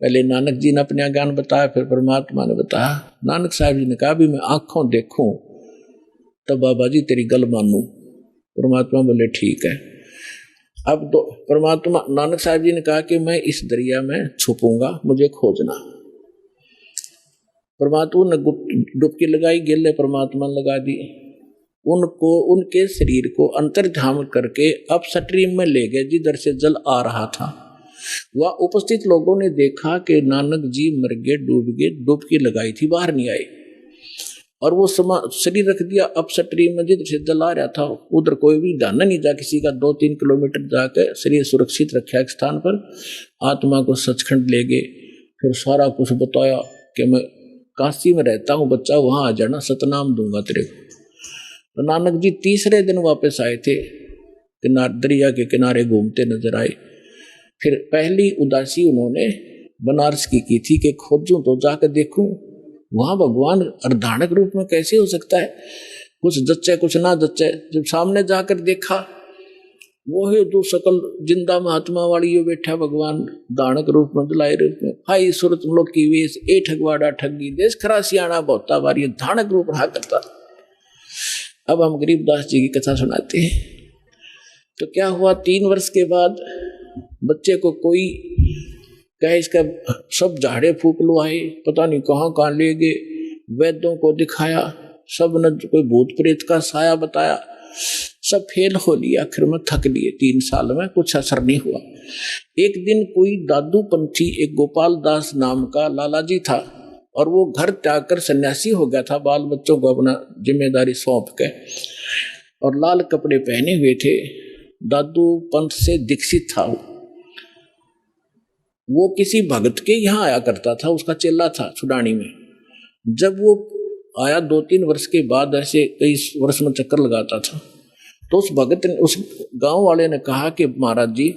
पहले नानक जी ने अपना ज्ञान बताया, फिर परमात्मा ने बताया। नानक साहब जी ने कहा भी मैं आंखों देखूं तब बाबा जी तेरी गल मानूं। परमात्मा बोले ठीक है। अब तो परमात्मा नानक साहब जी ने कहा कि मैं इस दरिया में छुपूंगा, मुझे खोजना। परमात्मा ने डुबकी लगाई, गेले परमात्मा लगा दी। उनको उनके शरीर को अंतर्ध्यान करके अप स्ट्रीम में ले गए जिधर से जल आ रहा था। वह उपस्थित लोगों ने देखा कि नानक जी मर गए, डूब गए, डुबकी लगाई थी, बाहर नहीं आए। और वो शरीर रख दिया अपसटरी में, जिधर से जला रहा था उधर कोई भी ध्यान नहीं जा किसी का। 2-3 किलोमीटर जाकर शरीर सुरक्षित रखा एक स्थान पर, आत्मा को सचखंड ले गए। फिर सारा कुछ बताया कि मैं काशी में रहता हूँ बच्चा, वहां आ जाना, सतनाम दूंगा तेरे को। तो नानक जी तीसरे दिन वापस आए थे, दरिया के किनारे घूमते नजर आए। फिर पहली उदासी उन्होंने बनारस की थी कि खोजूं तो जाकर देखूं वहां भगवान अर्धानक रूप में कैसे हो सकता है, कुछ जच्चे कुछ ना जच्चे। जब सामने जाकर देखा वो है जो सकल जिंदा महात्मा वाली यो बैठा भगवान दानक रूप में, दुलाए रूप में, हाई सूरत लोग की वेश, ए ठगवाड़ा ठगी देश खरा सियाणा बहुता बारी, धानक रूप रहा करता। अब हम गरीबदास जी की कथा सुनाते हैं। तो क्या हुआ, 3 वर्ष के बाद बच्चे को कोई कहे इसका सब झाड़े फूक लो आए, पता नहीं कहाँ कहाँ ले गए, वैद्यों को दिखाया, सब ने कोई भूत प्रेत का साया बताया, सब फेल हो लिया। आखिर में थक लिए, 3 साल में कुछ असर नहीं हुआ। एक दिन कोई दादू पंथी, एक गोपाल दास नाम का लाला जी था, और वो घर त्याग कर सन्यासी हो गया था, बाल बच्चों को अपना जिम्मेदारी सौंप के, और लाल कपड़े पहने हुए थे। दादू पंथ से दीक्षित था। वो किसी भगत के यहाँ आया करता था, उसका चेला था छुडानी में। जब वो आया 2-3 वर्ष के बाद, ऐसे कई वर्ष में चक्कर लगाता था, तो उस भगत ने, उस गांव वाले ने कहा कि महाराज जी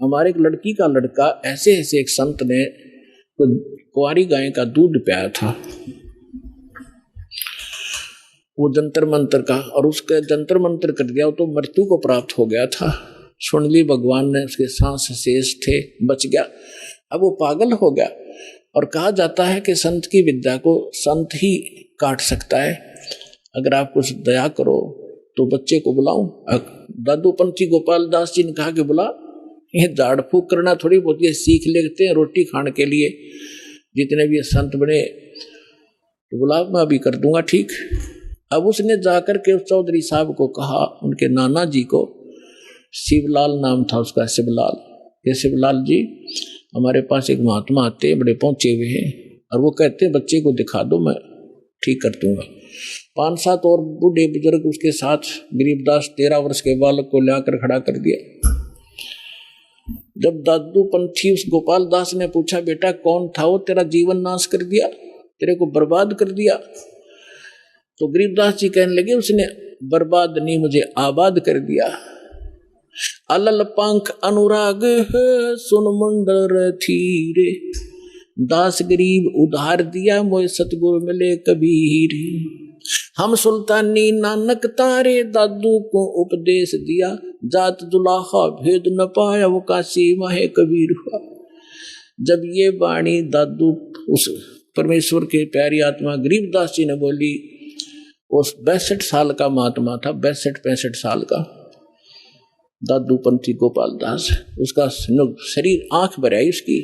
हमारे एक लड़की का लड़का ऐसे ऐसे एक संत ने तो कुंवारी गाय का दूध पियाया था, वो जंतर मंतर का, और उसके जंतर मंतर कर दिया तो मृत्यु को प्राप्त हो गया था। सुन ली भगवान ने, उसके सांस शेष थे, बच गया। अब वो पागल हो गया, और कहा जाता है कि संत की विद्या को संत ही काट सकता है। अगर आप कुछ दया करो तो बच्चे को बुलाऊं। दादू पंथी गोपाल दास जी ने कहा कि बुला, ये झाड़ फूक करना थोड़ी बहुत ये सीख लेते हैं रोटी खाने के लिए, जितने भी संत बने तो बुला, मैं अभी कर दूंगा ठीक। अब उसने जाकर के उस चौधरी साहब को कहा, उनके नाना जी को, शिवलाल नाम था उसका, शिवलाल, ये शिवलाल जी हमारे पास एक महात्मा आते हैं, बड़े पहुंचे हुए हैं, और वो कहते हैं बच्चे को दिखा दो, मैं ठीक कर दूंगा। 5-7 और बूढ़े बुजुर्ग उसके साथ, गरीबदास 13 वर्ष के बालक को लाकर खड़ा कर दिया। जब दादू पंथी उस गोपाल दास ने पूछा, बेटा कौन था वो, तेरा जीवन नाश कर दिया, तेरे को बर्बाद कर दिया? तो गरीबदास जी कहने लगे, उसने बर्बाद नहीं, मुझे आबाद कर दिया। अलल पंख अनुराग है सुन मंडल थीरे, दास गरीब उधार दिया मोय सतगुरु मिले कबीर। हम सुल्तानी नानक तारे, दादू को उपदेश दिया, जात जुलाहा भेद न पाया, वो काशी माहे कबीर हुआ। जब ये वाणी दादू उस परमेश्वर के प्यारी आत्मा गरीबदास जी ने बोली, उस 62 साल का महात्मा था, 62-65 साल का दादू पंथी गोपाल दास, उसका शरीर आंख भर आई उसकी,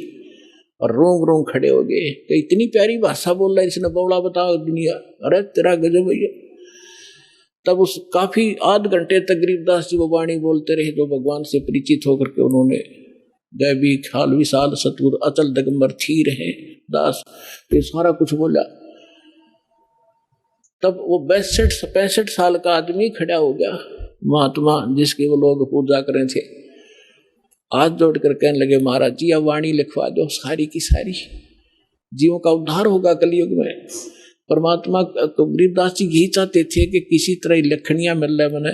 और रोंग रोंग खड़े हो गए कि इतनी प्यारी भाषा बोल रहा है इसने, बौड़ा बताओ दुनिया, अरे तेरा गजब भैया। तब उस काफी आध घंटे तक गरीबदास जी वो वाणी बोलते रहे, जो भगवान से परिचित होकर के उन्होंने दैवी ख्याल विशाल सतगुरु अचल दिगंबर थी रहे दास, ये सारा कुछ बोला। तब वो 62-65 साल का आदमी खड़ा हो गया, महात्मा जिसकी वो लोग पूजा कर रहे थे, हाथ जोड़कर कहने लगे, महाराज जी अब वाणी लिखवा दो सारी की सारी, जीवों का उद्धार होगा कलयुग में। परमात्मा तो गरीबदास जी यही चाहते थे कि किसी तरह लखनियां मिल रहा मैंने,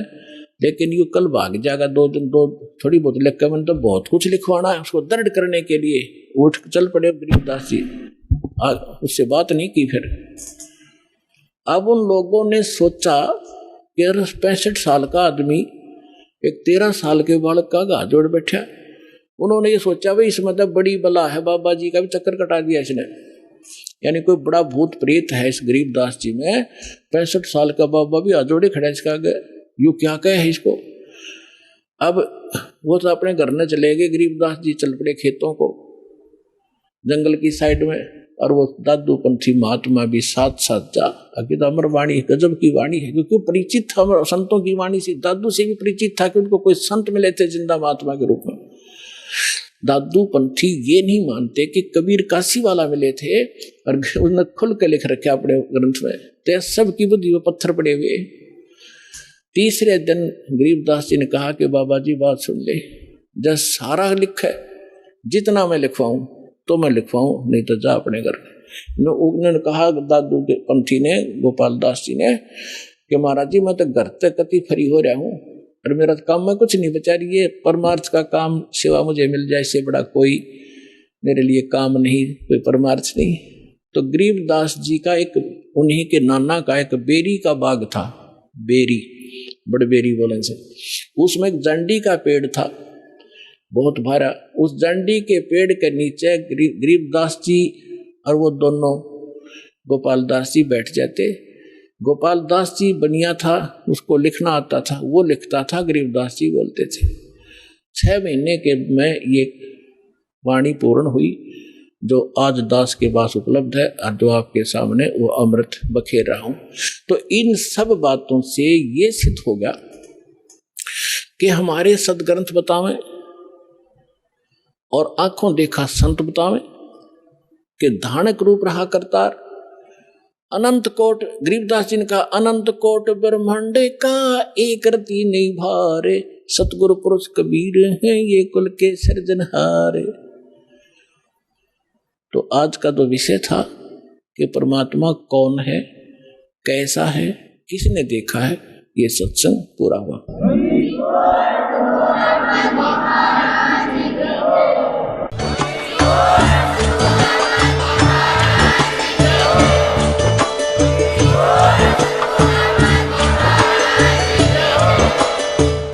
लेकिन यू कल भाग जाएगा 2 दिन, 2 थोड़ी बहुत लिख मैंने तो बहुत कुछ लिखवाना है। उसको दर्द करने के लिए उठ चल पड़े गरीबदास जी, उससे बात नहीं की। फिर अब उन लोगों ने सोचा कि 65 साल का आदमी एक 13 साल के बालक का घात जोड़ बैठा। उन्होंने ये सोचा भाई इसमें तो बड़ी बला है, बाबा जी का भी चक्कर कटा दिया इसने, यानी कोई बड़ा भूत प्रेत है इस गरीबदास जी में। 65 साल का बाबा भी हाथ जोड़े खड़ा इसका, यू क्या कहे है इसको। अब वो तो अपने घर में चले गए, गरीबदास जी चल पड़े खेतों को, जंगल की साइड में, और वो दादू पंथी महात्मा भी साथ साथ जा। अकित अमर वाणी गजब की वाणी है, क्योंकि परिचित था संतों की वाणी से, दादू से भी परिचित था कि उनको कोई संत मिले थे जिंदा महात्मा के रूप में। दादू पंथी ये नहीं मानते कि कबीर काशी वाला मिले थे और उसने खुल के लिख रखे अपने ग्रंथ में, तो सब की बुद्धि में पत्थर पड़े हुए। तीसरे दिन गरीबदास जी ने कहा कि बाबा जी बात सुन ले, जब सारा लिखा है, जितना मैं लिखवाऊं तो मैं लिखवाऊं, नहीं तो जा अपने घर। उन्होंने कहा दादू के पंथी ने, गोपाल दास जी ने, कि महाराज जी मैं तो घर तक कति फरी हो रहा हूँ और मेरा काम में कुछ नहीं बचा रही है, परमार्थ का काम सेवा मुझे मिल जाए, इससे बड़ा कोई मेरे लिए काम नहीं, कोई परमार्थ नहीं। तो गरीबदास जी का एक, उन्हीं के नाना का एक बेरी का बाग था, बेरी, बड़े बेरी बोले से, उसमें एक जंडी का पेड़ था बहुत भारा। उस जंडी के पेड़ के नीचे गरीबदास जी और वो दोनों गोपाल दास जी बैठ जाते। गोपाल दास जी बनिया था, उसको लिखना आता था, वो लिखता था, गरीबदास जी बोलते थे। 6 महीने के में ये वाणी पूर्ण हुई जो आज दास के पास उपलब्ध है और जो आपके सामने वो अमृत बखेर रहा हूं। तो इन सब बातों से ये सिद्ध हो गया कि हमारे सदग्रंथ बतावें और आंखों देखा संत बतावें कि धानक रूप रहा करतार। अनंत कोट, गरीबदास जी ने कहा, अनंत कोट ब्रह्मांड का एक रति नहीं भारे, सतगुरु पुरुष कबीर हैं ये कुल के सृजनहारे। तो आज का तो विषय था कि परमात्मा कौन है, कैसा है, किसने देखा है, ये सत्संग पूरा हुआ।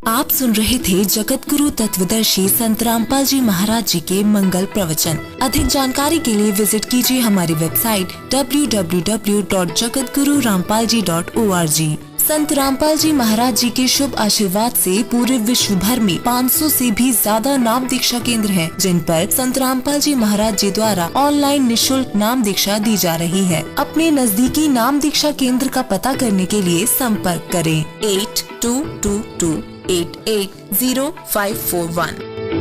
आप सुन रहे थे जगत गुरु तत्वदर्शी संत रामपाल जी महाराज जी के मंगल प्रवचन। अधिक जानकारी के लिए विजिट कीजिए हमारी वेबसाइट www.jagatgururampalji.org। संत रामपाल जी महाराज जी के शुभ आशीर्वाद से पूरे विश्व भर में 500 से भी ज्यादा नाम दीक्षा केंद्र हैं, जिन पर संत रामपाल जी महाराज जी द्वारा ऑनलाइन निशुल्क नाम दीक्षा दी जा रही है। अपने नजदीकी नाम दीक्षा केंद्र का पता करने के लिए संपर्क करें 8222880541।